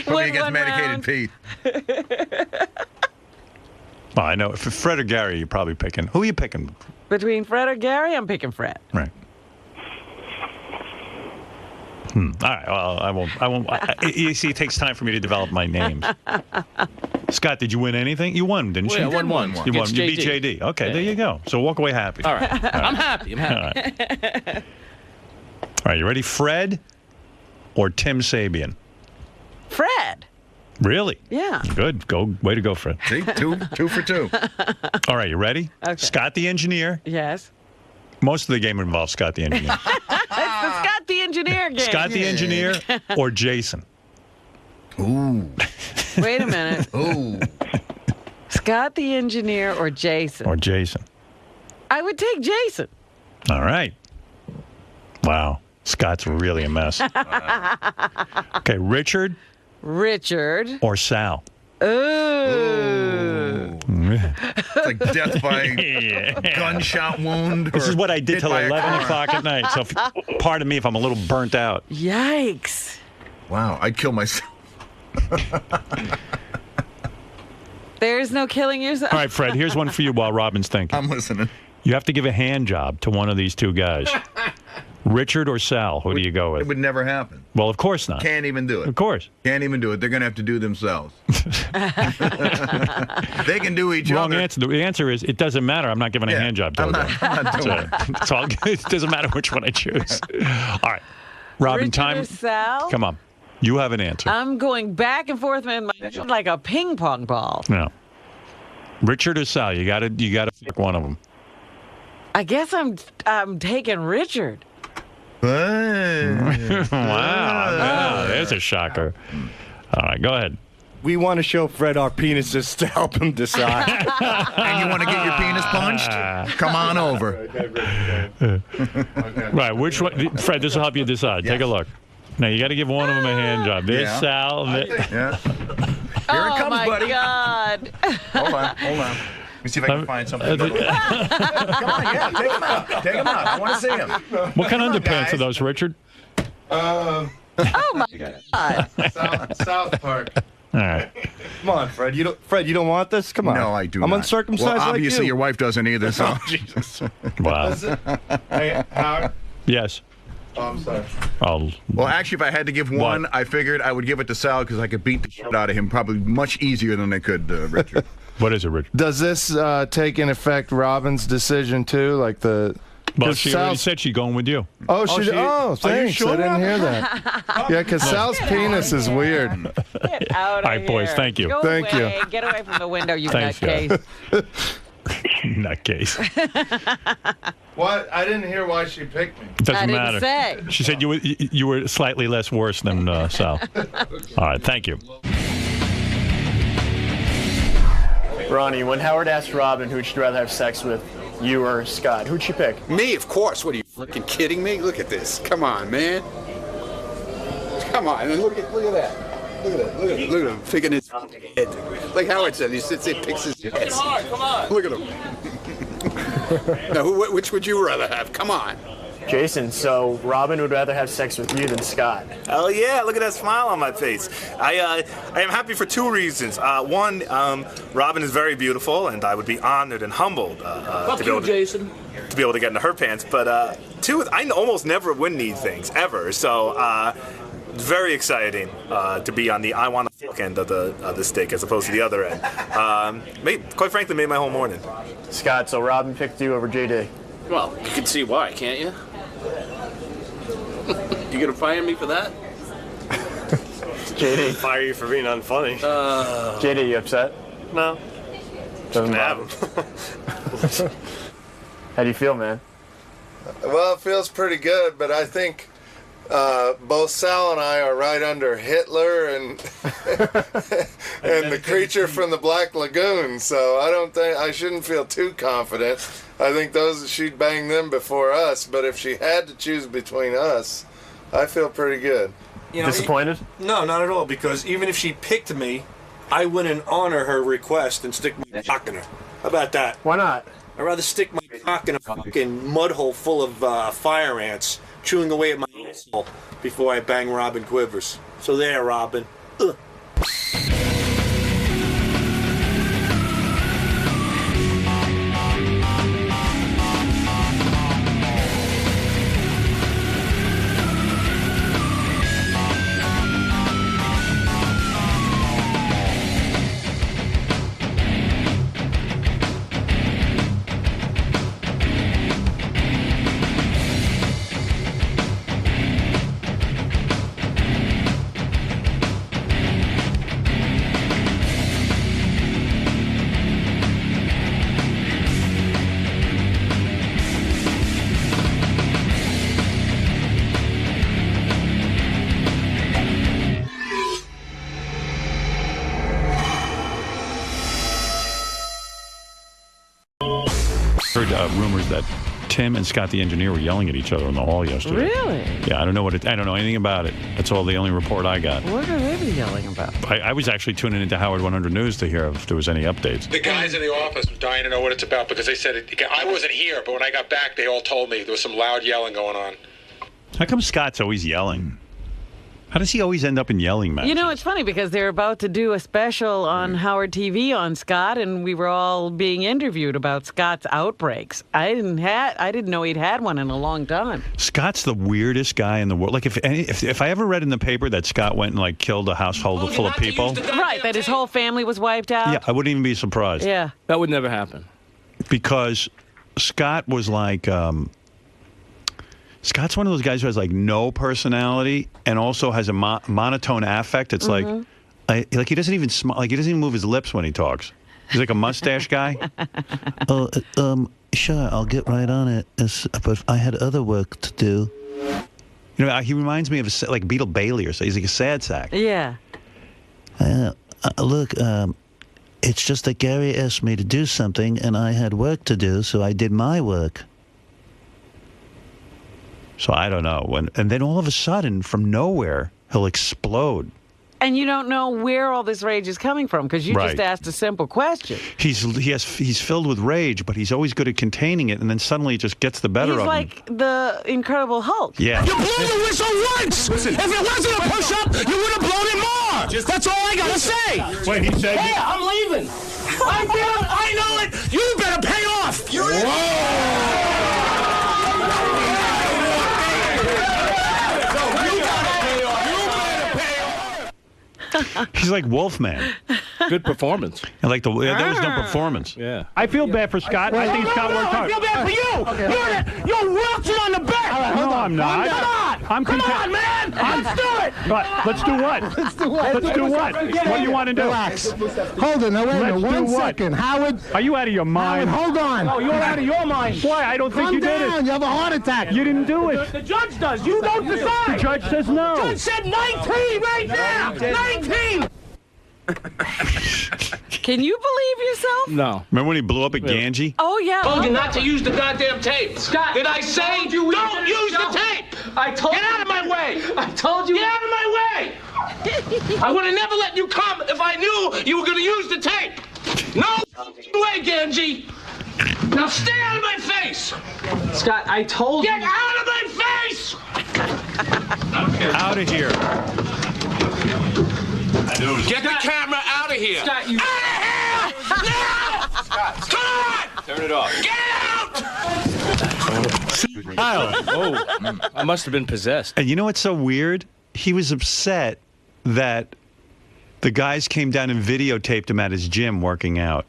me against Medicated Pete. Well, I know. If it's Fred or Gary, you're probably picking. Who are you picking? Between Fred or Gary, I'm picking Fred. Right. All right. Well, I won't. You see, it takes time for me to develop my names. Scott, did you win anything? You won, didn't you? Yeah, I won one. You won. Against You beat JD. JD. Okay, Yeah. there you go. So walk away happy. All right. I'm happy. All right. All right. You ready? Fred or Tim Sabian? Fred. Really? Yeah. Good. Way to go, Fred. See, two for two. All right. You ready? Okay. Scott the engineer. Yes. Most of the game involves Scott the engineer. It's the Scott the Engineer game. Scott the engineer or Jason? Ooh. Wait a minute. Ooh. Scott the Engineer or Jason? Or Jason. I would take Jason. All right. Wow. Scott's really a mess. Okay, Richard Richard. or Sal? Ooh. It's like death by gunshot wound. This is what I did till 11 o'clock at night. So pardon me if I'm a little burnt out. Yikes. Wow, I'd kill myself. There's no killing yourself. All right, Fred, here's one for you while Robin's thinking. I'm listening. You have to give a hand job to one of these two guys. Richard or Sal, who do you go with? It would never happen. Well, of course not. Can't even do it. Of course. Can't even do it. They're going to have to do themselves. They can do each Wrong other. answer. The answer is it doesn't matter. I'm not giving a hand job to I'm them. not doing it. It's all good. It doesn't matter which one I choose. All right. Robin, Richard time. or Sal? Come on. You have an answer. I'm going back and forth in my like a ping pong ball. No. Richard or Sal? You gotta pick one of them. I guess I'm taking Richard. Wow, there's a shocker. All right, go ahead. We want to show Fred our penises to help him decide. And you want to get your penis punched? Come on over. Right, which one? Fred, this will help you decide. Take a look. Now, you got to give one of them a hand job. There's Sal. Here it comes, my buddy. God. Hold on. Let me see if I can find something. Come on, take him out. Take him out. I want to see him. What kind of underpants are those, Richard? Oh, my God. South Park. All right. Come on, Fred. You don't want this? Come on. No, I do I'm not. uncircumcised well, obviously like you. your wife doesn't either, so. Oh, Jesus. Wow. Hey, Howard. Yes. Oh, I'm sorry. Well, actually, if I had to give one, I figured I would give it to Sal because I could beat the shit out of him probably much easier than I could Richard. What is it, Richard? Does this take in effect Robin's decision, too? Like the... Well, she already said she's going with you. Oh, thanks. Are you sure? I didn't hear that. Yeah, because Sal's penis is weird. Get out of All right, boys, here. thank you. Go Thank away. you. Get away from the window, you Thanks, nutcase. Nutcase. What? I didn't hear why she picked me. It doesn't I didn't matter. say. She said you were slightly less worse than Sal. All right, thank you. Ronnie, when Howard asked Robin who'd she rather have sex with, you or Scott, who'd she pick? Me, of course. What are you freaking kidding me? Look at this. Come on, man. Come on. And look at that. Look at that. Look at him picking his head. Like Howard said, he sits there, picks his head. Come on. Look at him. Now, which would you rather have? Come on. Jason, so Robin would rather have sex with you than Scott. Oh yeah, look at that smile on my face. I am happy for two reasons. One, Robin is very beautiful, and I would be honored and humbled to be able to get into her pants. But two, I almost never win these things ever, so very exciting to be on the I want to fuck end of the stick as opposed to the other end. Quite frankly, made my whole morning. Scott, so Robin picked you over JD. Well, you can see why, can't you? You gonna fire me for that? JD. Fire you for being unfunny. JD, you upset? No. Doesn't matter. How do you feel, man? Well, it feels pretty good, but I think both Sal and I are right under Hitler and and the creature from the Black Lagoon, so I shouldn't feel too confident. I think she'd bang them before us, but if she had to choose between us, I feel pretty good. You know, disappointed? No, not at all, because even if she picked me, I wouldn't honor her request and stick my cock in her. How about that? Why not? I'd rather stick my cock in a fucking mud hole full of fire ants chewing away at my asshole before I bang Robin Quivers. So there, Robin. Ugh. Heard rumors that Tim and Scott the engineer were yelling at each other in the hall yesterday. Really? Yeah, I don't know anything about it. That's all the only report I got. What are they be yelling about? I was actually tuning into Howard 100 News to hear if there was any updates. The guys in the office were dying to know what it's about because they said I wasn't here, but when I got back, they all told me there was some loud yelling going on. How come Scott's always yelling? How does he always end up in yelling matches? You know, it's funny because they're about to do a special on Howard TV on Scott, and we were all being interviewed about Scott's outbreaks. I didn't know he'd had one in a long time. Scott's the weirdest guy in the world. Like if I ever read in the paper that Scott went and like killed a household full of people, right? That his whole family was wiped out. Yeah, I wouldn't even be surprised. Yeah, that would never happen. Because Scott was like. Scott's one of those guys who has like no personality and also has a monotone affect. It's like he doesn't even smile. Like he doesn't even move his lips when he talks. He's like a mustache guy. Sure, I'll get right on it. But I had other work to do. You know, he reminds me of like Beetle Bailey or something. He's like a sad sack. Yeah. Look, it's just that Gary asked me to do something, and I had work to do, so I did my work. So I don't know. And then all of a sudden, from nowhere, he'll explode. And you don't know where all this rage is coming from because you just asked a simple question. He's filled with rage, but he's always good at containing it, and then suddenly it just gets the better of him. He's like the Incredible Hulk. Yeah. You blew the whistle once! Listen, if it wasn't a push-up, you would have blown it more! That's all I gotta say! Wait, he said... Hey, I'm leaving! I know it! You better pay off! He's like Wolfman. Good performance. And like there was no performance. Yeah. I feel bad for Scott. I think Scott worked hard. I feel bad for you! You're wilting on the back! No, I'm not. Come on, man! Let's do it! Let's do what? Let's do what? Let's do what? What do you want to do? Relax. Hold on, now wait a minute. Let's do 1 what? second. Howard. Are you out of your mind? Howard, hold on. No, you're out of your mind. Why? I don't think you did it. Calm down. You have a heart attack. You didn't do it. The judge does. You don't decide. The judge says no. The judge said 19 right now. 19. Can you believe yourself? No. Remember when he blew up at Ganji? Oh, yeah. I told you not to use the goddamn tape. Scott, did I say don't use the tape? I told you. Get out of my way. I told you. Get out of my way. I would have never let you come if I knew you were going to use the tape. No way, Ganji. Now stay out of my face. Scott, I told you. Get out of my face. Out of here. Get the camera out of here. Scott, you. Out of here! Now! Scott, Come on! turn it off. Get out! Kyle. Oh, I must have been possessed. And you know what's so weird? He was upset that the guys came down and videotaped him at his gym working out.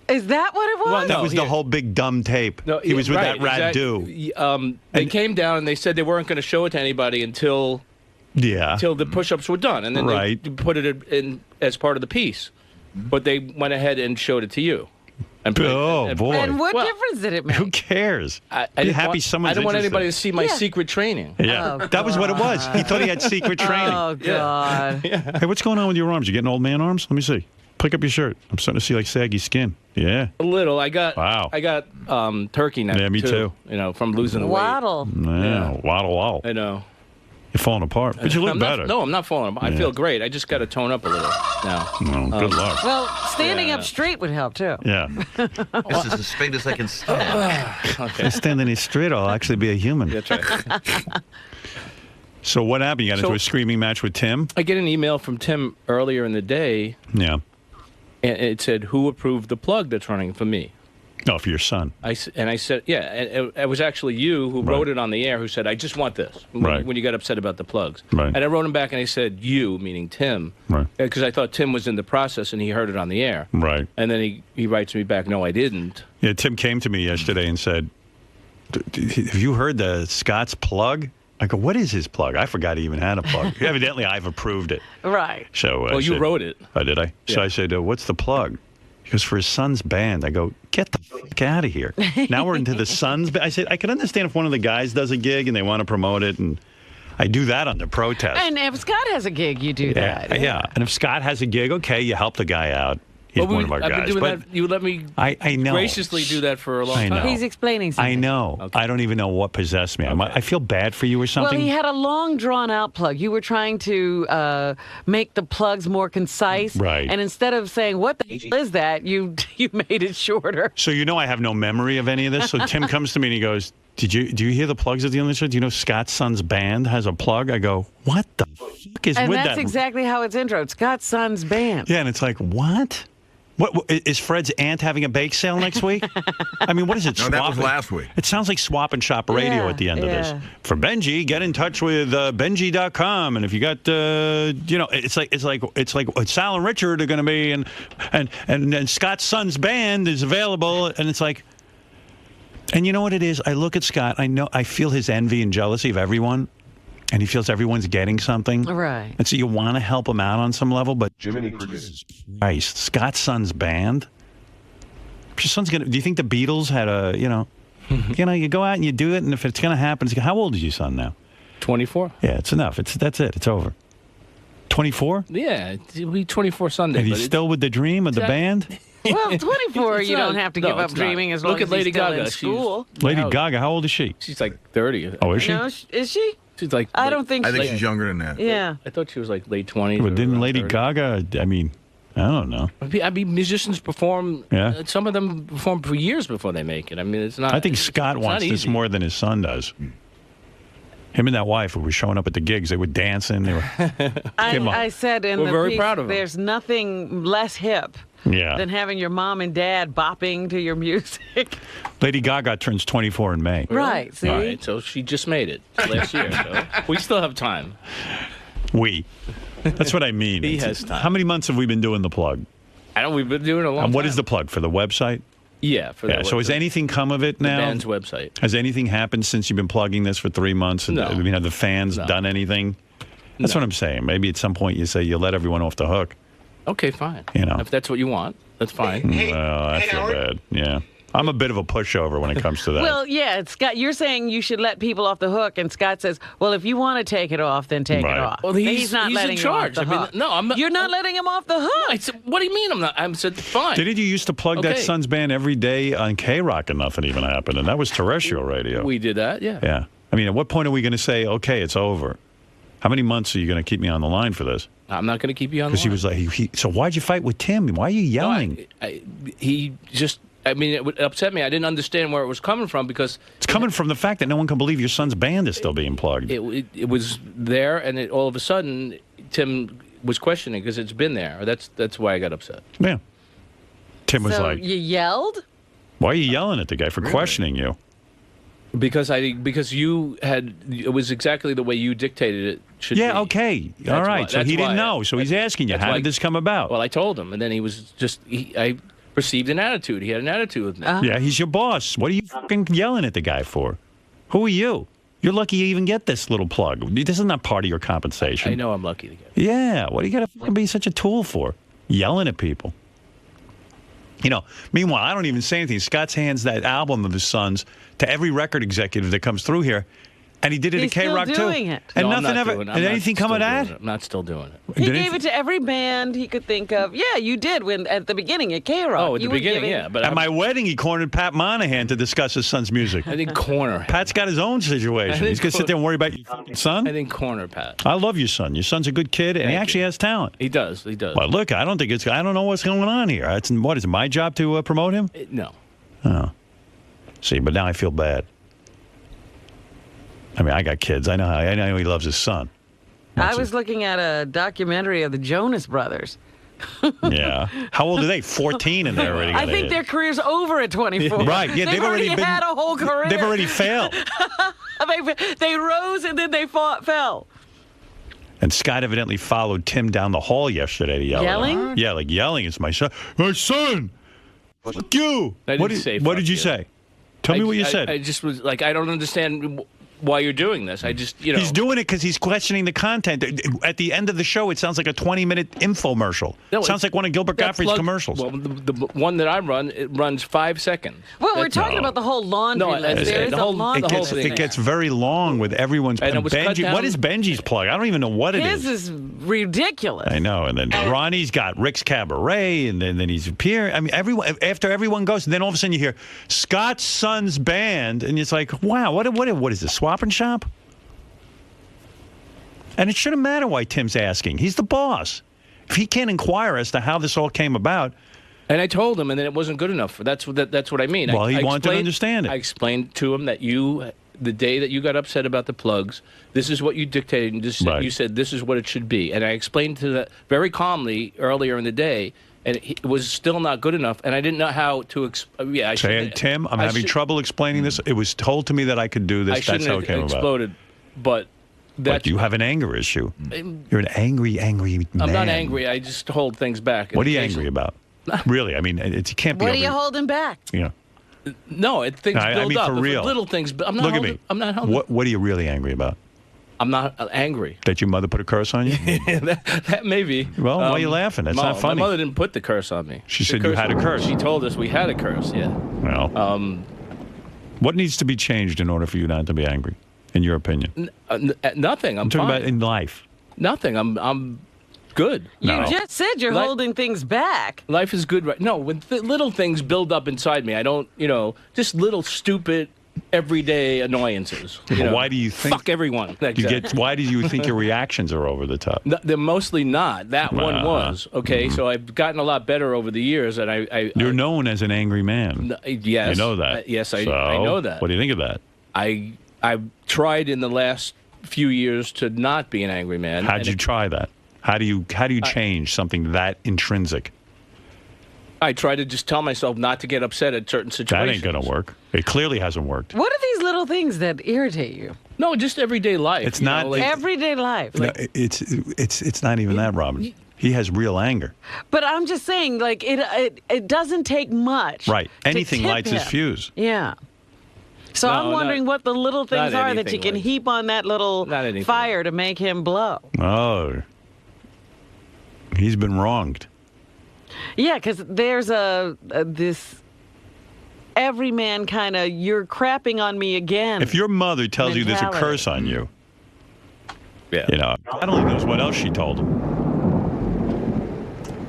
Is that what it was? Well, That was the whole big dumb tape. No, he was with right, that rat dude. They came down and they said they weren't going to show it to anybody until the push-ups were done, and then they put it in as part of the piece. But they went ahead and showed it to you. And boy! And what difference did it make? Who cares? I Be didn't happy want, someone's I didn't want interested. anybody to see my secret training. Yeah, Oh, that was what it was. He thought he had secret training. Oh, God. Hey, what's going on with your arms? You getting old man arms? Let me see. Pick up your shirt. I'm starting to see like saggy skin. Yeah. A little. I got turkey neck. Yeah, me too. You know, from losing the Waddle. Yeah, waddle waddle. weight. I know. You're falling apart, but you look I'm better. I'm not falling apart. I feel great. I just got to tone up a little now. Well, good luck. Well, standing up straight would help, too. Yeah. This is as straight as I can stand. Okay. Standing straight, I'll actually be a human. That's right. So what happened? You got into a screaming match with Tim? I get an email from Tim earlier in the day. Yeah. And it said, who approved the plug that's running for me? No, for your son. I said, yeah. And it was actually you who wrote it on the air who said, I just want this. When you got upset about the plugs. Right. And I wrote him back and I said, you, meaning Tim. Right. Because I thought Tim was in the process and he heard it on the air. Right. And then he writes me back, no, I didn't. Yeah, Tim came to me yesterday and said, have you heard the Scott's plug? I go, what is his plug? I forgot he even had a plug. Evidently, I've approved it. Right. So well, you wrote it. Oh, did I? Yeah. So I said, what's the plug? He goes, for his son's band. I go, get the fuck out of here. Now we're into the son's band. I said, I can understand if one of the guys does a gig and they want to promote it, and I do that under protest. And if Scott has a gig, you do that. Yeah. And if Scott has a gig, okay, you help the guy out. He's one of our guys. You let me I know. graciously do that for a long time. He's explaining something. I know. Okay. I don't even know what possessed me. I feel bad for you or something. Well, he had a long, drawn-out plug. You were trying to make the plugs more concise. Right. And instead of saying, what the hell is that, you made it shorter. So I have no memory of any of this. So Tim comes to me and he goes, do you hear the plugs at the end of the show? Do you know Scott's son's band has a plug? I go, what the fuck is with that? And that's exactly how it's introed. Scott's son's band. Yeah, and it's like, what? What is Fred's aunt having a bake sale next week? I mean, what is it? No, that was last week. It sounds like Swap and Shop Radio at the end of this. For Benji, get in touch with Benji.com, and if you got, it's like Sal and Richard are going to be, and Scott's son's band is available, and it's like, and you know what it is? I look at Scott. I feel his envy and jealousy of everyone. And he feels everyone's getting something. Right. And so you want to help him out on some level, but Jiminy produces. Christ, Scott's son's band? Your son's do you think the Beatles had a, you go out and you do it, and if it's going to happen, how old is your son now? 24. Yeah, it's enough. That's it. It's over. 24? Yeah, it'll be 24 Sunday. And he's still with the dream of the band? Well, 24, you don't have to give up dreaming as long as he's still in school. Lady Gaga, how old is she? She's like 30. Oh, is she? No, is she? She's like. I don't think. I think she's younger than that. Yeah. I thought she was like late 20s. But didn't Lady Gaga? I mean, I don't know. I mean, musicians perform. Yeah. Some of them perform for years before they make it. I mean, it's not. I think Scott wants this more than his son does. Him and that wife who were showing up at the gigs, they were dancing. They were. I said in we're the very piece, proud of them. There's nothing less hip. Yeah. Than having your mom and dad bopping to your music. Lady Gaga turns 24 in May. Right, see? All right, so she just made it last year. So we still have time. That's what I mean. He has time. How many months have we been doing the plug? We've been doing it a long time. And what is the plug? For the website? Yeah. So has anything come of it now? The band's website. Has anything happened since you've been plugging this for 3 months? No. I mean, have the fans done anything? That's what I'm saying. Maybe at some point you say you let everyone off the hook. Okay, fine. If that's what you want, that's fine. Well, I feel bad. Yeah. I'm a bit of a pushover when it comes to that. Well, yeah, Scott, you're saying you should let people off the hook, and Scott says, well, if you want to take it off, then take it off. Well, he's not letting in charge. him off the hook. No, I'm not. You're not letting him off the hook. I said, what do you mean I'm not? I said, fine. Didn't you used to plug that son's band every day on K-Rock and nothing even happened? And that was terrestrial radio. We did that, yeah. Yeah. I mean, at what point are we going to say, okay, it's over? How many months are you going to keep me on the line for this? I'm not going to keep you on the line. Because he was like, so why'd you fight with Tim? Why are you yelling? It upset me. I didn't understand where it was coming from because... It's coming from the fact that no one can believe your son's band is still being plugged. It was there, and all of a sudden, Tim was questioning because it's been there. That's why I got upset. Yeah. Tim was like... you yelled? Why are you yelling at the guy for questioning you? Because you had... It was exactly the way you dictated it should be. Okay. All right. So he didn't know. So he's asking you, how did this come about? Well, I told him, and then he was just... I perceived an attitude. He had an attitude with me. Yeah, he's your boss. What are you fucking yelling at the guy for? Who are you? You're lucky you even get this little plug. This is not part of your compensation. I know I'm lucky to get it. Yeah. What do you got to fucking be such a tool for? Yelling at people. Meanwhile, I don't even say anything. Scott's hands that album of his son's to every record executive that comes through here. And he did it at K-Rock, too. He's still doing it. And nothing ever... Did anything come of that? I'm not still doing it. He gave it to every band he could think of. Yeah, you did at the beginning at K-Rock. Oh, at the beginning, yeah. But at my wedding, he cornered Pat Monahan to discuss his son's music. I didn't corner him. Pat's got his own situation. He's going to sit there and worry about your fucking son? I didn't corner Pat. I love your son. Your son's a good kid, and he actually has talent. He does. Well, look, I don't know what's going on here. Is it my job to promote him? No. Oh. See, but now I feel bad. I mean, I got kids. I know he loves his son. I was looking at a documentary of the Jonas Brothers. Yeah. How old are they? 14 and they're already I think their career's over at 24. Right. Yeah, they've already had a whole career. They've already failed. They rose and then they fell. And Scott evidently followed Tim down the hall yesterday yelling. Yelling? Yeah, like yelling. It's my son. My son! Fuck you! I didn't say What did you say? Tell me what you said. I just was like, I don't understand why you're doing this. I just, He's doing it because he's questioning the content. At the end of the show, it sounds like a 20-minute infomercial. No, sounds like one of Gilbert Gottfried's commercials. Well, the one that I run, it runs 5 seconds. Well, we're talking about the whole laundry list. There is a laundry list. It gets very long with everyone's. And it was cut Benji, down. what is Benji's plug? I don't even know what it is. His is ridiculous. I know. And then Ronnie's got Rick's Cabaret, and then he's appearing. I mean, after everyone goes, and then all of a sudden you hear Scott's son's band, and it's like, wow, what is this, Swap and Shop? And it shouldn't matter why Tim's asking. He's the boss. If he can't inquire as to how this all came about. And I told him, and then it wasn't good enough. That's what I mean. Well, he wanted to understand it. I explained to him that the day that you got upset about the plugs, this is what you dictated. And you said this is what it should be. And I explained to that very calmly earlier in the day, and it was still not good enough. And I didn't know how to. Tim, I'm having trouble explaining this. It was told to me that I could do this. That's how it came exploded, about. But you have an anger issue. You're an angry man. I'm not angry. I just hold things back. What are you angry about? Really? I mean, you can't be. What are you holding back? Yeah. No, things build I mean, up. for real. Little things. I'm not Look holding, at me. I'm not holding. What are you really angry about? I'm not angry. That your mother put a curse on you? that maybe. Well, why are you laughing? That's not funny. My mother didn't put the curse on me. She said you had a curse. She told us we had a curse, yeah. Well, what needs to be changed in order for you not to be angry, in your opinion? Nothing. I'm talking fine. about in life. Nothing. I'm good. You just said you're holding things back. Life is good right. No, when little things build up inside me, I don't, just little stupid everyday annoyances. Why do you think? Fuck everyone. Why do you think your reactions are over the top? They're mostly not. That one was okay. So I've gotten a lot better over the years, and You're known as an angry man. Yes, you know that. Yes, I know that. What do you think of that? I've tried in the last few years to not be an angry man. How'd you try that? How do you change something that intrinsic? I try to just tell myself not to get upset at certain situations. That ain't gonna work. It clearly hasn't worked. What are these little things that irritate you? No, just everyday life. It's not everyday life. No, it's not even that, Robin. He has real anger. But I'm just saying, like it doesn't take much. Right. Anything lights his fuse. Yeah. So I'm wondering what the little things are that you can heap on that little fire to make him blow. Oh. He's been wronged. Yeah, because there's this everyman kind of, you're crapping on me again. If your mother tells you there's a curse on you, I don't even know what else she told him.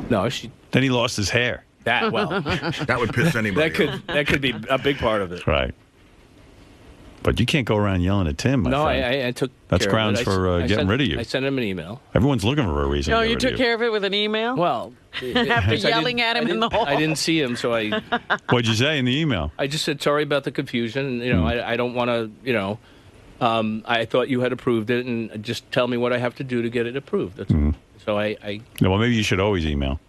No, she. Then he lost his hair. That would piss anybody off. That could be a big part of it. Right. But you can't go around yelling at Tim, my friend. I took That's care grounds of it. for getting rid of you. I sent him an email. Everyone's looking for a reason. Oh, you took care of it with an email? Well, after yelling at him in the hall. I didn't see him, so I. What'd you say in the email? I just said sorry about the confusion. I don't want to. I thought you had approved it, and just tell me what I have to do to get it approved. That's So I. Well, maybe you should always email.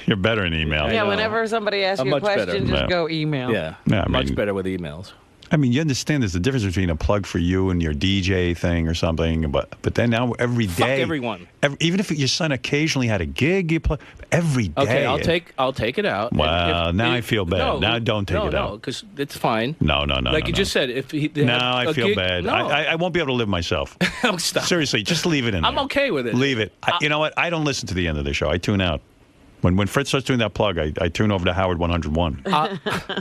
You're better in email. Yeah, whenever somebody asks you a question, just go email. Yeah, much better with emails. I mean, you understand there's a difference between a plug for you and your DJ thing or something, but then now every day, fuck everyone. Even if your son occasionally had a gig, you plug every day. Okay, I'll take it out. Wow, now I feel bad. No, now don't take it out. No, because it's fine. No. Like you just said, if he I feel bad. No. I won't be able to live myself. Stop. Seriously, just leave it in there. I'm okay with it. Leave it. You know what? I don't listen to the end of the show. I tune out. When Fritz starts doing that plug, I tune over to Howard 101.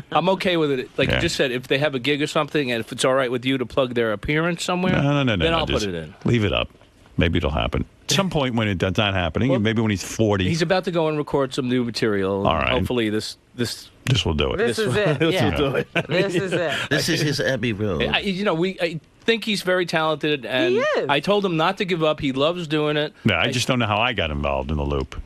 I'm okay with it. Like you just said, if they have a gig or something, and if it's all right with you to plug their appearance somewhere, then I'll put it in. Leave it up. Maybe it'll happen. At some point when it's not happening, maybe when he's 40. He's about to go and record some new material. All right. Hopefully this will do it. This is it. This will do it. This is it. This is his Abbey Road. I think he's very talented, and he is. I told him not to give up. He loves doing it. Yeah, I just don't know how I got involved in the loop,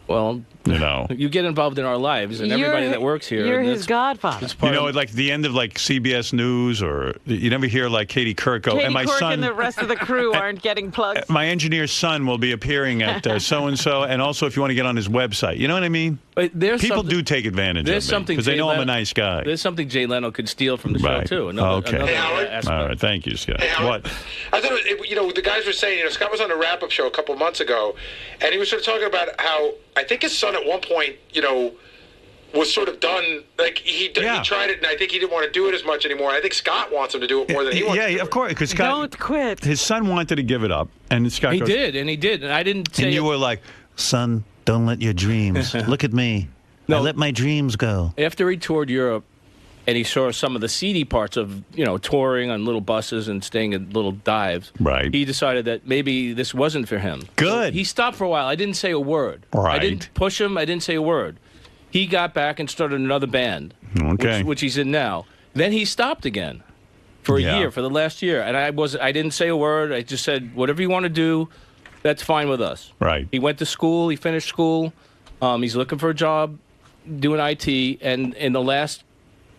Well, you get involved in our lives, and everybody that works here. You're his godfather. Like the end of CBS News, or you never hear Katie Couric go, Katie and my Couric son and the rest of the crew aren't getting plugs. My engineer's son will be appearing at so-and-so, and also if you want to get on his website. You know what I mean? People do take advantage of me because they know I'm a nice guy. There's something Jay Leno could steal from the show, too. Okay. All right. Thank you, Scott. What? I thought, the guys were saying, Scott was on a wrap-up show a couple months ago, and he was sort of talking about how I think his son at one point, was sort of done. Like he tried it, and I think he didn't want to do it as much anymore. I think Scott wants him to do it more than he wants. Yeah, of course, because Scott don't quit. His son wanted to give it up, and Scott He goes, did, and I didn't say. And you were like, son, don't let your dreams. Look at me. No. I let my dreams go. After he toured Europe, and he saw some of the seedy parts of, touring on little buses and staying at little dives. Right. He decided that maybe this wasn't for him. Good. So he stopped for a while. I didn't say a word. Right. I didn't push him. I didn't say a word. He got back and started another band, Okay. which he's in now. Then he stopped again for a year, for the last year. And I didn't say a word. I just said, whatever you want to do, that's fine with us. Right. He went to school. He finished school. He's looking for a job doing IT. And in the last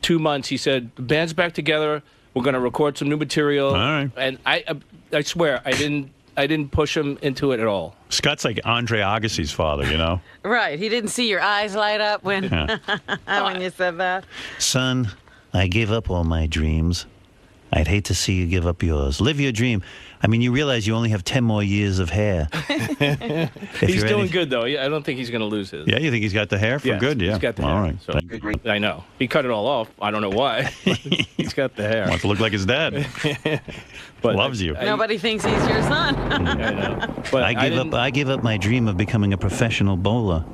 2 months, he said, the band's back together. We're going to record some new material. All right. And I swear, I didn't push him into it at all. Scott's like Andre Agassi's father, you know? Right. He didn't see your eyes light up when when you said that. Son, I gave up all my dreams. I'd hate to see you give up yours. Live your dream. I mean, you realize you only have 10 more years of hair. He's doing good, though. I don't think he's going to lose his. Yeah, you think he's got the hair for Yes, good? Yeah. he's got the hair. All right. So, I know. He cut it all off. I don't know why. He's got the hair. Wants to look like his dad. But Loves you. Nobody thinks he's your son. I know. But I gave up my dream of becoming a professional bowler.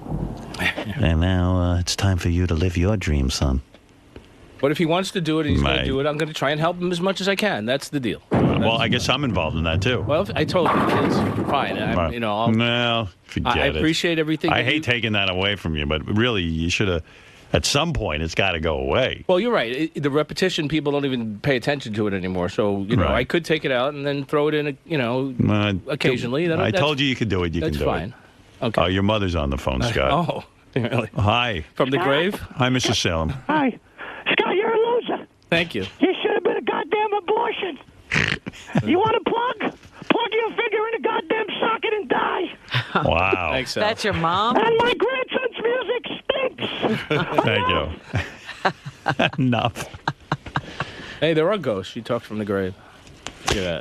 And now it's time for you to live your dream, son. But if he wants to do it and he's going to do it, I'm going to try and help him as much as I can. That's the deal. Well, I guess I'm involved in that, too. Well, I told you, kids, fine. Right. I'll forget I it. appreciate everything. I hate taking that away from you, but really, you should have, at some point, it's got to go away. Well, you're right. The repetition, people don't even pay attention to it anymore. So, Right. I could take it out and then throw it in, occasionally. I told you could do it. You can do That's fine. it. Okay. Oh, your mother's on the phone, Scott. Oh, really? Hi. From the grave? Hi, Mr. Salem. Hi. Scott, you're a loser. Thank you. You should have been a goddamn abortion. You want to plug? Plug your finger in a goddamn socket and die. Wow. Thanks, Al. That's your mom? And my grandson's music stinks. Thank you. Enough. Hey, there are ghosts. She talks from the grave.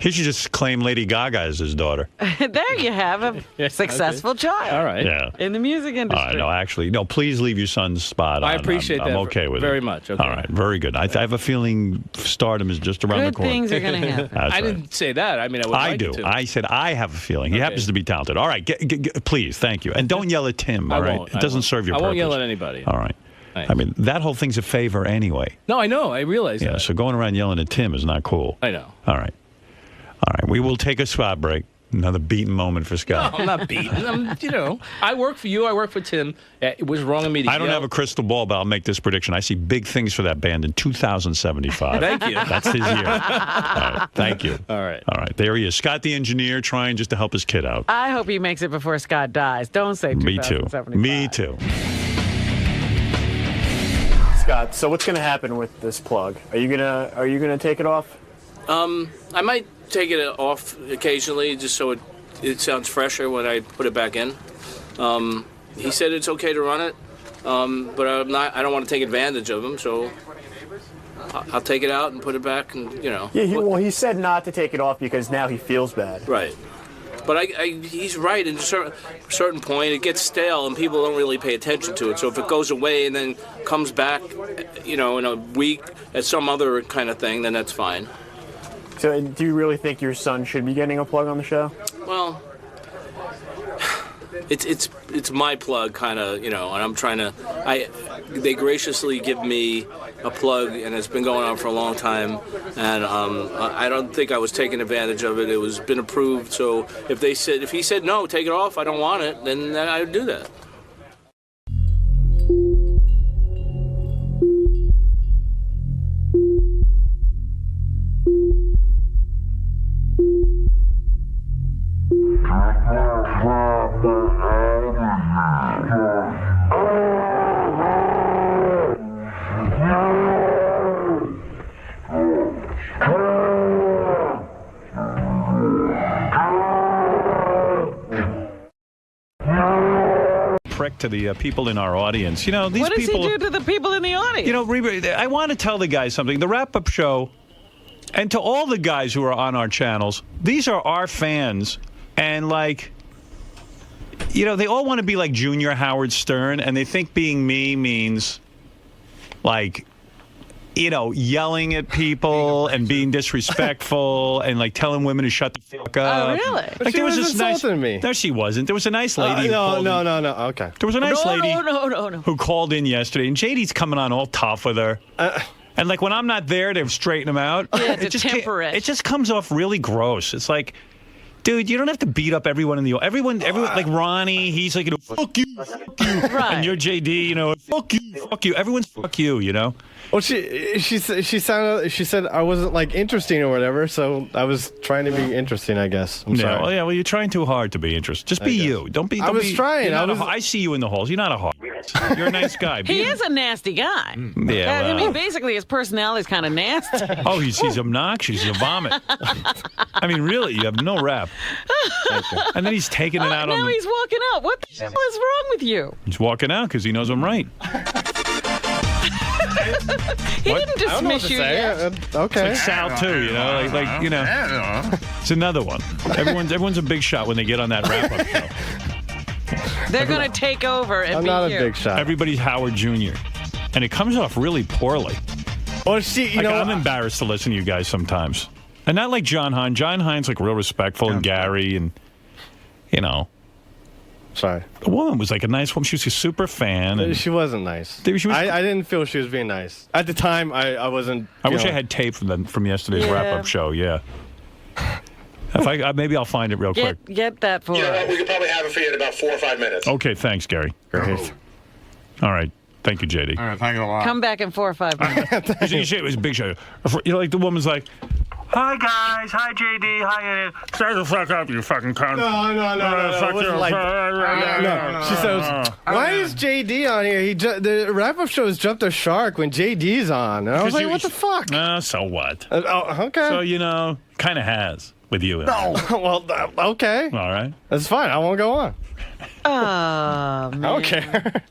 He should just claim Lady Gaga as his daughter. There you have a successful child. All right. Yeah. In the music industry. No, please leave your son's spot on. I appreciate that I'm okay with it. very much. Okay. All right, very good. I have a feeling stardom is just around the Good corner. things are going to happen. That's I right. didn't say that. I mean, I would I like do. to. I said I have a feeling. He Okay. happens to be talented. All right, please, thank you. And don't yell at Tim, all right? won't. It doesn't serve your I purpose. won't yell at anybody. All right. Thanks. I mean, that whole thing's a favor anyway. No, I know. I realize Yeah, that. so going around yelling at Tim is not cool. I know. All right. All right, we will take a spot break. Another beaten moment for No, Scott. I'm not beaten. I work for you. I work for Tim. It was wrong of me to I don't yell. have a crystal ball, but I'll make this prediction. I see big things for that band in 2075. Thank you. That's his year. All right, thank you. All right. All right, there he is. Scott the engineer trying just to help his kid out. I hope he makes it before Scott dies. Don't say Me too. 2075. Me too. Scott, so what's going to happen with this plug? Are you gonna take it off? I might take it off occasionally just so it sounds fresher when I put it back in. He said it's okay to run it, but I don't want to take advantage of him, so I'll take it out and put it back, and Yeah, he said not to take it off because now he feels bad. Right. But he's right. At a certain point, it gets stale, and people don't really pay attention to it. So if it goes away and then comes back, in a week as some other kind of thing, then that's fine. So do you really think your son should be getting a plug on the show? Well, it's my plug, kind of, and I'm trying to. They graciously give me a plug, and it's been going on for a long time, and I don't think I was taking advantage of it. It was been approved, so if he said no, take it off, I don't want it, then I would do that. Prick to the people in our audience. These What does people. he do to the people in the audience? I want to tell the guys something. The wrap-up show, and to all the guys who are on our channels, these are our fans, and they all want to be like Junior Howard Stern, and they think being me means like, yelling at people and being disrespectful and like telling women to shut the fuck up. Oh, really? Like But she there was was this nice. insulting me. No, she wasn't. There was a nice lady. No. Okay. There was a nice lady No. who called in yesterday, and JD's coming on all tough with her. And like when I'm not there to straighten him out, Yeah, to temper it. It just comes off really gross. It's like, dude, you don't have to beat up everyone in the everyone like Ronnie. He's like, fuck you, Right. and you're JD, fuck you. Everyone's fuck you. Well, she said I wasn't like interesting or whatever, so I was trying to be interesting, I guess. I'm sorry. Well, you're trying too hard to be interesting. Just be you. Don't be. I was trying. I see you in the halls. You're not a hard. You're a nice guy. He is a nasty guy. Yeah. I mean, basically, his personality is kind of nasty. Oh, he's obnoxious. He's a vomit. I mean, really, you have no rep. And then he's taking it out on now the... he's walking out. What the hell is wrong with you? He's walking out because he knows I'm right. He didn't dismiss you yet. Okay. It's like Sal too, It's another one. Everyone's a big shot when they get on that wrap-up show. They're going to take over and I'm be not you. a big shot. Everybody's Howard Jr. And it comes off really poorly. Well, I'm embarrassed to listen to you guys sometimes. And not like John Hine. John Hine's like real respectful, and Gary, and Sorry. The woman was like a nice woman. She was a super fan. And She wasn't nice. I didn't feel she was being nice. At the time, I wasn't. I wish I had tape from yesterday's wrap-up show. Yeah. Maybe I'll find it real quick. Get that for us. We could probably have it for you in about 4 or 5 minutes. Okay, thanks, Gary. Great. All right. Thank you, JD. All right, thank you a lot. Come back in 4 or 5 minutes. It was a big show. Like the woman's like, hi, guys. Hi, JD. Hi. Shut the fuck up, you fucking cunt. No. It wasn't like, no. She says, why is JD on here? The wrap-up show has jumped the shark when JD's on. And I was like, what the fuck? So what? Okay. So, kind of has with you. No. Well, okay. All right. That's fine. I won't go on. Oh, man. I don't care.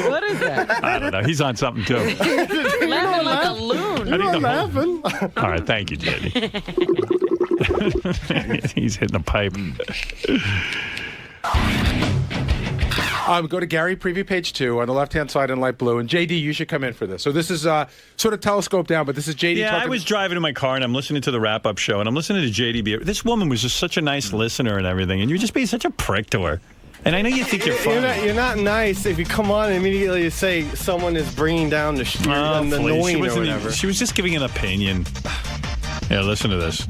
What is that? I don't know. He's on something, too. Laughing like a loon. You're not laughing. All right. Thank you, JD. He's hitting the pipe. Go to Gary Preview page 2 on the left-hand side in light blue. And JD, you should come in for this. So this is sort of telescope down, but this is JD Yeah, talking. I was driving in my car, and I'm listening to the wrap-up show, and I'm listening to JD. This woman was just such a nice listener and everything, and you're just being such a prick to her. And I know you think you're funny. You're not nice if you come on and immediately say someone is bringing down the annoying or whatever. She was just giving an opinion. Yeah, listen to this.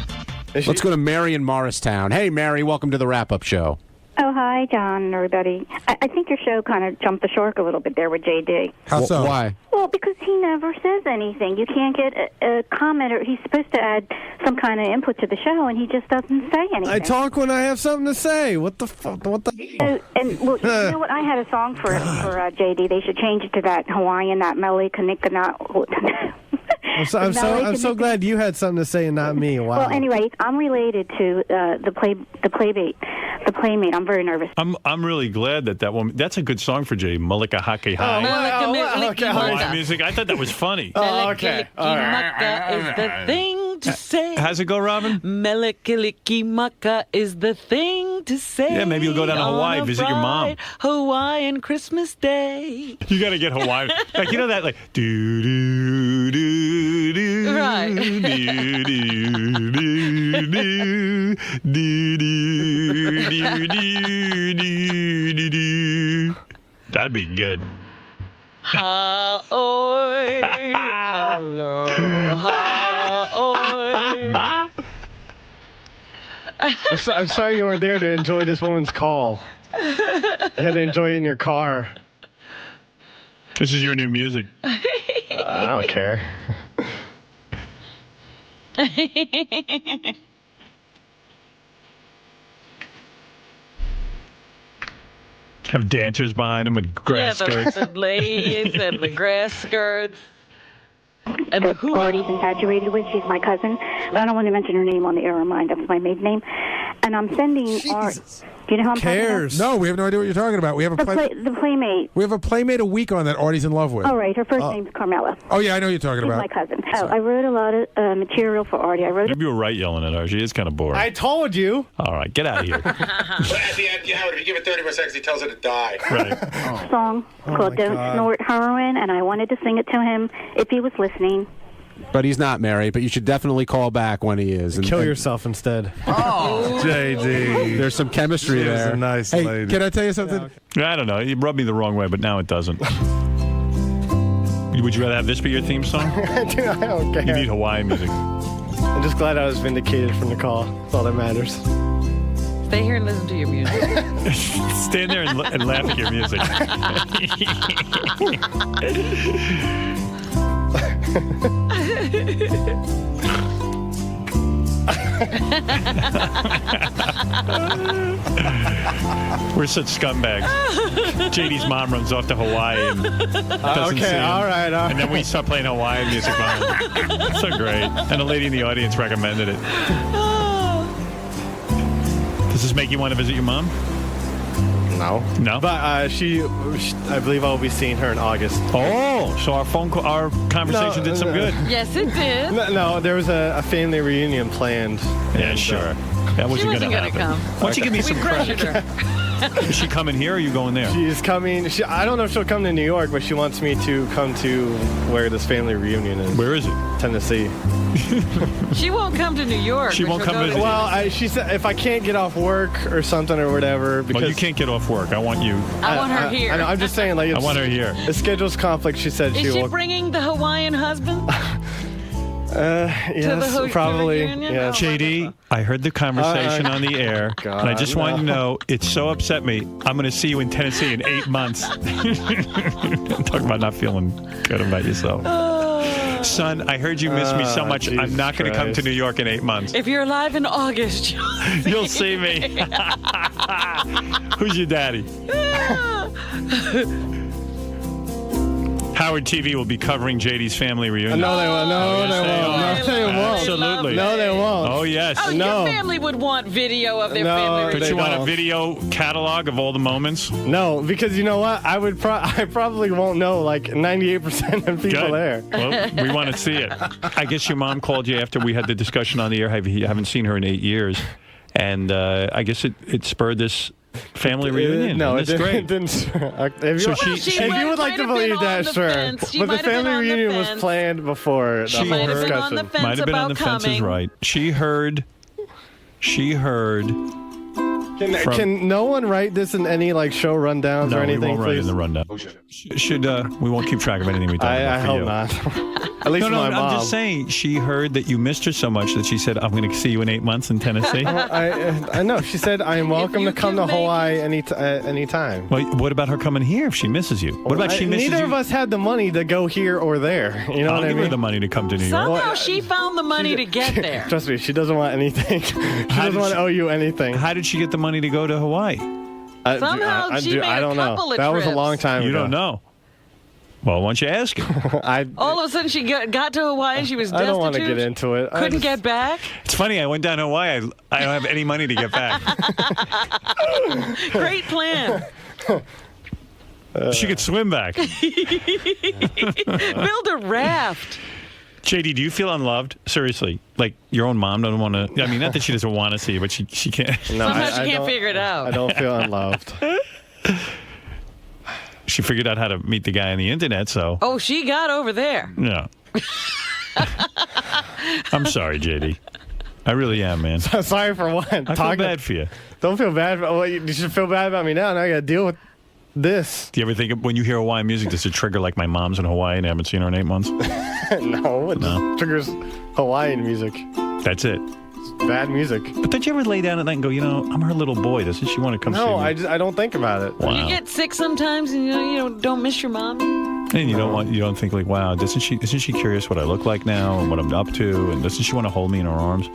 Let's go to Mary in Morristown. Hey, Mary, welcome to the wrap-up show. Oh, hi, John and everybody. I think your show kind of jumped the shark a little bit there with JD. How so? Why? Well, because he never says anything. You can't get a comment, or he's supposed to add some kind of input to the show, and he just doesn't say anything. I talk when I have something to say. What the fuck? What the? And well, you know what? I had a song for JD. They should change it to that Hawaiian, that Meli Kanika. I'm so glad you had something to say and not me. Wow. Well, anyway, I'm related to the playmate. I'm very nervous. I'm really glad that woman. That's a good song for Jay. Mulika Hake High. Music. I thought that was funny. Oh, okay. All right. Is the thing to say. How's it go, Robin? Melikilikimaka is the thing to say. Yeah, maybe you'll go down to Hawaii, visit your mom. Hawaiian Christmas Day. You got to get Hawaii. Like, you know that, like, do do do do. Right. Do do do do do do. That'd be good. Ha-oi. Ha-oi. I'm sorry you weren't there to enjoy this woman's call. You had to enjoy it in your car. This is your new music. I don't care. Have dancers behind him with grass skirts. The ladies and the grass skirts. And who Artie's infatuated with. She's my cousin. But I don't want to mention her name on the air or mine. That's my maiden name. And I'm sending Art. Do you know who I'm cares? No, we have no idea what you're talking about. We have a the Playmate. We have a Playmate a week on that Artie's in love with. Oh, right. Her first name's Carmela. Oh, yeah, I know who you're talking She's about. my cousin. Oh, I wrote a lot of material for Artie. Maybe you were right yelling at her. She is kind of boring. I told you. All right, get out of here. But at the end, Howard, if you give it 30 more seconds, he tells her to die. Right. A song called Don't Snort Heroin, and I wanted to sing it to him if he was listening. But he's not, Mary. But you should definitely call back when he is. Kill yourself instead. Oh, JD. There's some chemistry She was there. a nice hey, lady. Can I tell you something? I don't know. You rubbed me the wrong way, but now it doesn't. Would you rather have this be your theme song? Dude, I don't care. You need Hawaiian music. I'm just glad I was vindicated from the call. That's all that matters. Stay here and listen to your music. Stand there and laugh at your music. We're such scumbags. JD's mom runs off to Hawaii and doesn't see him. All right. And then we start playing Hawaiian music behind. So great. And a lady in the audience recommended it. Does this make you want to visit your mom? No. No? But I believe I'll be seeing her in August. Oh, so our conversation did some good. Yes, it did. No, there was a family reunion planned. Yeah, sure. That wasn't going to happen. Come. Why don't you give me some credit? Is she coming here or are you going there? She's coming. I don't know if she'll come to New York, but she wants me to come to where this family reunion is. Where is it? Tennessee. She won't come to New York. She won't come to visit. Well, she said if I can't get off work or something or whatever. Because you can't get off work. I want you. I want her here. I know, I'm just saying, like, I want her here. The schedule's conflict. She said Is she bringing the Hawaiian husband? Yes, probably. Yes. JD, I heard the conversation on the air, God, and I just want you to know it so upset me. I'm going to see you in Tennessee in 8 months. Talk about not feeling good about yourself. Son, I heard you miss me so much. Jesus I'm not going to come to New York in 8 months. If you're alive in August, you'll see me. Who's your daddy? Howard TV will be covering JD's family reunion. No, they won't. No, they won't. Absolutely. No, they won't. Oh, yes. Oh, No. your family would want video of their family reunion. But you want a video catalog of all the moments? No, because you know what? I probably won't know like 98% of people Good. there. Well, we want to see it. I guess your mom called you after we had the discussion on the air. You haven't seen her in 8 years. And I guess it spurred this family reunion. No, it didn't. If you would like to believe that, sure. But the family reunion was planned before the whole discussion. Might have been on the fence is right. She heard. Can no one write this in any like show rundowns or anything? No, we won't write it please? in the rundown. We won't keep track of anything we talk about. I hope not. At least my mom. I'm just saying. She heard that you missed her so much that she said, "I'm going to see you in 8 months in Tennessee." I know. She said, "I am welcome to come to Hawaii anytime." Well, what about her coming here if she misses you? What about she misses you? Neither of us had the money to go here or there. You know I'll what I give mean? her the money to come to New York. Somehow she found the money to get there. Trust me, she doesn't want anything. She doesn't want to owe you anything. How did she get the money to go to Hawaii? Somehow she made I don't a couple know. of That was a trips. long time ago. You don't know. Well, why don't you ask her? All of a sudden she got to Hawaii and she was destitute. I don't want to get into it. Couldn't get back. It's funny. I went down to Hawaii. I don't have any money to get back. Great plan. She could swim back. Build a raft. JD, do you feel unloved? Seriously, like your own mom doesn't want to. I mean, not that she doesn't want to see you, but she can't. No, Sometimes she can't figure it out. I don't feel unloved. She figured out how to meet the guy on the internet, so. Oh, she got over there. Yeah. I'm sorry, JD. I really am, man. Sorry for what? I feel bad for you. Don't feel bad. Well, you should feel bad about me now. Now I got to deal with this. Do you ever think when you hear Hawaiian music, does it trigger like my mom's in Hawaii and I haven't seen her in 8 months? No, it just triggers Hawaiian music. That's it. It's bad music. But did you ever lay down at night and go, I'm her little boy. Doesn't she want to come see me? No, I don't think about it. Wow. You get sick sometimes and you don't miss your mom. And you don't think like, wow, isn't she curious what I look like now and what I'm up to, and doesn't she want to hold me in her arms?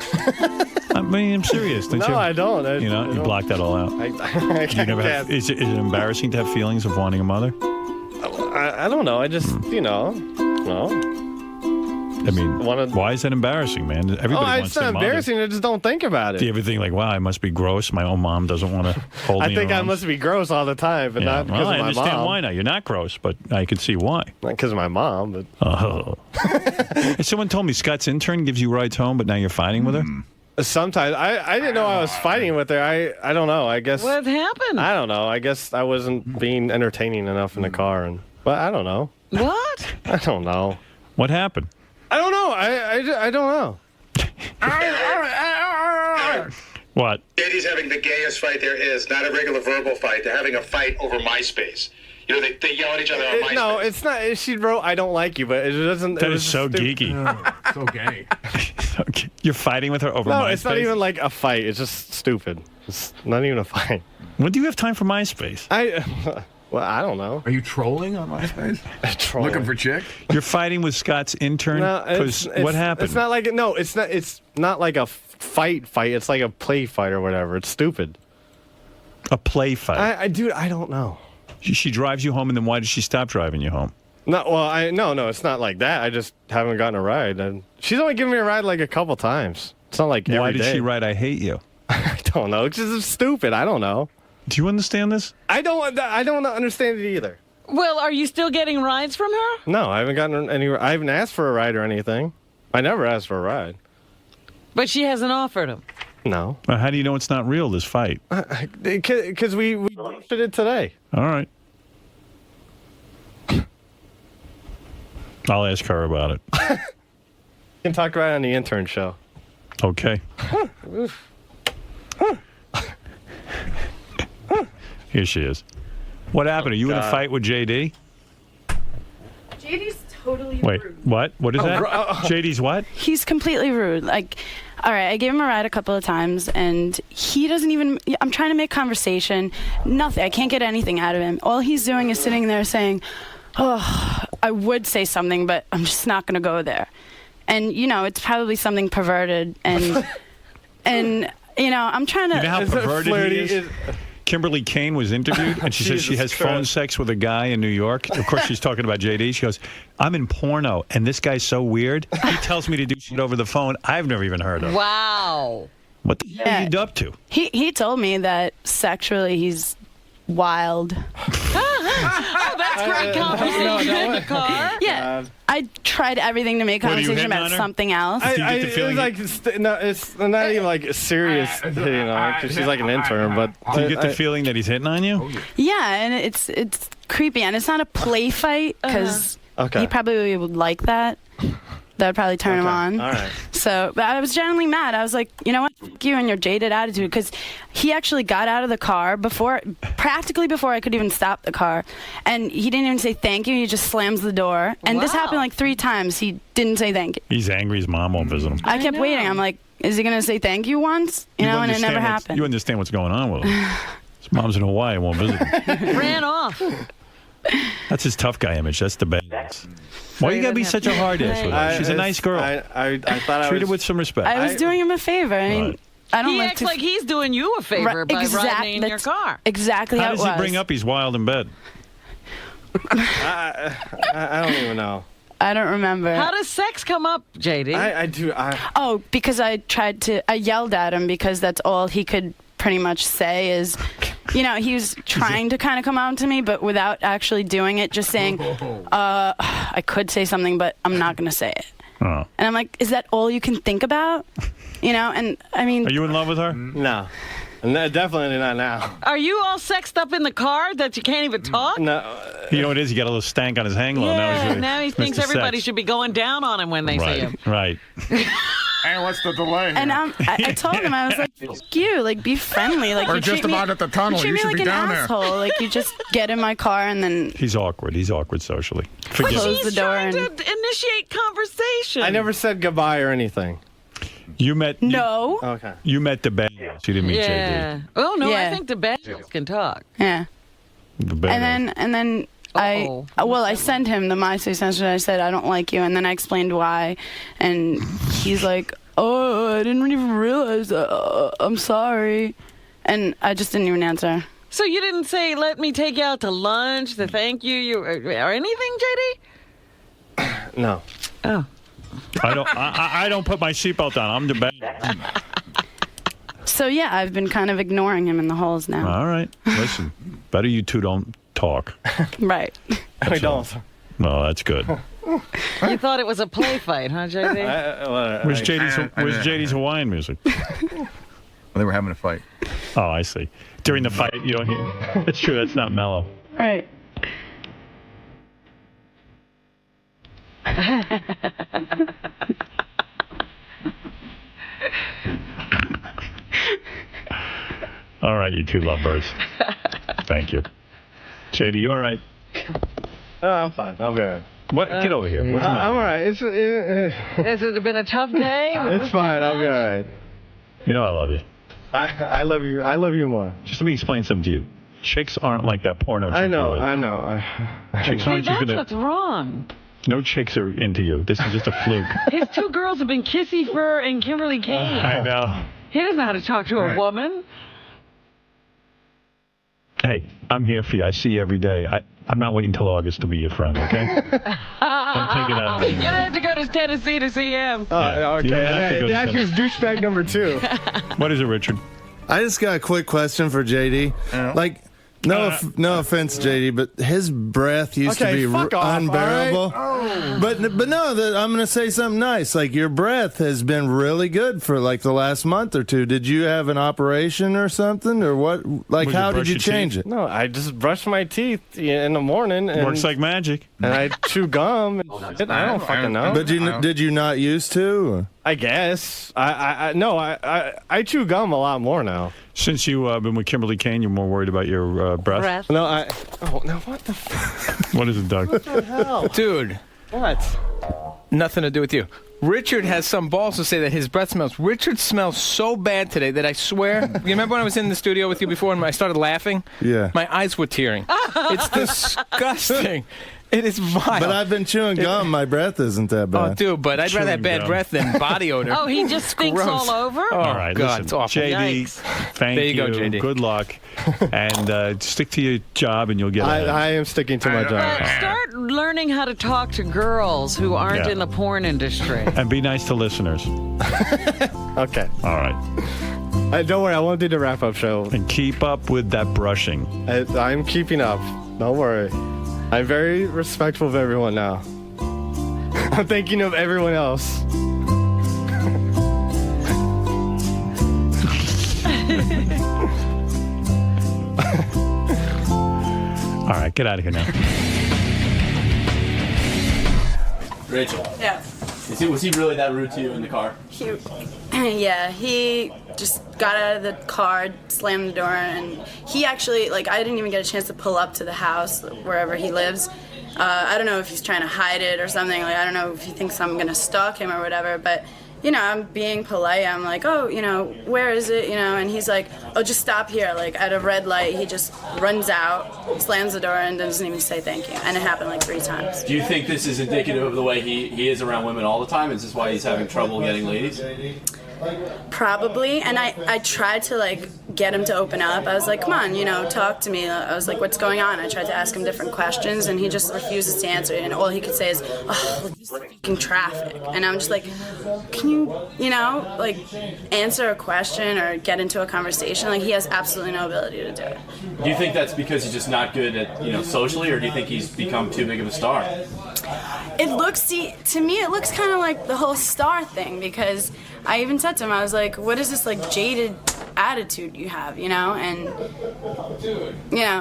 I mean, I'm serious. Don't you? No, I don't. You block that all out. I You never have, is it embarrassing to have feelings of wanting a mother? I don't know. I just, no. I mean, why is that embarrassing, man? Everybody wants it's not embarrassing. I just don't think about it. Do you ever think like, wow, I must be gross? My own mom doesn't want to hold me. I think I must be gross all the time, but not because of my mom. I understand why now. You're not gross, but I can see why. Not because of my mom, but. Oh. Someone told me Scott's intern gives you rides home, but now you're fighting with her? Sometimes. I didn't know I was fighting with her. I don't know. I guess. What happened? I don't know. I guess I wasn't being entertaining enough in the car. But I don't know. What? I don't know. What happened? I don't know. I don't know. What? JD's having the gayest fight there is, not a regular verbal fight. They're having a fight over MySpace. You know, they yell at each other on MySpace. No, it's not. She wrote, "I don't like you," but it doesn't. That is so geeky. So gay. Okay. You're fighting with her over MySpace? No, it's not even like a fight. It's just stupid. It's not even a fight. When do you have time for MySpace? Well, I don't know. Are you trolling on MySpace? Trolling. Looking for chick? You're fighting with Scott's intern? Because what happened? It's not like It's not like a fight. It's like a play fight or whatever. It's stupid. A play fight? Dude, I don't know. She drives you home, and then why did she stop driving you home? No, well, no, it's not like that. I just haven't gotten a ride, and she's only given me a ride like a couple times. It's not like every day. Why did she write "I hate you"? I don't know. It's just stupid. I don't know. Do you understand this? I don't understand it either. Well, are you still getting rides from her? No, I haven't gotten any. I haven't asked for a ride or anything. I never asked for a ride. But she hasn't offered them. No. Well, how do you know it's not real, this fight? Because we did it today. All right. I'll ask her about it. You can talk about it on the intern show. Okay. Here she is. What happened? Are you in a fight with JD? JD's totally Wait, rude. what? What is that? JD's what? He's completely rude. Like, all right, I gave him a ride a couple of times, and he doesn't even... I'm trying to make conversation. Nothing. I can't get anything out of him. All he's doing is sitting there saying, oh, I would say something, but I'm just not going to go there. And, you know, it's probably something perverted, and... and, you know, I'm trying to... You know how perverted he is? Kimberly Kane was interviewed, and she says she has phone sex with a guy in New York. Of course, she's talking about JD. She goes, I'm in porno, and this guy's so weird. He tells me to do shit over the phone I've never even heard of. Wow. What the hell are you up to? He told me that sexually he's wild. Oh, that's great conversation in the car. Yeah. I tried everything to make conversation about something else. It's not even like serious, you know, 'cause she's like an intern, but... Do you get the feeling that he's hitting on you? Yeah, and it's creepy, and it's not a play fight, because he probably would like that. That would probably turn him on. All right. So, but I was genuinely mad. I was like, you know what? F you and your jaded attitude. Because he actually got out of the car practically before I could even stop the car. And he didn't even say thank you. He just slams the door. And this happened like 3 times. He didn't say thank you. He's angry his mom won't visit him. I kept waiting. I'm like, is he going to say thank you once? You know, and it never happened. You understand what's going on with him. His mom's in Hawaii and won't visit him. Ran off. That's his tough guy image. That's the bad. Why you gotta be such a hard ass with her? She's a nice girl. I thought treat her with some respect. I was doing him a favor. I mean, I don't he like acts like he's doing you a favor by riding in your car. Exactly how it does was. he bring up he's wild in bed? I don't even know. I don't remember. How does sex come up, JD? I do. Oh, because I yelled at him because that's all he could pretty much say is, you know, he was trying to kind of come out to me, but without actually doing it, just saying, I could say something, but I'm not going to say it. Oh. And I'm like, is that all you can think about? You know, and I mean... Are you in love with her? No. Definitely not now. Are you all sexed up in the car that you can't even talk? No. You know what it is? He got a little stank on his hang low. Yeah, now he thinks everybody should be going down on him when they see him. Right. And what's the delay? And I told him, I was like, fuck you, like, be friendly. Like, We're you just treat about me, at the tunnel. You treat You me should like be an down there. asshole. Like, you just get in my car and then... He's awkward. He's awkward socially. But Close she's the door trying and... to initiate conversation. I never said goodbye or anything. You met... No. Okay. You met the bad guys. You didn't meet JD. Oh, no, I think the bad guys can talk. Yeah. And then I sent him the MySpace message. I said, I don't like you. And then I explained why. And he's like, oh, I didn't even realize that. I'm sorry. And I just didn't even answer. So you didn't say, let me take you out to lunch, to thank you, or anything, JD? No. Oh. I don't put my seatbelt on. I'm the bad. So yeah, I've been kind of ignoring him in the halls now. All right. Listen, better you two don't talk. Right. We don't. Well, that's good. You thought it was a play fight, huh, JD? Where's JD's Hawaiian music? Well, they were having a fight. Oh, I see. During the fight, you don't hear. It's true. That's not mellow. Right. All right, you two lovebirds. Thank you. JD, you all right? Oh, I'm fine. I'm good. What? Get over here. What's the matter? I'm all right. Has it been a tough day? It's fine. I'll be all right. You know I love you. I love you. I love you more. Just let me explain something to you. Chicks aren't like that porno chick. I know. Chicks Hey, aren't that's what's wrong. No chicks are into you. This is just a fluke. His two girls have been Kissy Fur and Kimberly Kane. I know. He doesn't know how to talk to a woman. Hey, I'm here for you. I see you every day. I'm not waiting until August to be your friend, okay? Don't take it out. You have to go to Tennessee to see him. Okay. That's his douchebag number 2. What is it, Richard? I just got a quick question for JD. Like, no offense, JD, but his breath used to be unbearable. Right? But no, I'm going to say something nice. Like, your breath has been really good for like the last month or two. Did you have an operation or something, or what? Like, how did you change it? No, I just brush my teeth in the morning. And, works like magic. And I chew gum. And I don't fucking know. But did you not used to? I guess. I chew gum a lot more now. Since you've been with Kimberly Kane, you're more worried about your breath? No, no, what the What is it, Doug? What the hell? Dude. What? Nothing to do with you. Richard has some balls to say that his breath smells. Richard smells so bad today that I swear. You remember when I was in the studio with you before and I started laughing? Yeah. My eyes were tearing. It's disgusting. It is vile. But I've been chewing gum. My breath isn't that bad. Oh, dude, but I'd rather have bad breath than body odor. Oh, he just stinks all over? Oh, All right, God, listen, it's awful. JD, thank there you go, JD. Good luck. And stick to your job and you'll get it. I am sticking to my job. Start learning how to talk to girls who aren't in the porn industry. And be nice to listeners. Okay. All right. Don't worry, I won't do the wrap-up show. And keep up with that brushing. I'm keeping up. Don't worry. I'm very respectful of everyone now. I'm thinking of everyone else. All right, get out of here now. Rachel. Yeah. Was he really that rude to you in the car? Yeah, he just got out of the car, slammed the door, and he actually, I didn't even get a chance to pull up to the house, wherever he lives. I don't know if he's trying to hide it or something. I don't know if he thinks I'm going to stalk him or whatever, but, I'm being polite. I'm like, oh, where is it, and he's like, oh, just stop here. At a red light, he just runs out, slams the door, and doesn't even say thank you. And it happened 3 times. Do you think this is indicative of the way he is around women all the time? Is this why he's having trouble getting ladies? Probably, and I tried to get him to open up. I was like, come on, talk to me. I was like, what's going on? I tried to ask him different questions, and he just refuses to answer, and all he could say is, oh, this fucking traffic. And I'm just like, can you, answer a question or get into a conversation? He has absolutely no ability to do it. Do you think that's because he's just not good at, socially, or do you think he's become too big of a star? To me, it looks kind of like the whole star thing, because I even said to him, I was like, what is this jaded attitude you have, And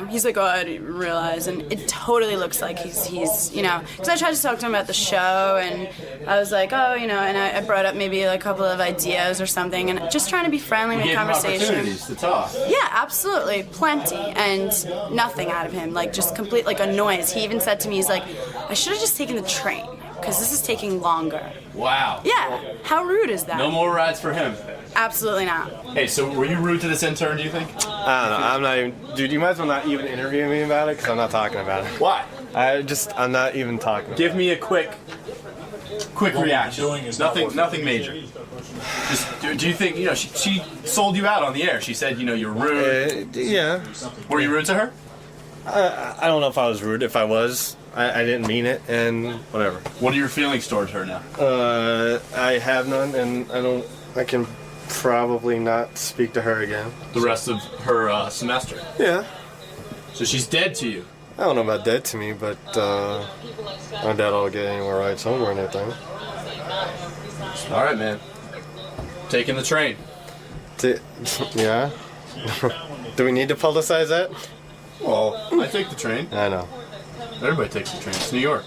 he's like, oh, I didn't realize. And it totally looks like he's because I tried to talk to him about the show, and I was like, oh, and I brought up maybe a couple of ideas or something, and just trying to be friendly, make conversation. Opportunities to talk. Yeah, absolutely, plenty, and nothing out of him, just complete a noise. He even said to me, he's like, I should have just taken the train, because this is taking longer. Wow. Yeah, how rude is that? No more rides for him. Absolutely not. Hey, so were you rude to this intern, do you think? I don't know. I'm not even... Dude, you might as well not even interview me about it, because I'm not talking about it. Why? I'm not even talking. Give me a quick reaction. Nothing major. Just, do you think, she sold you out on the air. She said, you're rude. Yeah. Were you rude to her? I don't know if I was rude. If I was, I didn't mean it, and whatever. What are your feelings towards her now? I have none, and I can probably not speak to her again. The rest of her semester? Yeah. So she's dead to you? I don't know about dead to me, but I doubt I'll get anywhere right somewhere and anything. All right, man. Taking the train. Yeah? Do we need to publicize that? Well, I take the train. I know. Everybody takes the train. It's New York.